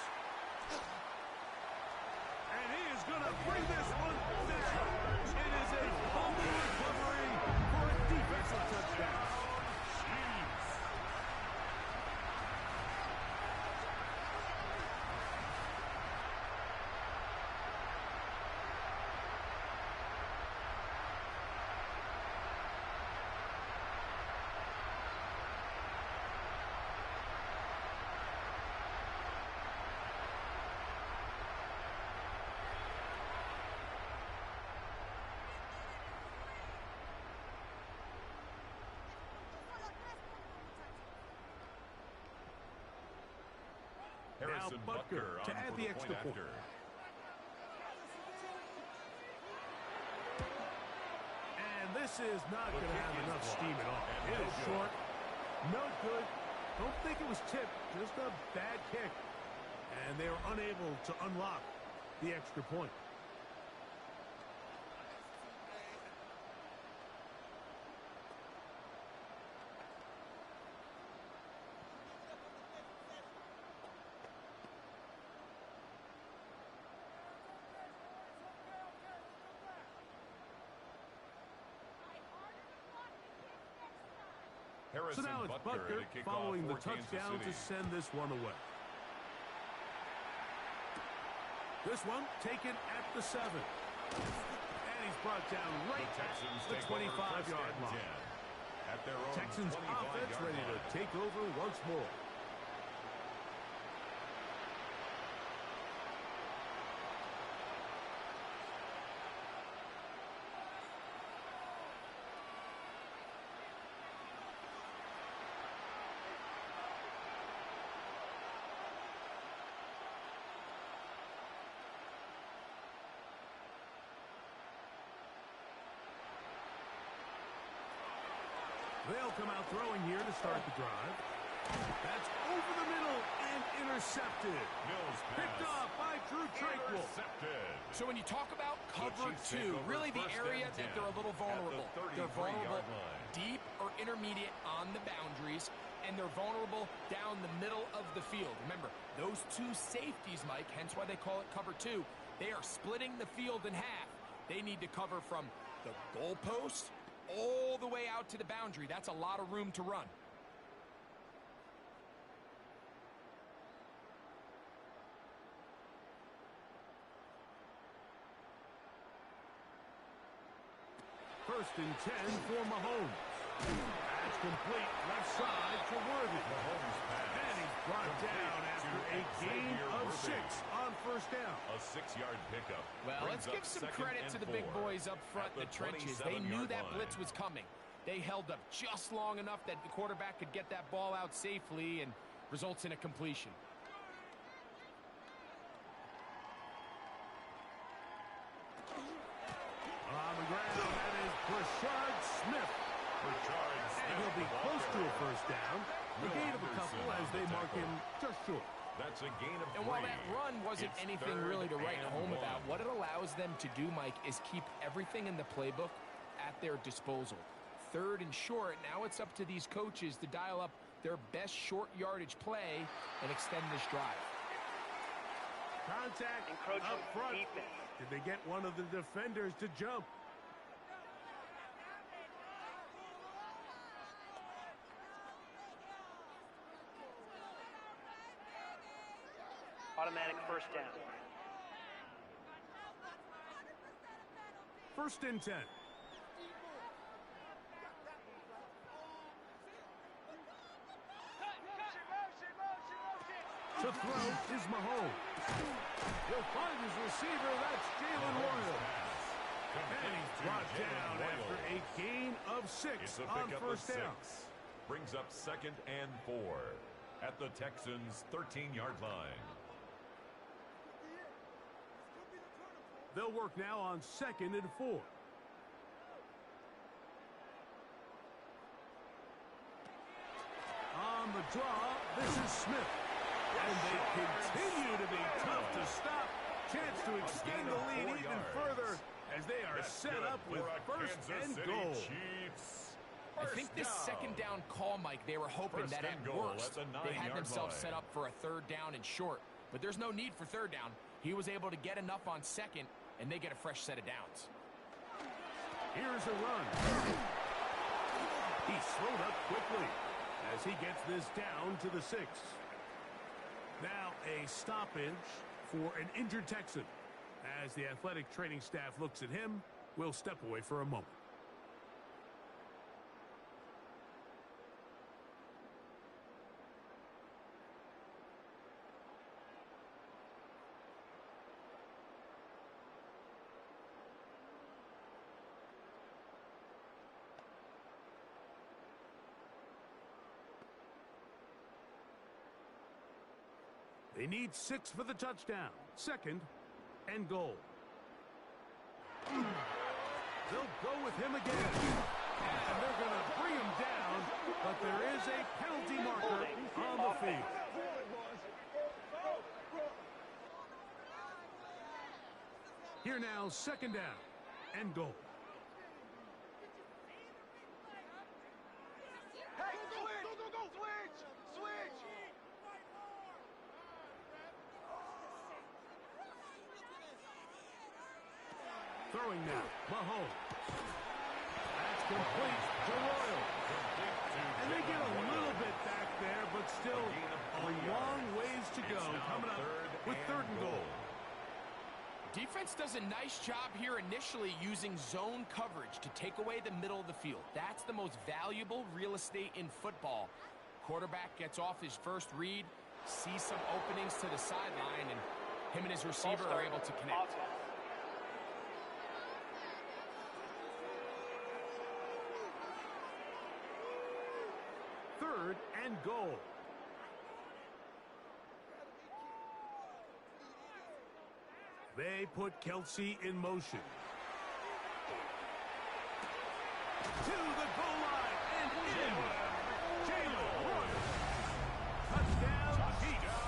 S1: And he is going to bring this one down. It is a fumble recovery for a defensive touchdown. Jeez. Now Butker to add the extra point. And this is not going to have enough steam at all. It is short. No good. Don't think it was tipped. Just a bad kick. And they are unable to unlock the extra point. So now it's Butker following the touchdown to send this one away. This one taken at the 7. And he's brought down right at the 25-yard line. Texans offense ready to take over once more. They'll come out throwing here to start the drive. That's over the middle and intercepted. Picked off by Drew Tranquill.
S3: So when you talk about cover 2, really the area that they're a little vulnerable. They're vulnerable deep or intermediate on the boundaries, and they're vulnerable down the middle of the field. Remember, those 2 safeties, Mike, hence why they call it cover 2, they are splitting the field in half. They need to cover from the goalpost all the way out to the boundary. That's a lot of room to run.
S1: First and 10 for Mahomes. That's complete left side for Worthy. And he's brought down after a gain of 6 on first down.
S2: A 6-yard pickup.
S3: Well, let's give some credit to the big boys up front in the trenches. They knew that blitz was coming. They held up just long enough that the quarterback could get that ball out safely and results in a completion.
S1: On the ground, that is Brashard Smith. And he'll be close to a first down. The gain of a couple as they mark him just short.
S2: That's a gain of 3.
S3: And while that run wasn't anything really to write home about, what it allows them to do, Mike, is keep everything in the playbook at their disposal. 3rd and short, now it's up to these coaches to dial up their best short yardage play and extend this drive.
S1: Contact up front. Did they get one of the defenders to jump?
S4: Automatic first down.
S1: First and 10. To throw is Mahomes. He'll find his receiver. That's Jalen Royal. And he's brought down after a gain of 6 on first down.
S2: Brings up 2nd and 4 at the Texans' 13-yard line.
S1: They'll work now on 2nd and 4. On the draw, this is Smith. And they continue to be tough to stop. Chance to extend the lead even further as they are set up with 1st and goal.
S3: I think this 2nd down call, Mike, they were hoping that at worst they had themselves set up for a 3rd down and short. But there's no need for 3rd down. He was able to get enough on 2nd, and they get a fresh set of downs.
S1: Here's a run. He slowed up quickly as he gets this down to the 6. Now a stoppage for an injured Texan. As the athletic training staff looks at him, we'll step away for a moment. They need 6 for the touchdown. 2nd and goal. They'll go with him again. And they're going to bring him down, but there is a penalty marker on the field. Here now, 2nd down and goal.
S5: Hey, go, switch!
S1: Throwing now, Mahomes. That's complete to Royal. And they get a little bit back there, but still a long ways to go. Coming up with 3rd and goal.
S3: Defense does a nice job here initially using zone coverage to take away the middle of the field. That's the most valuable real estate in football. Quarterback gets off his first read, sees some openings to the sideline, and him and his receiver are able to connect.
S1: 3rd and goal. They put Kelsey in motion. To the goal line and in. Jalen Royal. Touchdown, Chiefs.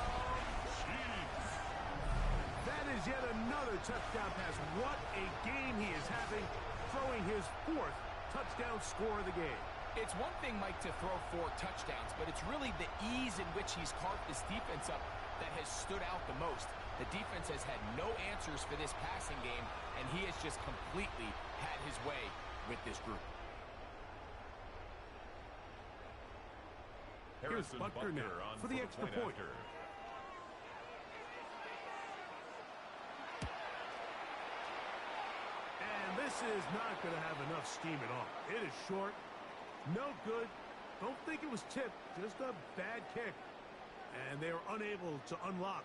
S1: That is yet another touchdown pass. What a game he is having, throwing his 4th touchdown score of the game.
S3: It's one thing, Mike, to throw 4 touchdowns, but it's really the ease in which he's carved this defense up that has stood out the most. The defense has had no answers for this passing game, and he has just completely had his way with this group.
S1: Here's Butker now for the extra point. And this is not going to have enough steam at all. It is short. No good. Don't think it was tipped. Just a bad kick. And they are unable to unlock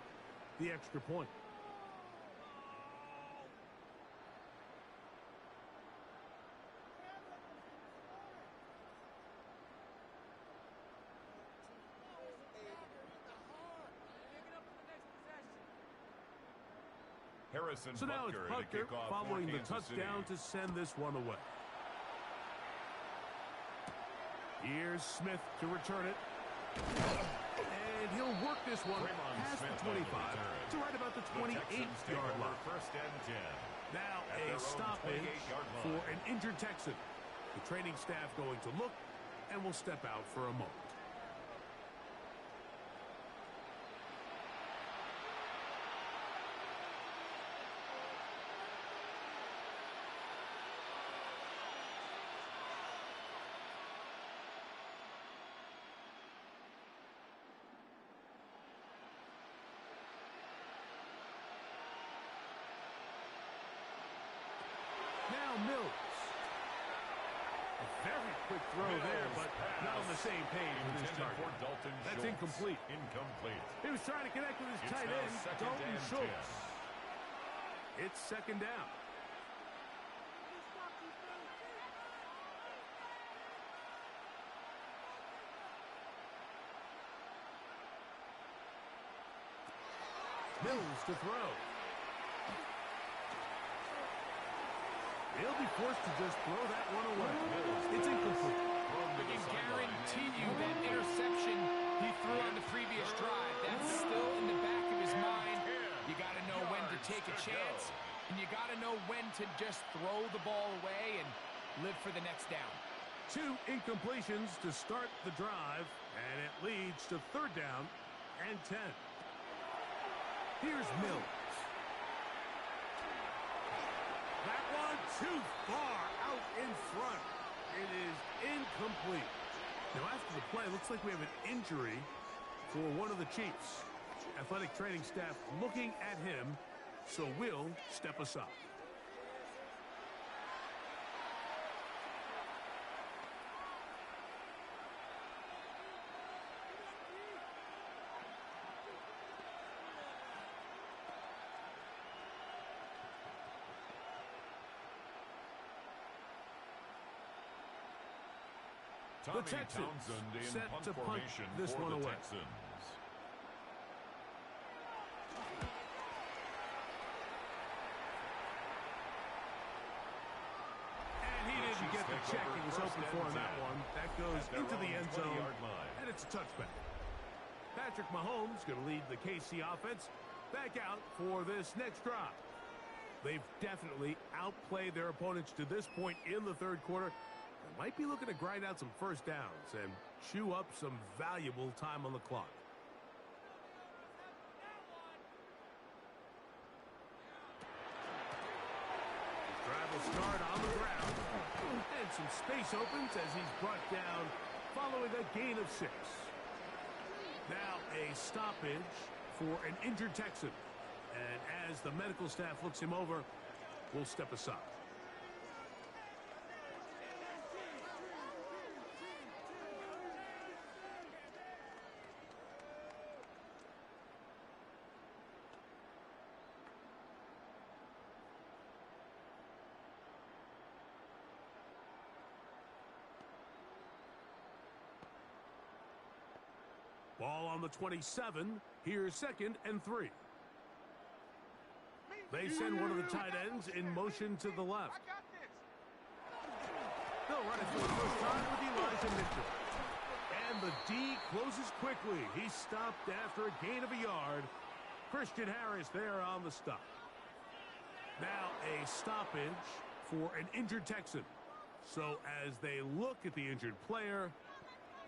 S1: the extra point. So now it's Butker following the touchdown to send this one away. Here's Smith to return it. And he'll work this one past the 25 to right about the 28-yard line. Now a stoppage for an injured Texan. The training staff going to look and will step out for a moment. Now Mills. A very quick throw there, but not on the same page with his target. That's incomplete. He was trying to connect with his tight end, Dalton Schultz. It's second down. Mills to throw. He'll be forced to just throw that one away. It's incomplete.
S3: I can guarantee you that interception he threw on the previous drive, that's still in the back of his mind. You got to know when to take a chance, and you got to know when to just throw the ball away and live for the next down.
S1: 2 incompletions to start the drive, and it leads to third down and 10. Here's Mills. That one too far out in front. It is incomplete. Now after the play, looks like we have an injury for one of the Chiefs. Athletic training staff looking at him, so we'll step aside. The Texans set to punt this one away. And he didn't get the check he was hoping for on that one. That goes into the end zone, and it's a touchback. Patrick Mahomes going to lead the KC offense back out for this next drive. They've definitely outplayed their opponents to this point in the third quarter. They might be looking to grind out some first downs and chew up some valuable time on the clock. His drive will start on the ground. And some space opens as he's brought down following a gain of 6. Now a stoppage for an injured Texan. And as the medical staff looks him over, we'll step aside. Ball on the 27. Here's 2nd and 3. They send one of the tight ends in motion to the left. They'll run it for the first time with Elijah Mitchell. And the D closes quickly. He's stopped after a gain of a yard. Christian Harris there on the stop. Now a stoppage for an injured Texan. So as they look at the injured player,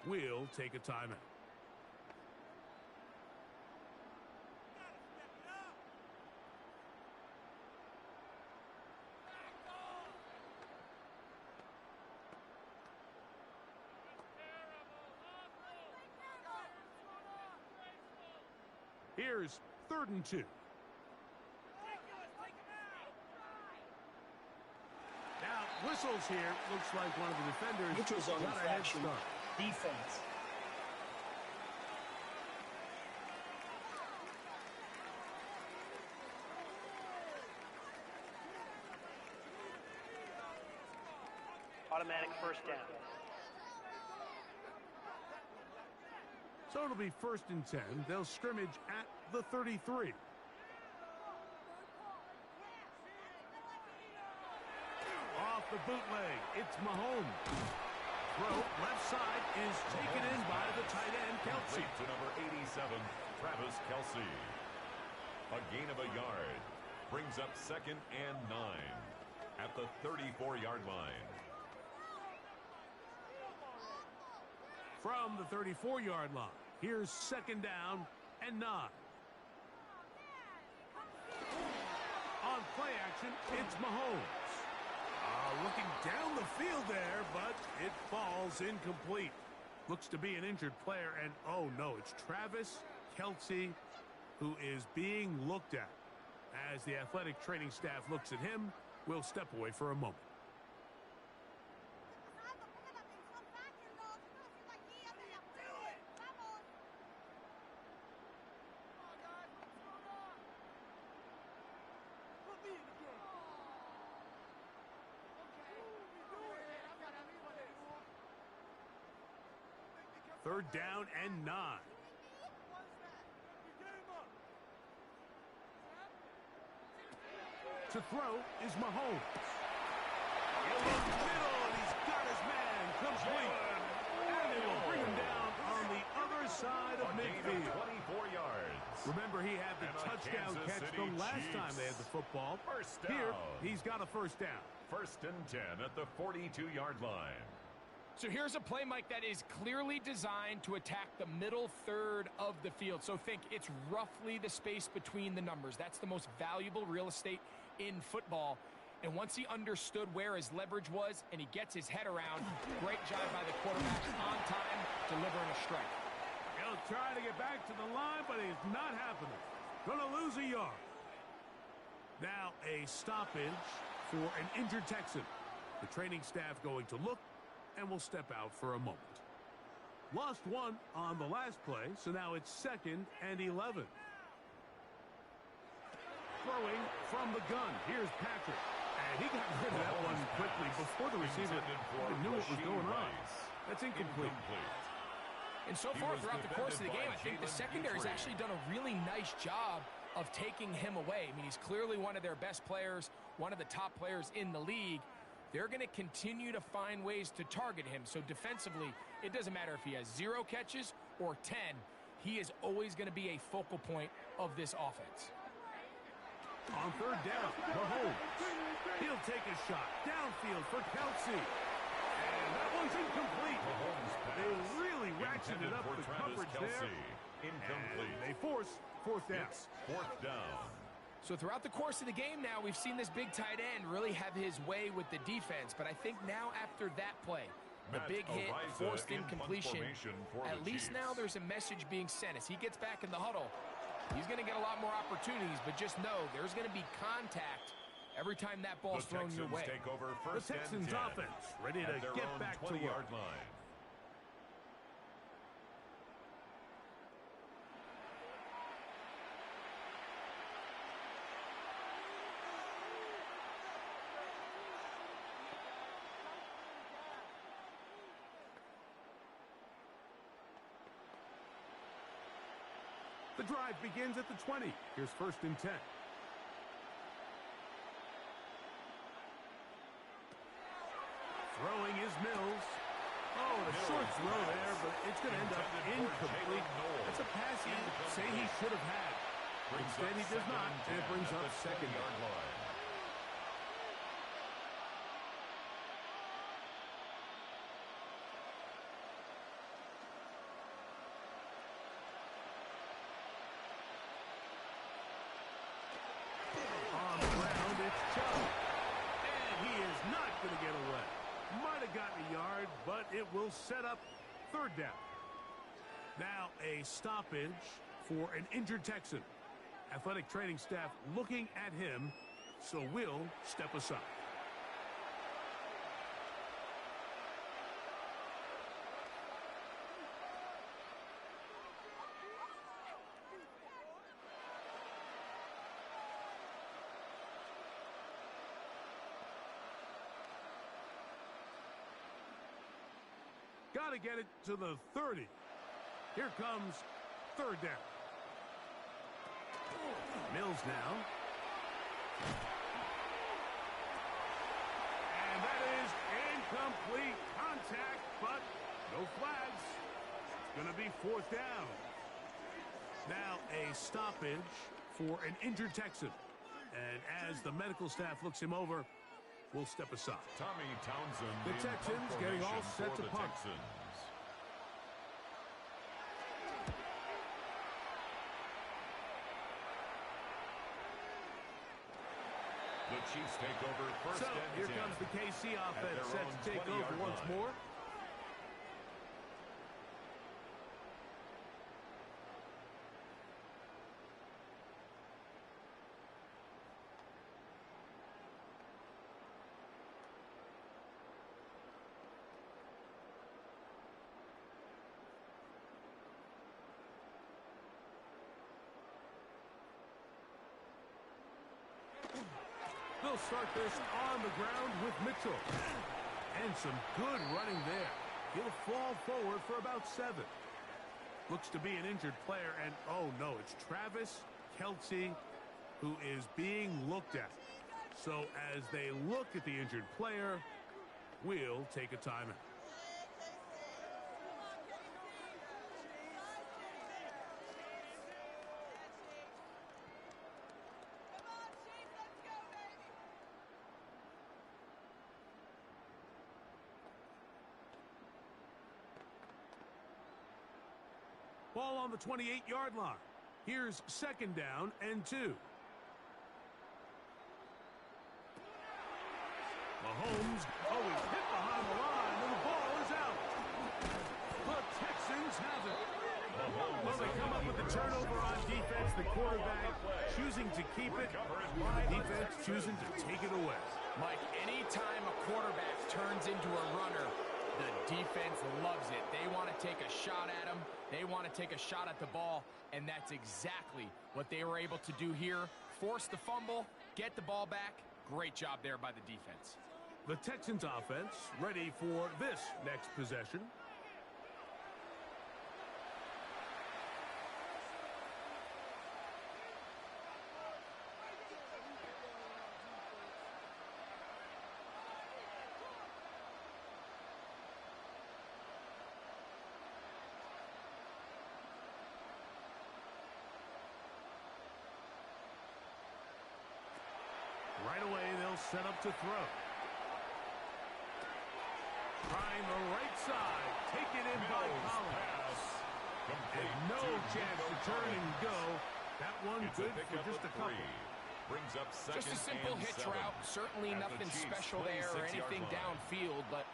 S1: we'll take a timeout. Here's 3rd and 2. Now, whistles here. Looks like one of the defenders
S7: Neutral zone
S1: got a head
S7: infraction.
S1: start.
S7: Defense.
S4: Automatic first down.
S1: So it'll be 1st and 10. They'll scrimmage at the 33. Off the bootleg, it's Mahomes. Throw left side is taken in by the tight end, Kelce.
S2: To number 87, Travis Kelce. A gain of a yard. Brings up 2nd and 9 at the 34-yard line.
S1: From the 34-yard line, here's 2nd down and 9. On play action, it's Mahomes. Looking down the field there, but it falls incomplete. Looks to be an injured player, and oh no, it's Travis Kelce who is being looked at. As the athletic training staff looks at him, we'll step away for a moment. 3rd down and 9. To throw is Mahomes. In the middle, and he's got his man complete. And they will bring him down on the other side of midfield.
S2: 24 yards.
S1: Remember, he had the touchdown catch the last time they had the football.
S2: First down.
S1: Here, he's got a 1st down.
S2: 1st and 10 at the 42-yard line.
S3: So here's a play, Mike, that is clearly designed to attack the middle third of the field. So think it's roughly the space between the numbers. That's the most valuable real estate in football. And once he understood where his leverage was and he gets his head around, great job by the quarterback on time, delivering a strike.
S1: He'll try to get back to the line, but it's not happening. Gonna lose a yard. Now a stoppage for an injured Texan. The training staff going to look and will step out for a moment. Lost 1 on the last play, so now it's 2nd and 11. Throwing from the gun. Here's Patrick. And he got rid of that one quickly before the receiver even knew what was going on. That's incomplete.
S3: And so far throughout the course of the game, I think the secondary's actually done a really nice job of taking him away. I mean, he's clearly one of their best players, one of the top players in the league. They're going to continue to find ways to target him. So defensively, it doesn't matter if he has 0 catches or 10. He is always going to be a focal point of this offense.
S1: On 3rd down, Mahomes. He'll take a shot downfield for Kelsey. And that one's incomplete. They really ratcheted up the coverage there.
S2: Incomplete.
S1: And they force 4th down.
S2: 4th down.
S3: So throughout the course of the game now, we've seen this big tight end really have his way with the defense. But I think now after that play, the big hit, forced incompletion, at least now there's a message being sent. As he gets back in the huddle, he's going to get a lot more opportunities, but just know there's going to be contact every time that ball's thrown your way.
S2: Take over
S1: The Texans offense ready to get back to work.
S2: Line.
S1: The drive begins at the 20. Here's 1st and 10. Throwing is Mills. Oh, a short throw there, but it's going to end up incomplete. That's a pass he'd say he should have had. Instead, he does not, and it brings up 2nd down. On the ground, it's Chubb. And he is not going to get away. Might have gotten a yard, but it will set up 3rd down. Now a stoppage for an injured Texan. Athletic training staff looking at him, so will step aside. Got to get it to the 30. Here comes 3rd down. Mills now. And that is incomplete contact, but no flags. It's going to be 4th down. Now a stoppage for an injured Texan. And as the medical staff looks him over, we'll step aside.
S2: Tommy Townsend.
S1: The Texans getting all set to punt.
S2: The Chiefs take over 1st
S1: So
S2: and
S1: here
S2: 10.
S1: comes the KC offense set to take over once more. They'll start this on the ground with Mitchell. And some good running there. He'll fall forward for about 7. Looks to be an injured player, and oh no, it's Travis Kelce who is being looked at. So as they look at the injured player, we'll take a timeout. Ball on the 28-yard line. Here's 2nd down and 2. Mahomes, he's hit behind the line, and the ball is out. The Texans have it. Well, they come up with the turnover on defense. The quarterback choosing to keep it. The defense choosing to take it away.
S3: Mike, anytime a quarterback turns into a runner, the defense loves it. They want to take a shot at him. They want to take a shot at the ball, and that's exactly what they were able to do here. Force the fumble, get the ball back. Great job there by the defense.
S1: The Texans offense ready for this next possession. Right away, they'll set up to throw. Trying the right side. Taken in by Collins. And no chance to turn and go. That one good for just a couple.
S2: Brings up second.
S3: Just a simple hitch route. Certainly nothing special there or anything downfield, but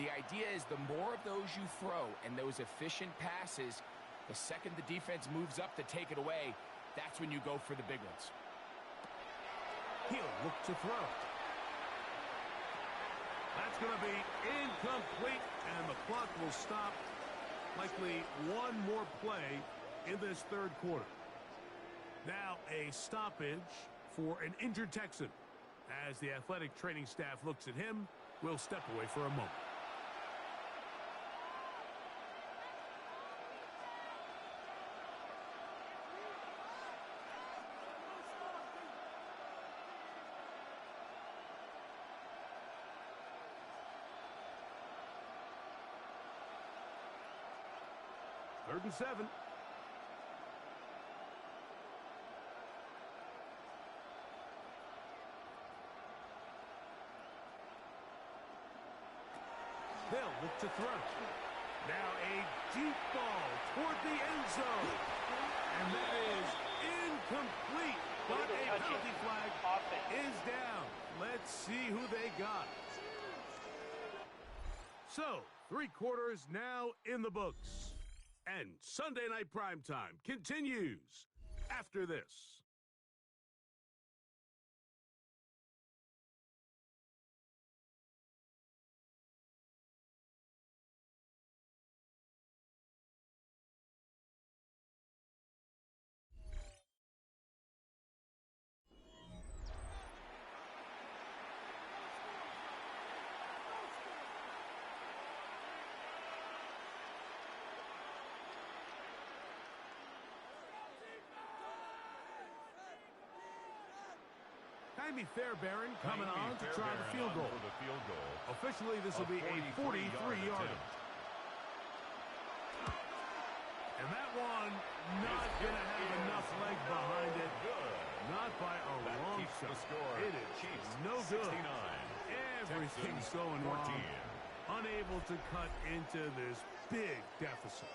S3: the idea is the more of those you throw and those efficient passes, the second the defense moves up to take it away, that's when you go for the big ones.
S1: He'll look to throw. That's going to be incomplete, and the clock will stop. Likely one more play in this 3rd quarter. Now a stoppage for an injured Texan. As the athletic training staff looks at him, we'll step away for a moment. Third and 7. They'll look to throw. Now a deep ball toward the end zone. And that is incomplete. But a penalty flag is down. Let's see who they got. So, 3 quarters now in the books. And Sunday Night Primetime continues after this. Jaime Fairbairn coming on to try the field goal. Officially, this will be a 43-yarder. And that one not going to have enough leg behind it. Not by a long shot. It is no good. Everything's going wrong. Unable to cut into this big deficit.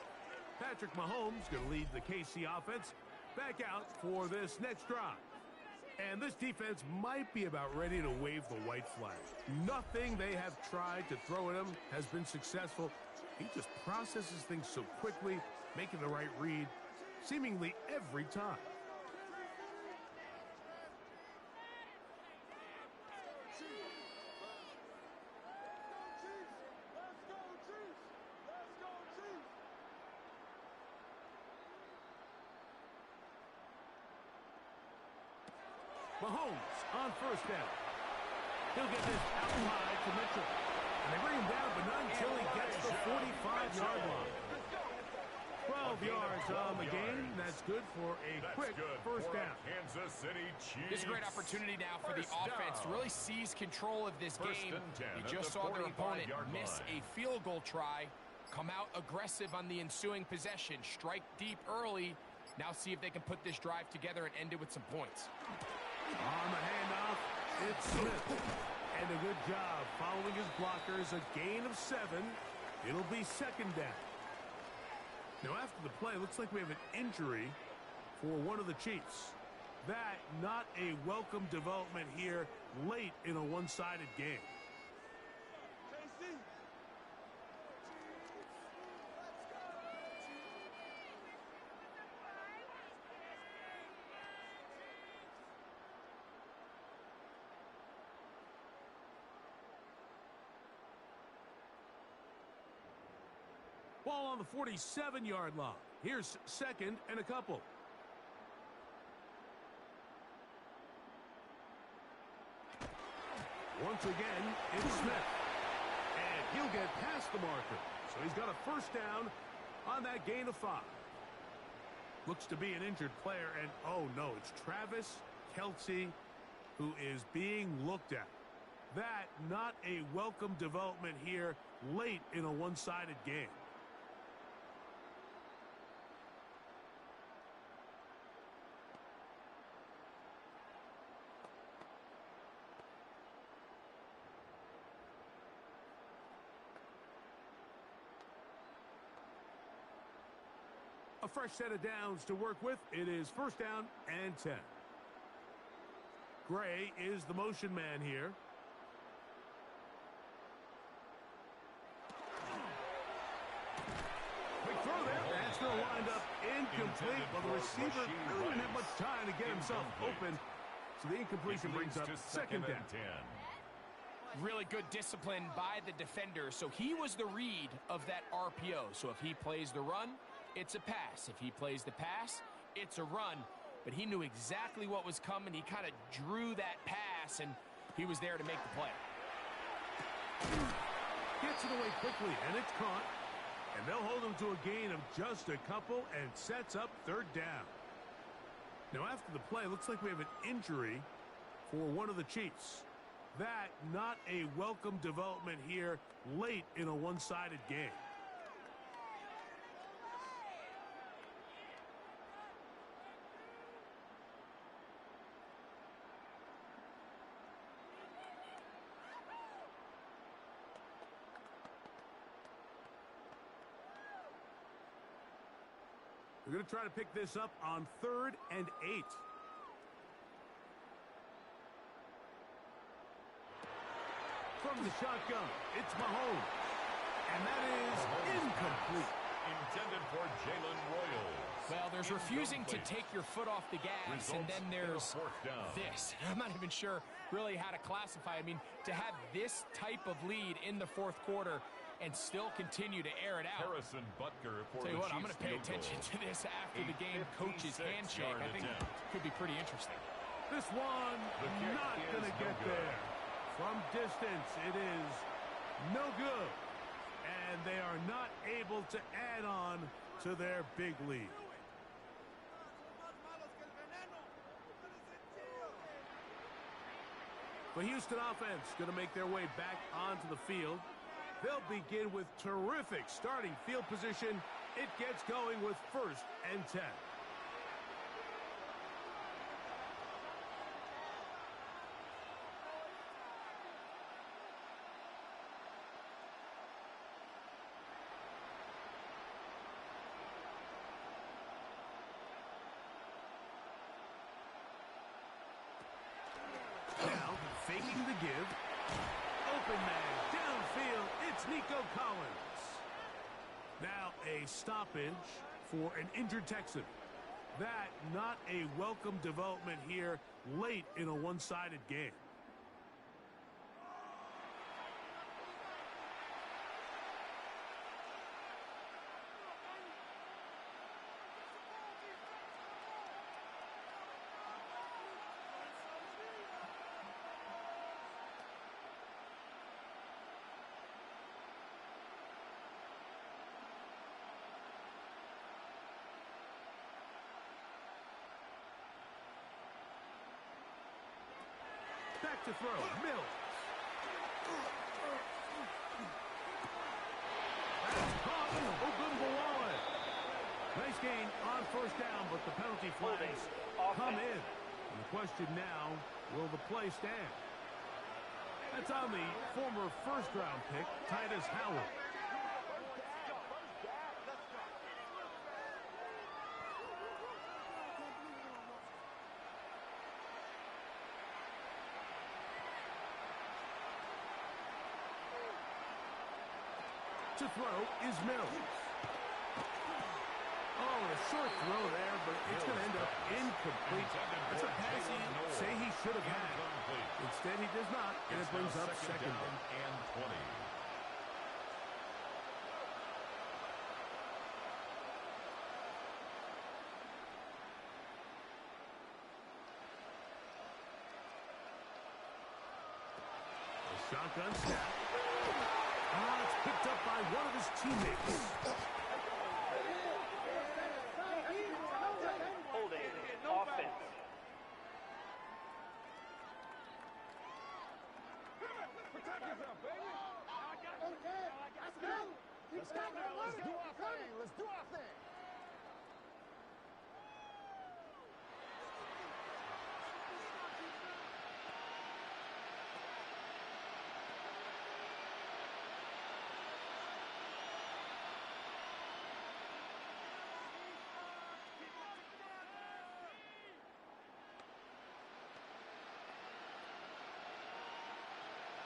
S1: Patrick Mahomes going to lead the KC offense back out for this next drive. And this defense might be about ready to wave the white flag. Nothing they have tried to throw at him has been successful. He just processes things so quickly, making the right read, seemingly every time. Mahomes on first down. He'll get this out wide to Mitchell. And they bring him down, but not until he gets the 45-yard line. 12 yards on the game. That's good for a quick first down.
S2: Kansas City Chiefs.
S3: This is a great opportunity now for the offense to really seize control of this game. You just saw their opponent miss a field goal try, come out aggressive on the ensuing possession, strike deep early. Now see if they can put this drive together and end it with some points.
S1: On the handoff, it's Smith. And a good job following his blockers. A gain of 7. It'll be second down. Now, after the play, looks like we have an injury for one of the Chiefs. That not a welcome development here late in a one-sided game. Ball on the 47-yard line. Here's second and a couple. Once again, it's Smith. And he'll get past the marker. So he's got a first down on that gain of 5. Looks to be an injured player, and oh no, it's Travis Kelce who is being looked at. That not a welcome development here late in a one-sided game. A fresh set of downs to work with. It is first down and 10. Gray is the motion man here. Quick throw there. That's going to wind up incomplete. Well, the receiver really didn't have much time to get himself open. So the incompletion brings up second down.
S3: Really good discipline by the defender. So he was the read of that RPO. So if he plays the run, it's a pass. If he plays the pass, it's a run. But he knew exactly what was coming. He kind of drew that pass, and he was there to make the play.
S1: Gets it away quickly, and it's caught. And they'll hold him to a gain of just a couple and sets up third down. Now, after the play, looks like we have an injury for one of the Chiefs. That not a welcome development here late in a one-sided game. We're going to try to pick this up on 3rd and 8. From the shotgun, it's Mahomes. And that is incomplete.
S2: Intended for Jalen Royals.
S3: Well, there's refusing to take your foot off the gas, and then there's this. I'm not even sure really how to classify. I mean, to have this type of lead in the fourth quarter and still continue to air it out.
S2: Harrison Butker for
S3: Tell you
S2: the
S3: what, I'm going to pay attention to this after the game coach's handshake. I think it could be pretty interesting.
S1: This one not going to get there. From distance, it is no good. And they are not able to add on to their big lead. The Houston offense going to make their way back onto the field. They'll begin with terrific starting field position. It gets going with 1st and 10. Now, faking the give. Open man, downfield, it's Nico Collins. Now a stoppage for an injured Texan. That not a welcome development here late in a one-sided game. to throw, Mills. That's caught. Ogunbowale. Nice gain on first down, but the penalty flags come in. And the question now, will the play stand? That's on the former first-round pick, Titus Howard. To throw is Mills. Oh, a short throw there, but it's going to end up incomplete. That's a pass he say he should have had. Instead, he does not, and it brings up second down
S2: and 20.
S1: A shotgun snap. It's picked up by one of his teammates.
S4: Holding. Offense.
S5: Protect yourself, baby. Okay, let's go. Let's go. Let's do our thing. Let's do our thing.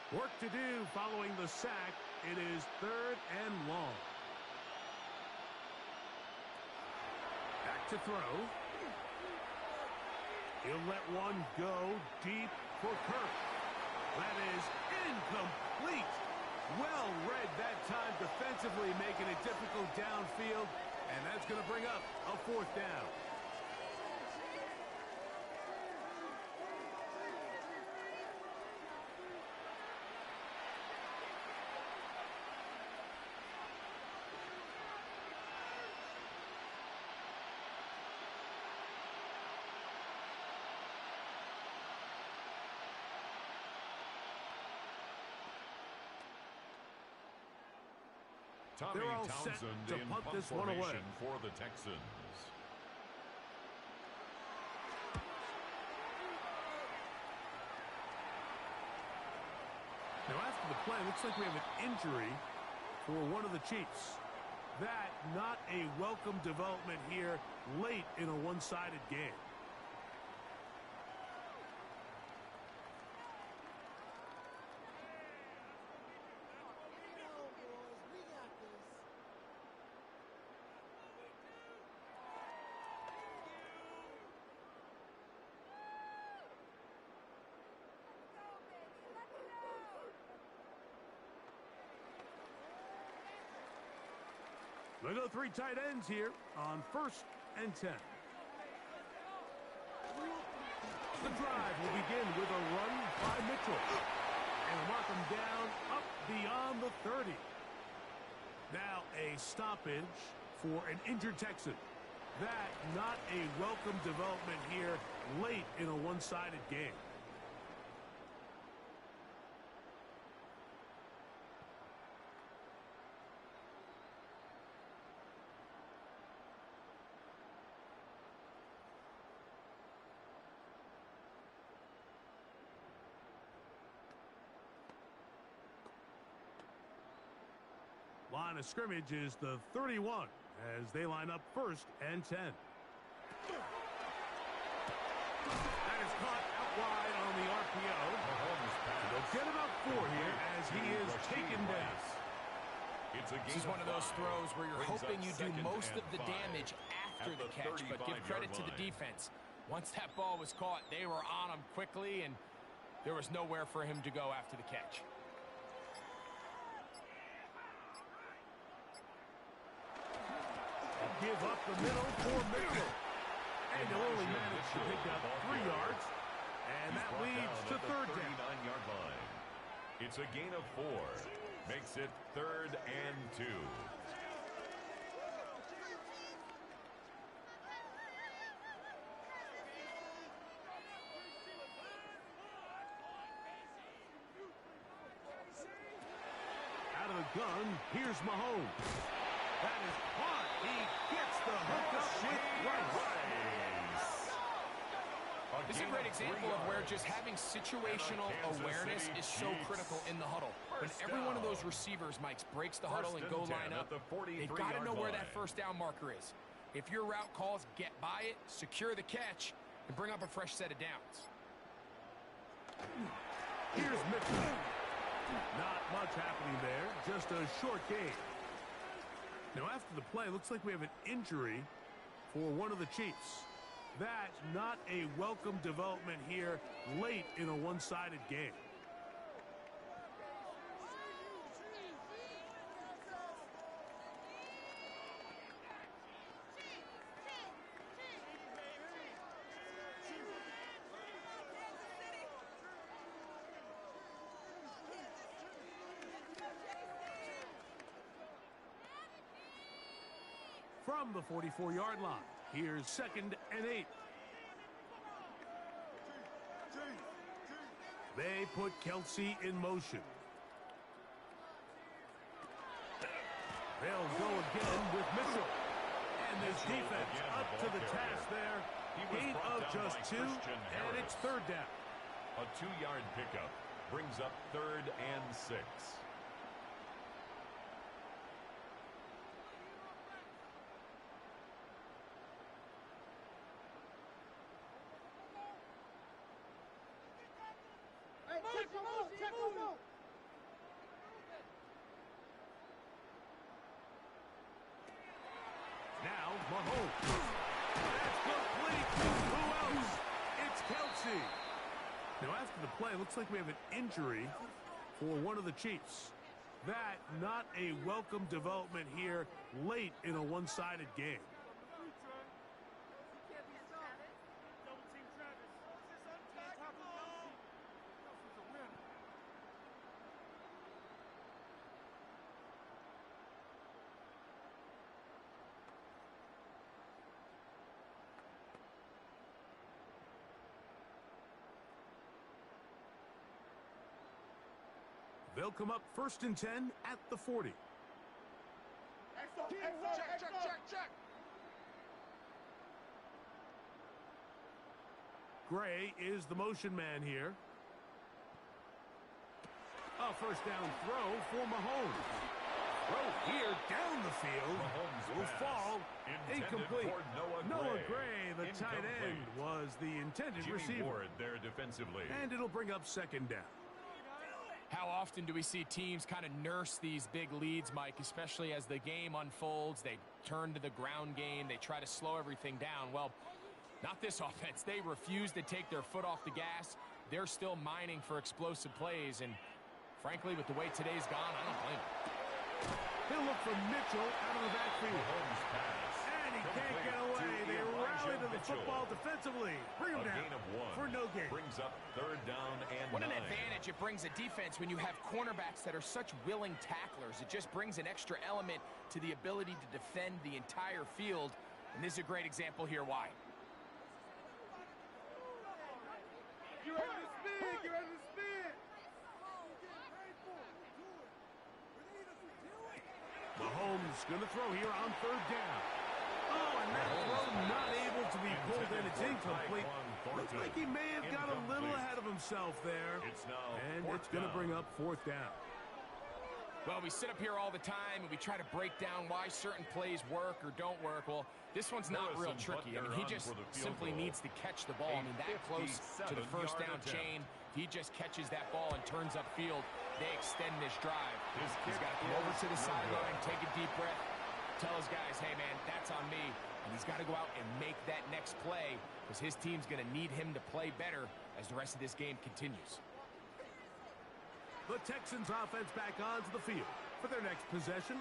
S1: Work to do following the sack. It is 3rd and long. Back to throw. He'll let one go deep for Kirk. That is incomplete. Well read that time defensively, making it difficult downfield. And that's going to bring up a 4th down.
S2: Tommy
S1: They're all set
S2: Townsend
S1: to
S2: in
S1: punt
S2: punt
S1: this one away.
S2: formation for the Texans.
S1: Now after the play, looks like we have an injury for one of the Chiefs. That not a welcome development here late in a one-sided game. They go 3 tight ends here on 1st and 10. The drive will begin with a run by Mitchell. And mark him down up beyond the 30. Now a stoppage for an injured Texan. That not a welcome development here late in a one-sided game. Line of scrimmage is the 31 as they line up 1st and 10. That is caught out wide on the RPO. They'll get about 4 here as he is taken down.
S3: This is one of those throws where you're hoping you do most of the damage after the catch, but give credit to the defense. Once that ball was caught, they were on him quickly, and there was nowhere for him to go after the catch.
S1: Give up the middle for Mitchell. And he'll only manage to pick up 3 yards. And that leads to 3rd down.
S2: 39-yard line. It's a gain of 4. Makes it 3rd and 2.
S1: gun. Here's Mahomes. That is caught. He gets the hookup with Rice.
S3: This is a great example of where just having situational awareness is so critical in the huddle. When every one of those receivers, Mike, breaks the huddle and go line up, they've got to know where that first down marker is. If your route calls, get by it, secure the catch, and bring up a fresh set of downs.
S1: Here's Mitchell. Not much happening there. Just a short game. Now, after the play, looks like we have an injury for one of the Chiefs. That's not a welcome development here late in a one-sided game. From the 44-yard line, here's 2nd and 8. They put Kelsey in motion. They'll go again with Mitchell. And this defense up to the task there. Gain of just 2, and it's 3rd down.
S2: A 2-yard pickup brings up 3rd and 6.
S1: Now, Mahomes. That's complete. Who else? It's Kelsey. Now, after the play, looks like we have an injury for one of the Chiefs. That not a welcome development here late in a one-sided game. They'll come up 1st and 10 at the 40.
S5: Check.
S1: Gray is the motion man here. A first down throw for Mahomes. Throw here down the field.
S2: Mahomes
S1: will fall. Incomplete.
S2: Noah
S1: Gray, the tight end, was the intended
S2: Jimmy
S1: receiver.
S2: Ward there defensively.
S1: And it'll bring up 2nd down.
S3: How often do we see teams kind of nurse these big leads, Mike, especially as the game unfolds? They turn to the ground game. They try to slow everything down. Well, not this offense. They refuse to take their foot off the gas. They're still mining for explosive plays. And frankly, with the way today's gone, I don't blame them.
S1: He'll look for Mitchell out of the backfield.
S2: Mahomes pass.
S1: And he can't get away. They rally to the football defensively. Bring him down
S2: Gain of 1
S1: for no gain.
S2: Brings up 3rd down and 9.
S3: What an advantage it brings a defense when you have cornerbacks that are such willing tacklers. It just brings an extra element to the ability to defend the entire field. And this is a great example here why.
S5: You ready to spin? You ready to spin?
S1: Mahomes going to throw here on 3rd down. Oh, and that throw not able to be pulled in. It's incomplete. Looks like he may have got a little ahead of himself there. And it's going to bring up 4th down.
S3: Well, we sit up here all the time and we try to break down why certain plays work or don't work. Well, this one's not real tricky. I mean, he just simply needs to catch the ball. I mean, that close to the first down chain. If he just catches that ball and turns upfield, they extend this drive. He's got to come over to the sideline, take a deep breath, tell his guys, hey, man, that's on me. And he's got to go out and make that next play because his team's going to need him to play better as the rest of this game continues.
S1: The Texans offense back onto the field for their next possession.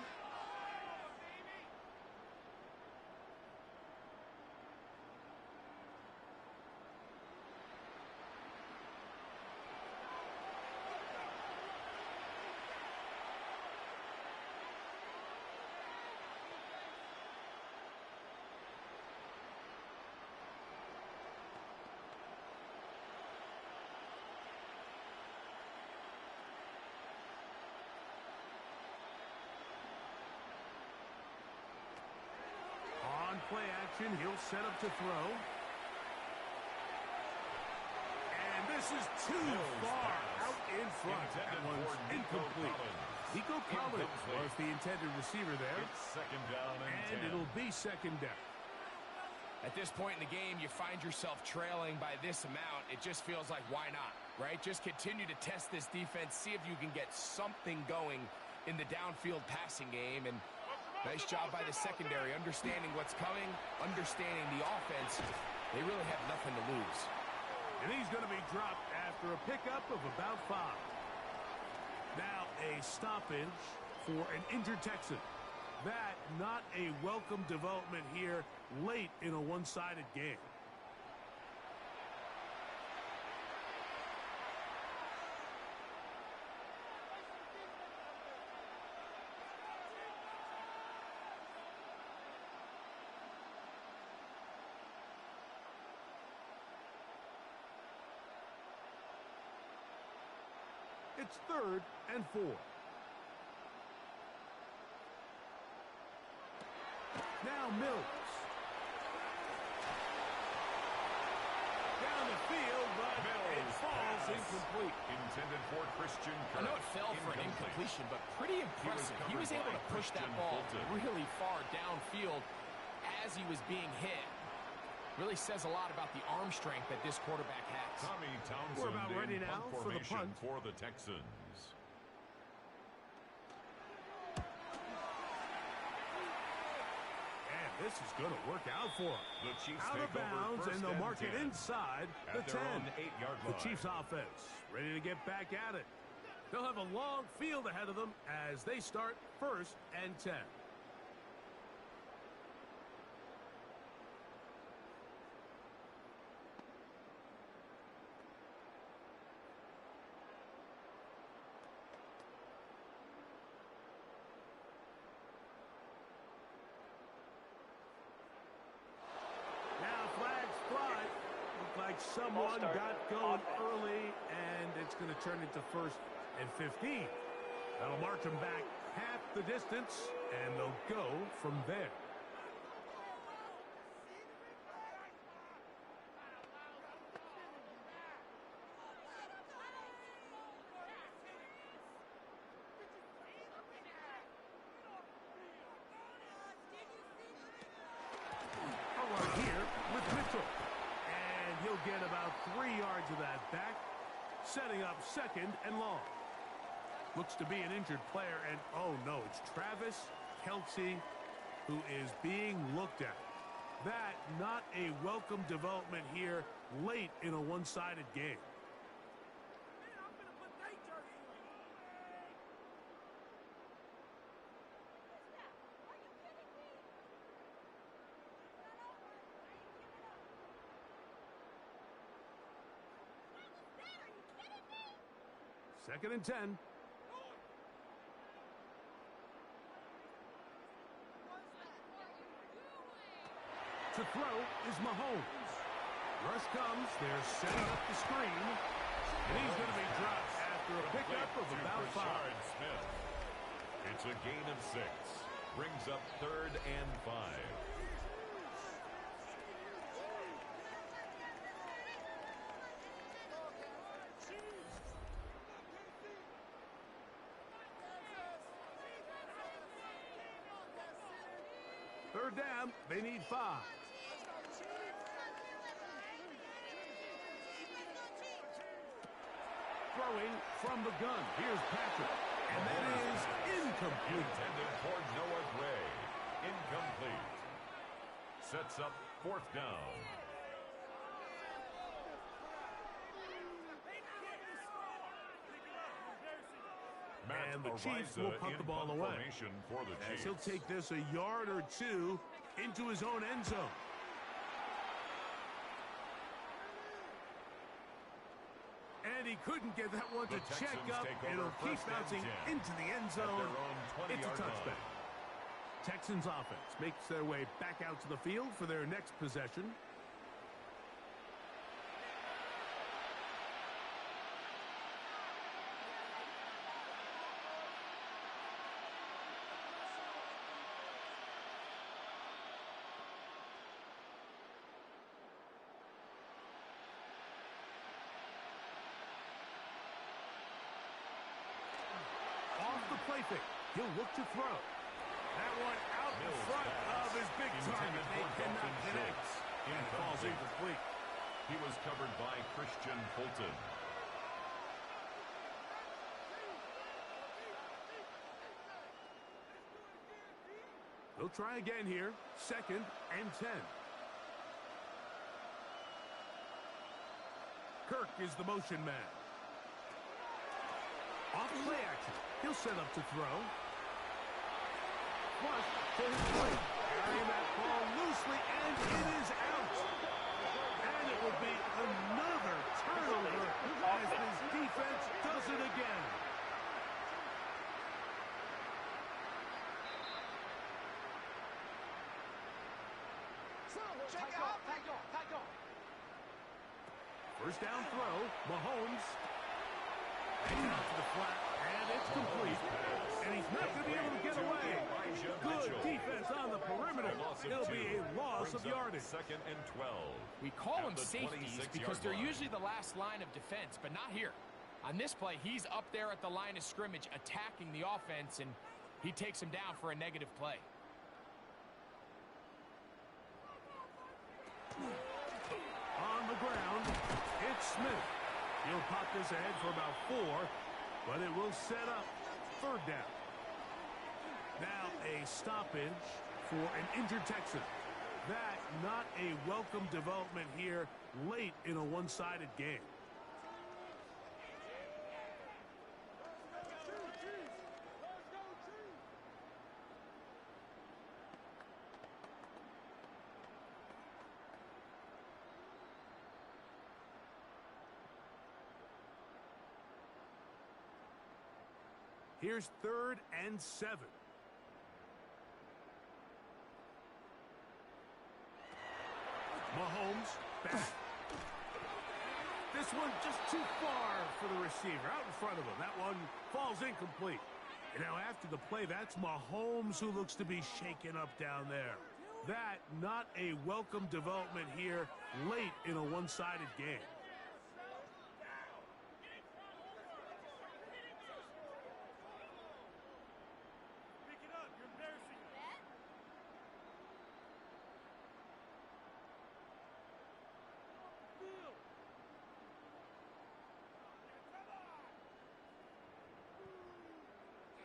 S1: play action. He'll set up to throw. And this is too far out in front. That one's incomplete. Nico Collins was the intended receiver there.
S2: It's second down
S1: and it'll be second down.
S3: At this point in the game, you find yourself trailing by this amount. It just feels like, why not, right? Just continue to test this defense, see if you can get something going in the downfield passing game. And nice job by the secondary, understanding what's coming, understanding the offense. They really have nothing to lose.
S1: And he's going to be dropped after a pickup of about 5. Now a stoppage for an injured Texan. That not a welcome development here late in a one-sided game. It's 3rd and 4. Now Mills. Down the field, but it falls incomplete.
S2: Intended for Christian Kirk.
S3: I know it fell for an incompletion, but pretty impressive. He was able to push that ball really far downfield as he was being hit. Really says a lot about the arm strength that this quarterback has.
S2: Tommy Townsend.
S1: We're about ready now for the punt
S2: for the Texans.
S1: This is going to work out for him.
S2: The Chiefs
S1: out of bounds, and they'll mark it inside the 10.
S2: 8-yard line.
S1: The Chiefs offense ready to get back at it. They'll have a long field ahead of them as they start 1st and 10. Someone got going early, and it's going to turn into 1st and 15. That'll march them back half the distance, and they'll go from there. Get about 3 yards of that back, setting up 2nd and long. Looks to be an injured player, and oh no, it's Travis Kelce who is being looked at. That not a welcome development here late in a one-sided game. Second and 10. To throw is Mahomes. Rush comes. They're setting up the screen. And he's going to be dropped after a pickup of about 5.
S2: Smith. It's a gain of 6. Brings up 3rd and 5.
S1: Third down, they need 5. Throwing from the gun. Here's Patrick. And that is incomplete.
S2: Intended for Noah Gray. Incomplete. Sets up 4th down.
S1: And the Chiefs will punt the ball away. As he'll take this a yard or 2 into his own end zone. And he couldn't get that one to check up. It'll keep bouncing into the end zone. It's a touchback. Texans offense makes their way back out to the field for their next possession. play fake. He'll look to throw. That one out in front of his big target. They cannot connect. And it falls incomplete.
S2: He was covered by Christian Fulton.
S1: They'll try again here. 2nd and 10. Kirk is the motion man. Off play action. He'll set up to throw. Flush to his plate. Carrying that ball loosely, and it is out. And it will be another turnover as this defense does it again. First down throw, Mahomes. And out to the flat, and it's complete. And he's not going to be able to get away. Good defense on the perimeter. It'll be a loss of yardage.
S2: 2nd and 12.
S3: We call them safeties because they're usually the last line of defense, but not here. On this play, he's up there at the line of scrimmage attacking the offense, and he takes him down for a negative play.
S1: On the ground, it's Smith. He'll pop this ahead for about 4, but it will set up 3rd down. Now a stoppage for an injured Texan. That not a welcome development here late in a one-sided game. Here's 3rd and 7. Mahomes back. This one just too far for the receiver. Out in front of him. That one falls incomplete. And now after the play, that's Mahomes who looks to be shaken up down there. That not a welcome development here late in a one-sided game.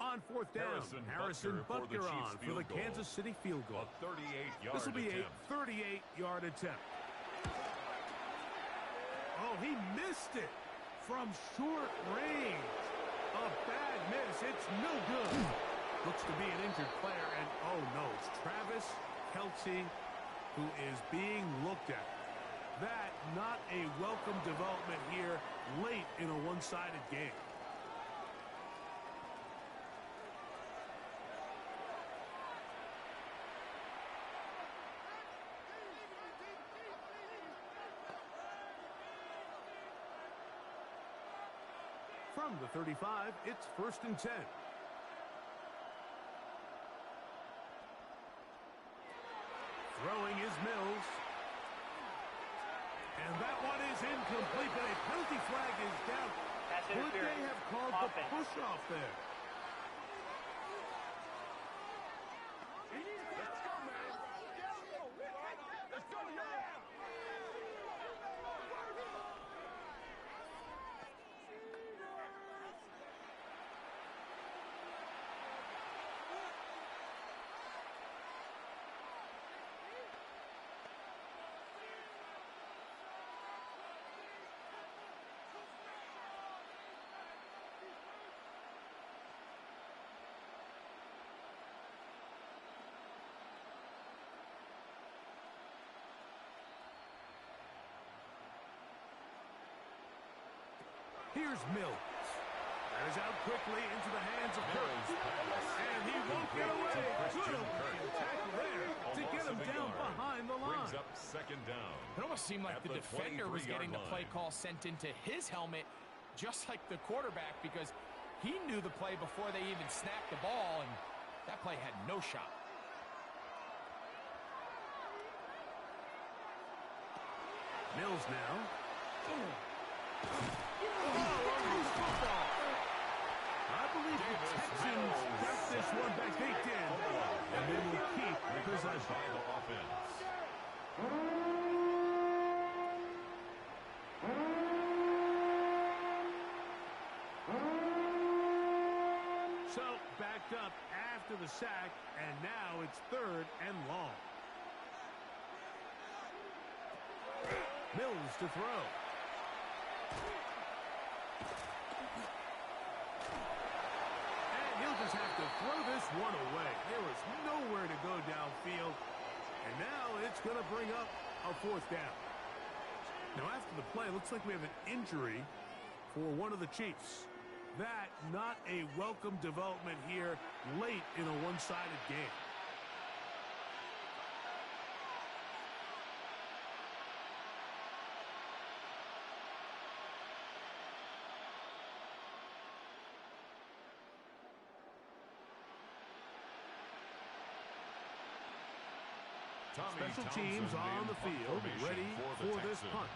S1: On 4th down, Harrison Butker on for the Kansas City field goal.
S2: A 38-yard
S1: This will be
S2: attempt.
S1: a 38-yard attempt. Oh, he missed it from short range. A bad miss. It's no good. Looks to be an injured player, and oh no, it's Travis Kelce who is being looked at. That not a welcome development here late in a one-sided game. From the 35, it's 1st and 10. Throwing is Mills. And that one is incomplete, but a penalty flag is down. Could they have called the push-off there? Here's Mills. That is out quickly into the hands of Kirk. And he won't get away. Good tackle there to get him down behind the line.
S2: Brings up 2nd down.
S3: It almost seemed like the defender was getting the play call sent into his helmet, just like the quarterback, because he knew the play before they even snapped the ball, and that play had no shot.
S1: Mills now. Not believe the Texans got this one back. They did. And they will keep possession. So, backed up after the sack, and now it's 3rd and long. Mills to throw. And he'll just have to throw this one away. There was nowhere to go downfield. And now it's going to bring up a 4th down. Now, after the play, it looks like we have an injury for one of the Chiefs. That, not a welcome development here late in a one-sided game. Special teams on the field, ready for this punt.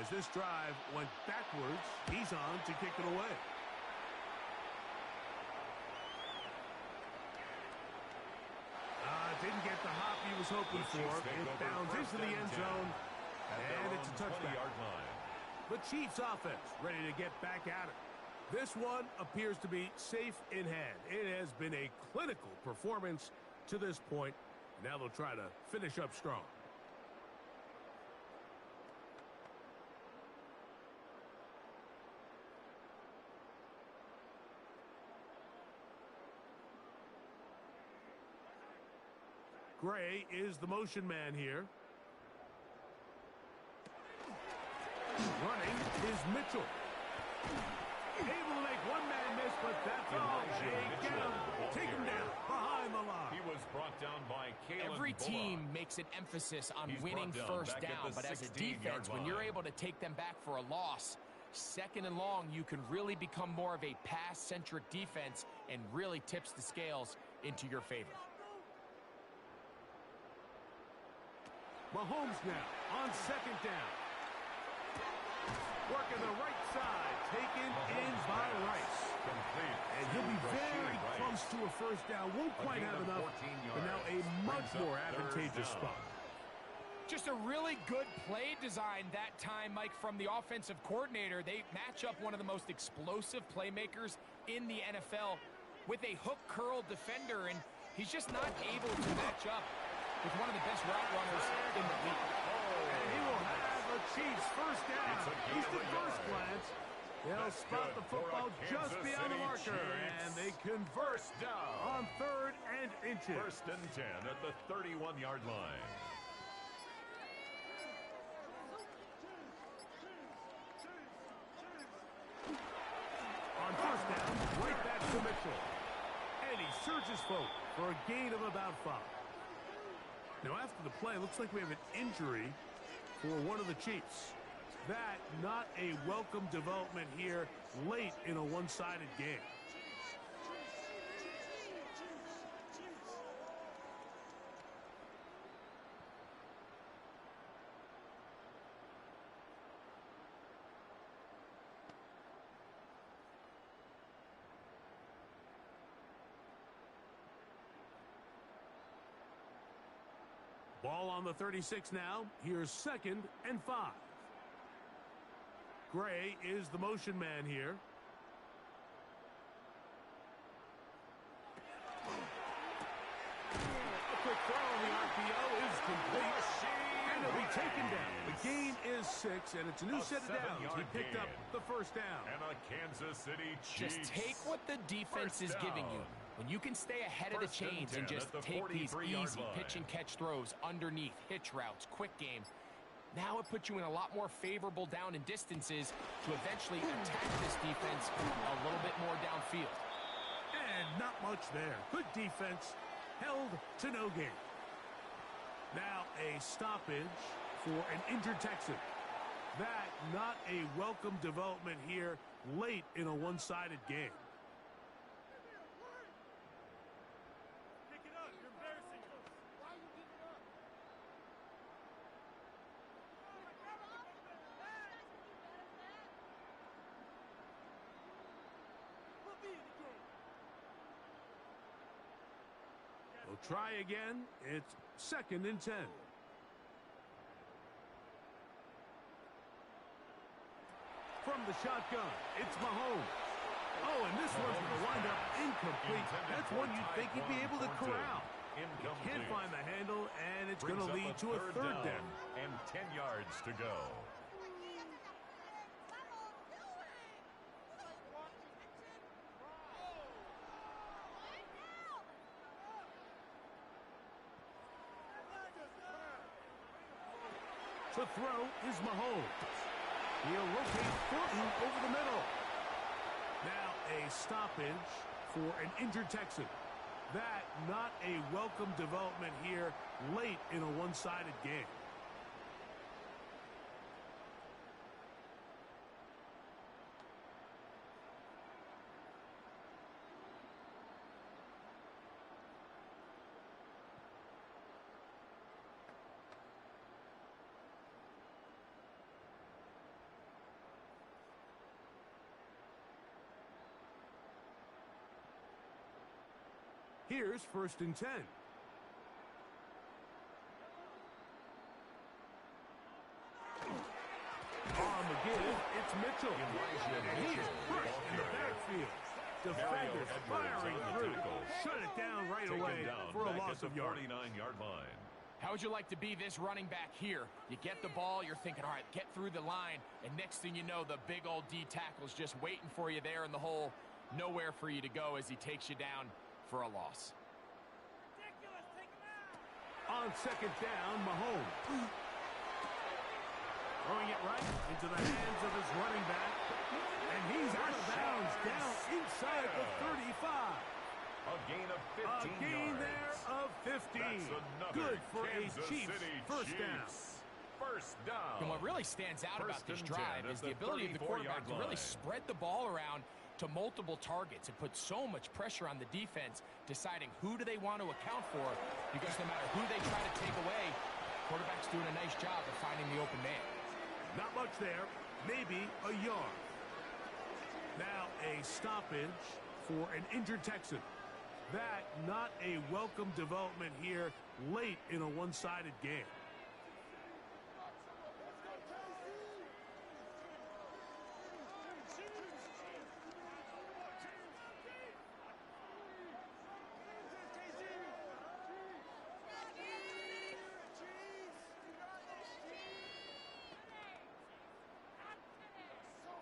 S1: As this drive went backwards, he's on to kick it away. Didn't get the hop he was hoping for. It bounds into the end zone, and it's a touchdown. The Chiefs offense ready to get back at it. This one appears to be safe in hand. It has been a clinical performance to this point. Now they'll try to finish up strong. Gray is the motion man here. Running is Mitchell. Able to make one man miss, but that's all. Get him. Take him down behind the line.
S2: He was brought down by Kalen
S3: Every
S2: Bullock.
S3: team makes an emphasis on winning first down, but as a defense, when you're able to take them back for a loss, 2nd and long, you can really become more of a pass-centric defense and really tips the scales into your favor.
S1: Mahomes now on 2nd down. Working the right side, taken in by Rice. And he'll be very close to a first down. Won't quite have enough, but now a much more advantageous spot.
S3: Just a really good play design that time, Mike, from the offensive coordinator. They match up one of the most explosive playmakers in the NFL with a hook curl defender, and he's just not able to match up with one of the best route runners in the league.
S1: And he will have the Chiefs first down. At least at first glance, they'll spot the football just beyond the marker, and they convert on 3rd and inches.
S2: 1st and 10 at the 31-yard line.
S1: On 1st down, right back to Mitchell. And he surges forward for a gain of about 5. Now, after the play, it looks like we have an injury for one of the Chiefs. That, not a welcome development here late in a one-sided game. Ball on the 36 now. Here's 2nd and 5. Gray is the motion man here. A quick throw on the RPO is complete. And he'll be taken down. The gain is 6, and it's a new set of downs. He picked up the first down.
S2: And a Kansas City Chiefs.
S3: Just take what the defense is giving you. When you can stay ahead of the chains and just take these easy pitch-and-catch throws underneath, hitch routes, quick game, now it puts you in a lot more favorable down and distances to eventually attack this defense a little bit more downfield.
S1: And not much there. Good defense, held to no gain. Now a stoppage for an injured Texan. That, not a welcome development here late in a one-sided game. try again. It's 2nd and 10. From the shotgun, it's Mahomes. Oh, and this one's going to wind up incomplete. That's one you'd think he'd be able to corral. He can't find the handle, and it's going to lead to a 3rd down.
S2: And 10 yards to go.
S1: To throw is Mahomes. He'll rotate Thornton over the middle. Now a stoppage for an injured Texan. That not a welcome development here late in a one-sided game. Here's 1st and 10. On the give, it's Mitchell. And he is first in the backfield. Defenders firing through. Shut it down right away for a loss of yardage.
S2: 49-yard line.
S3: How would you like to be this running back here? You get the ball, you're thinking, all right, get through the line, and next thing you know, the big old D tackle's just waiting for you there in the hole. Nowhere for you to go as he takes you down for a loss.
S1: On 2nd down, Mahomes. Throwing it right into the hands of his running back. And he's out of bounds, down inside the 35.
S2: A gain of 15
S1: A gain
S2: yards.
S1: there of 15. Good for
S2: Kansas
S1: a Chiefs
S2: City
S1: first down.
S2: First down.
S3: And what really stands out about this drive is the ability of the quarterback to really spread the ball around to multiple targets and put so much pressure on the defense, deciding who do they want to account for, because no matter who they try to take away, quarterback's doing a nice job of finding the open man.
S1: Not much there, maybe a yard. Now a stoppage for an injured Texan. That not a welcome development here late in a one-sided game.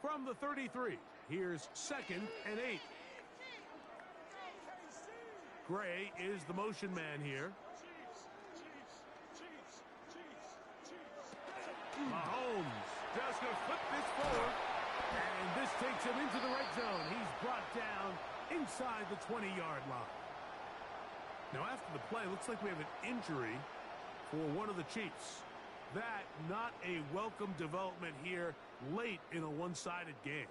S1: From the 33, here's 2nd and 8. Gray is the motion man here. Mahomes just going to flip this forward. And this takes him into the red zone. He's brought down inside the 20-yard line. Now after the play, looks like we have an injury for one of the Chiefs. That not a welcome development here late in a one-sided game.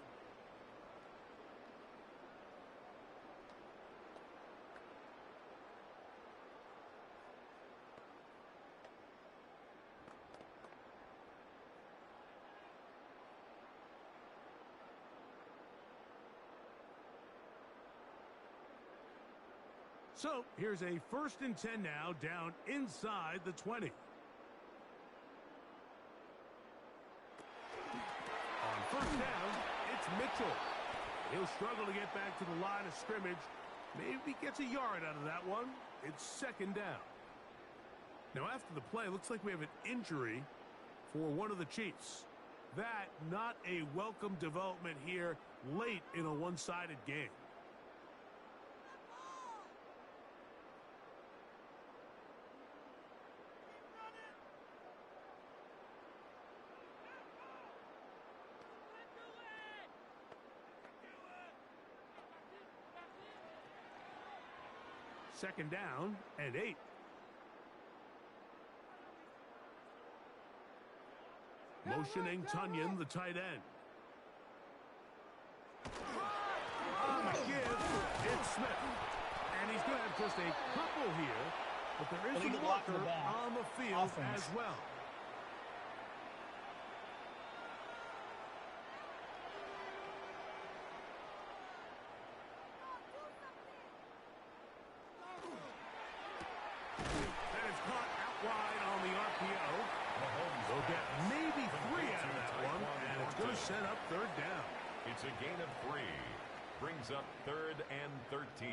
S1: So here's a 1st and 10 now, down inside the 20. On 1st down, it's Mitchell. He'll struggle to get back to the line of scrimmage. Maybe gets a yard out of that one. It's 2nd down. Now after the play, looks like we have an injury for one of the Chiefs. That not a welcome development here late in a one-sided game. Second down and 8. Motioning Tunyon, the tight end. On the give, it's Smith. And he's going to have just a couple here, but there is a blocker on the field as well. set up third down.
S2: It's a gain of 3. Brings up 3rd and 13.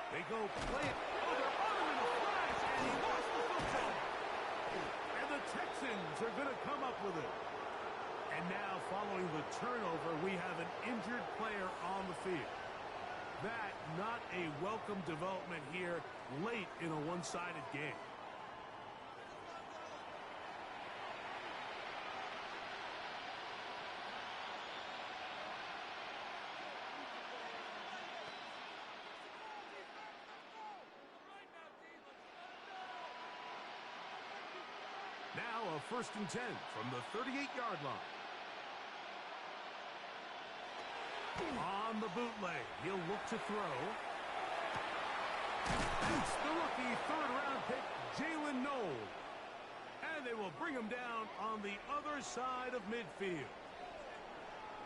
S1: They go play it. Oh, they're on him in a flash, and he lost the football. And the Texans are going to come up with it. And now, following the turnover, we have an injured player on the field. That, not a welcome development here late in a one-sided game. Now a 1st and 10 from the 38-yard line. On the bootleg, he'll look to throw. It's the rookie 3rd-round pick, Jalen Noel. And they will bring him down on the other side of midfield.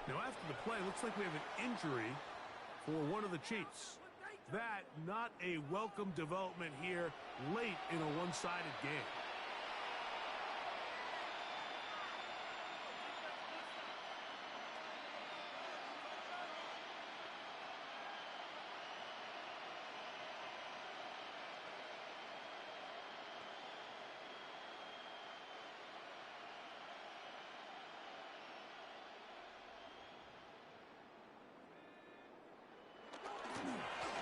S1: Now after the play, looks like we have an injury for one of the Chiefs. That, not a welcome development here late in a one-sided game.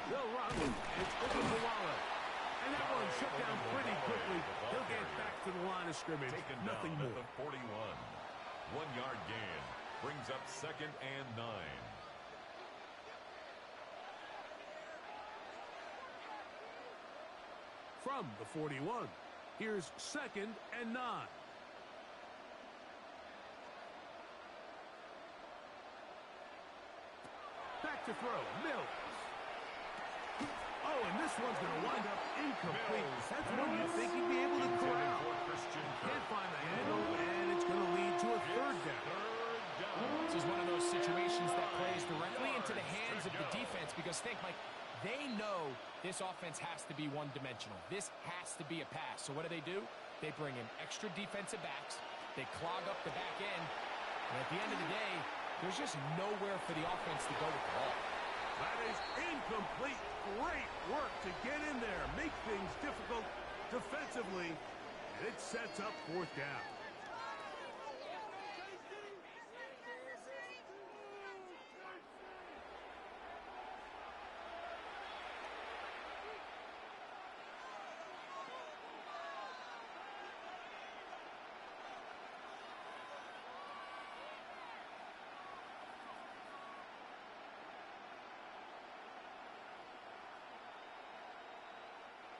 S1: They'll run. It's Ogunbowale. And that one shut down pretty quickly. He'll get back to the line of scrimmage. Nothing more.
S2: At the 41. 1-yard gain. Brings up 2nd and 9.
S1: From the 41, here's 2nd and 9. Back to throw. Mills. Oh, and this one's going to wind up incomplete. That's one you think he'd be able to corral. Can't find the handle, and it's going to lead to a 3rd down.
S3: This is one of those situations that plays directly into the hands of the defense because think, Mike, they know this offense has to be one-dimensional. This has to be a pass. So what do? They bring in extra defensive backs. They clog up the back end. And at the end of the day, there's just nowhere for the offense to go with the ball.
S1: That is incomplete. Great work to get in there. Make things difficult defensively. And it sets up 4th down.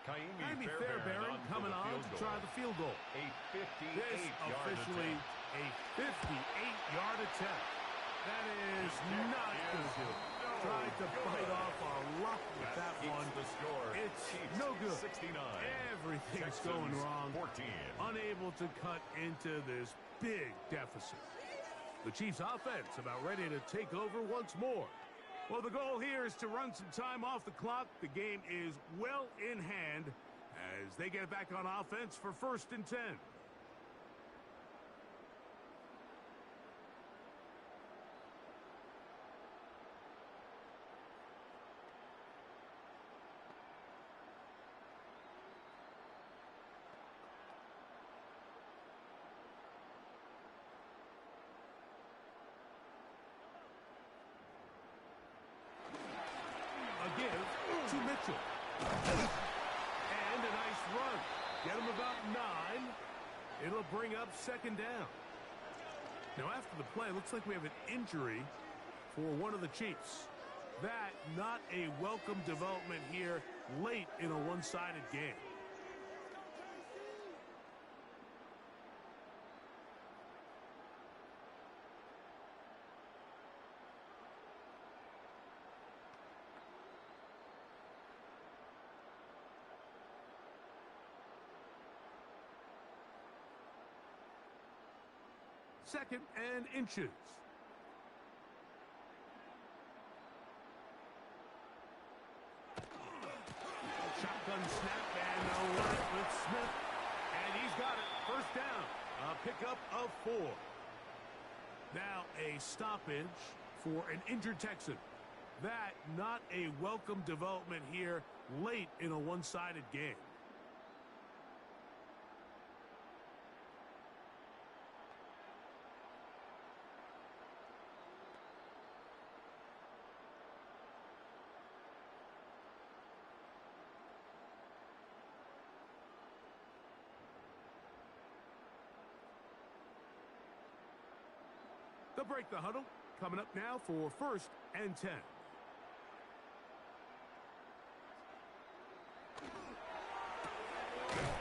S1: Kaimi Fairbairn coming on to try the field goal.
S2: A 58-yard
S1: This officially a 58-yard attempt. That is not going to do it. Tried to bite off a lot with that one.
S2: The score.
S1: It's no good.
S2: 69.
S1: Everything's
S2: Texans,
S1: going wrong.
S2: 14.
S1: Unable to cut into this big deficit. The Chiefs offense about ready to take over once more. Well, the goal here is to run some time off the clock. The game is well in hand as they get back on offense for 1st and 10. A give to Mitchell. And a nice run. Get him about 9. It'll bring up 2nd down. Now after the play, looks like we have an injury for one of the Chiefs. That, not a welcome development here late in a one-sided game. Second and inches. A pickup of 4. Now a stoppage for an injured Texan. That not a welcome development here late in a one-sided game. They'll break the huddle. Coming up now for 1st and 10.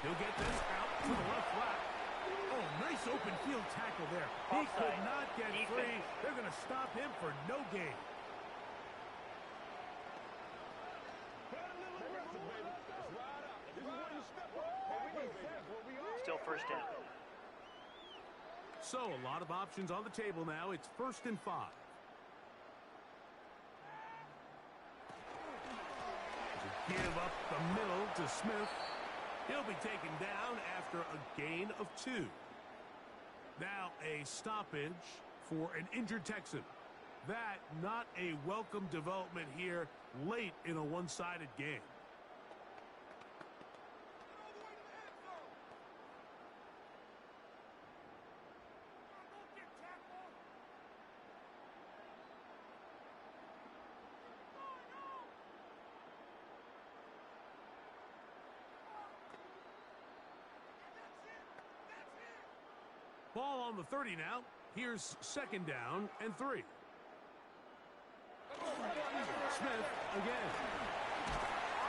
S1: He'll get this out to the left flat. Oh, nice open field tackle there. He could not get free. They're going to stop him for no gain.
S4: Still 1st down.
S1: So, a lot of options on the table now. It's 1st and 5. Give up the middle to Smith. He'll be taken down after a gain of 2. Now a stoppage for an injured Texan. That not a welcome development here late in a one-sided game. Ball on the 30 now. Here's 2nd down and 3. Smith again.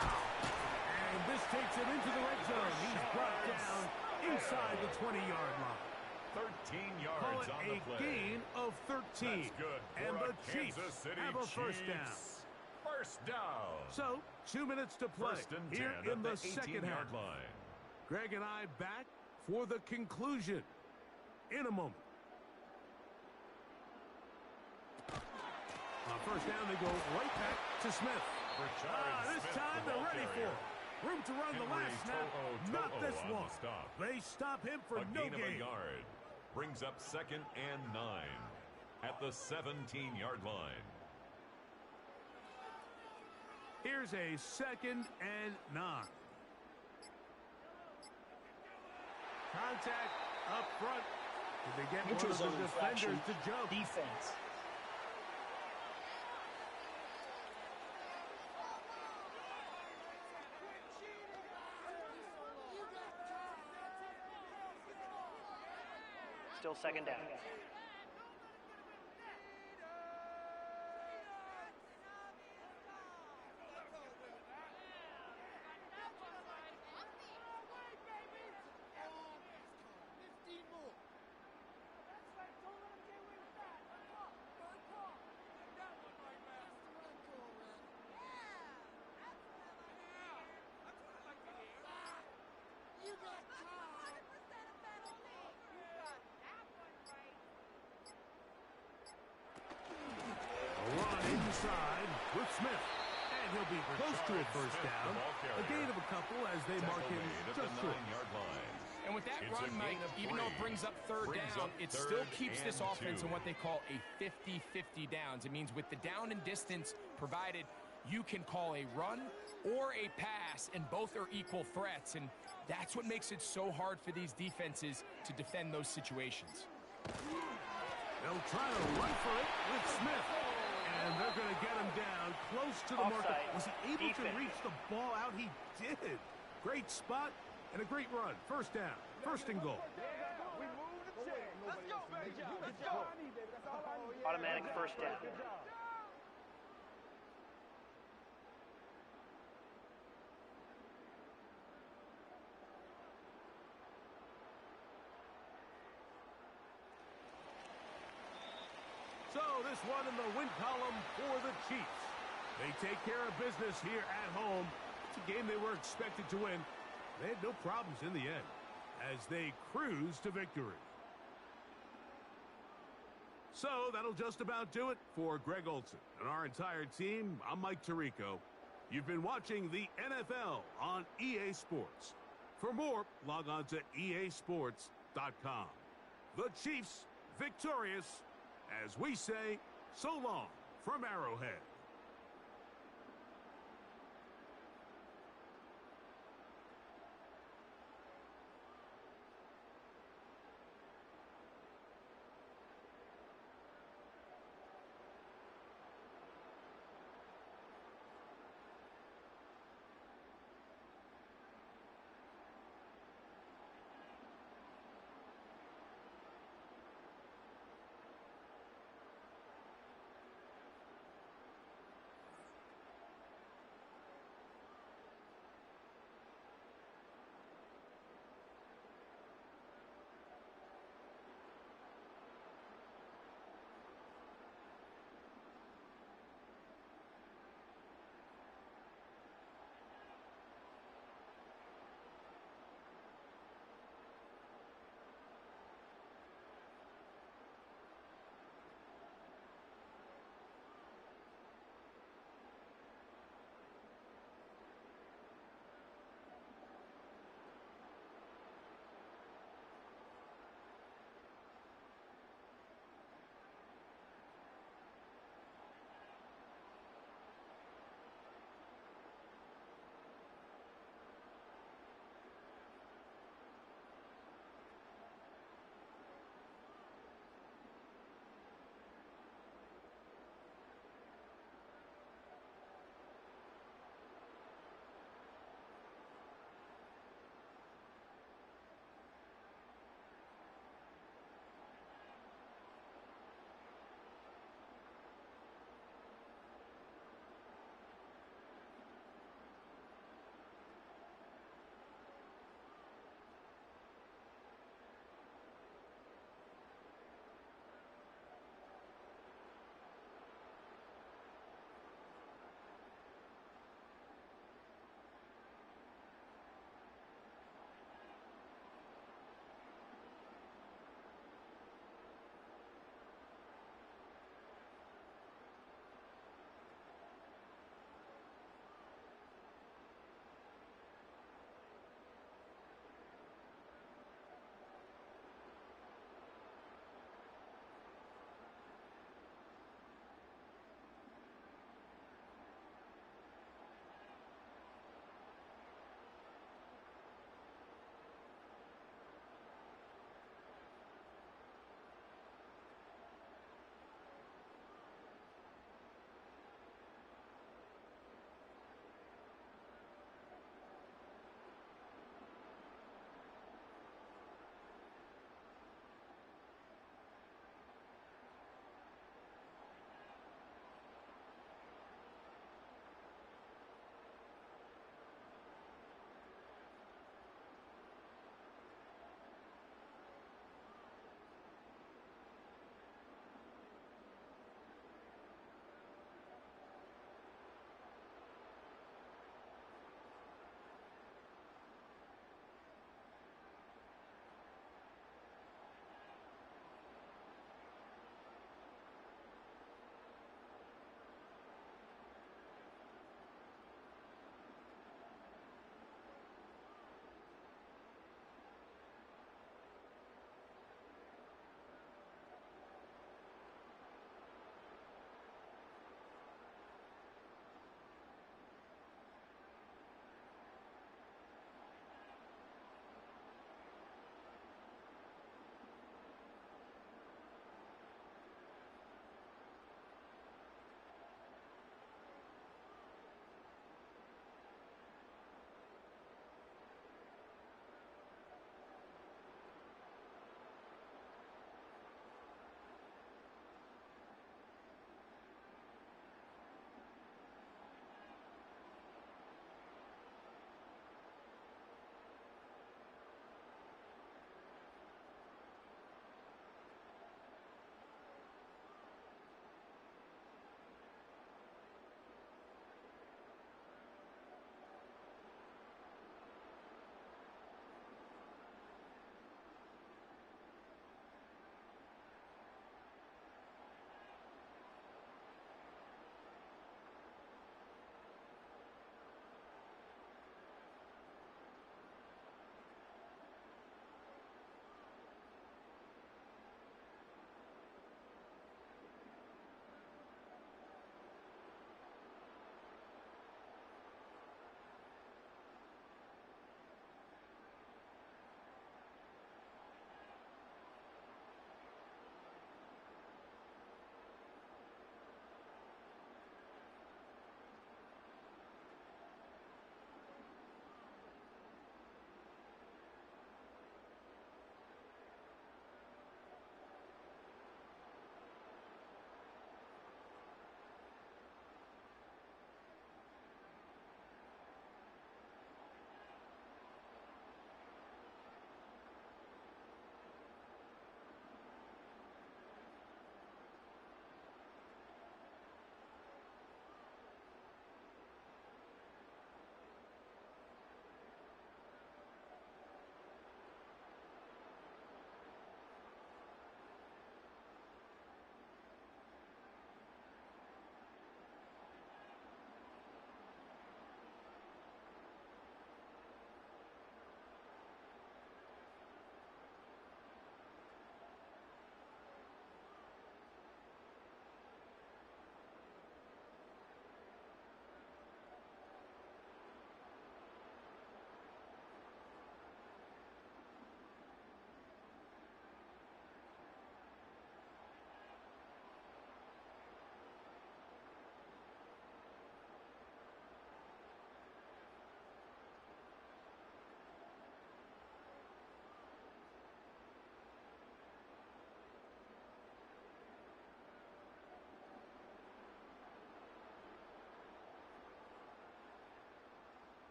S1: And this takes him into the red zone. He's brought down inside the 20-yard line.
S2: 13 yards
S1: Call it
S2: on the play.
S1: A gain of 13.
S2: That's good.
S1: And the Chiefs
S2: Kansas City
S1: have a 1st
S2: Chiefs.
S1: down.
S2: 1st down.
S1: So, 2 minutes to play
S2: 1st and 10
S1: here in the 2nd half.
S2: line.
S1: Greg and I back for the conclusion in a moment. On 1st down, they go right back to Smith. This time they're ready for it. Room to run the last snap. Not this one. They stop him for no gain.
S2: A gain of a yard. Brings up 2nd and 9 at the 17-yard line.
S1: Here's a 2nd and 9. Contact up front. Did they get
S7: Neutral
S1: one of
S7: zone
S1: the
S7: infraction.
S1: defenders to jump?
S7: Defense.
S4: Still 2nd down.
S1: Inside with Smith. And he'll be close to a 1st down. A gain of a couple as they mark him just short.
S3: And with that run, Mike, even though it brings up 3rd down, it still keeps this offense in what they call a 50-50 downs. It means with the down and distance provided, you can call a run or a pass, and both are equal threats. And that's what makes it so hard for these defenses to defend those situations.
S1: They'll try to run for it with Smith. And they're going to get him down close to the marker. Was he able to reach the ball out? He did. Great spot and a great run. 1st down. 1st and goal.
S4: Automatic 1st down.
S1: So this one in the win column for the Chiefs. They take care of business here at home. It's a game they were expected to win. They had no problems in the end as they cruise to victory. So that'll just about do it for Greg Olson and our entire team. I'm Mike Tirico. You've been watching the NFL on EA Sports. For more, log on to easports.com. Texans.com. The Chiefs victorious, as we say, so long from Arrowhead.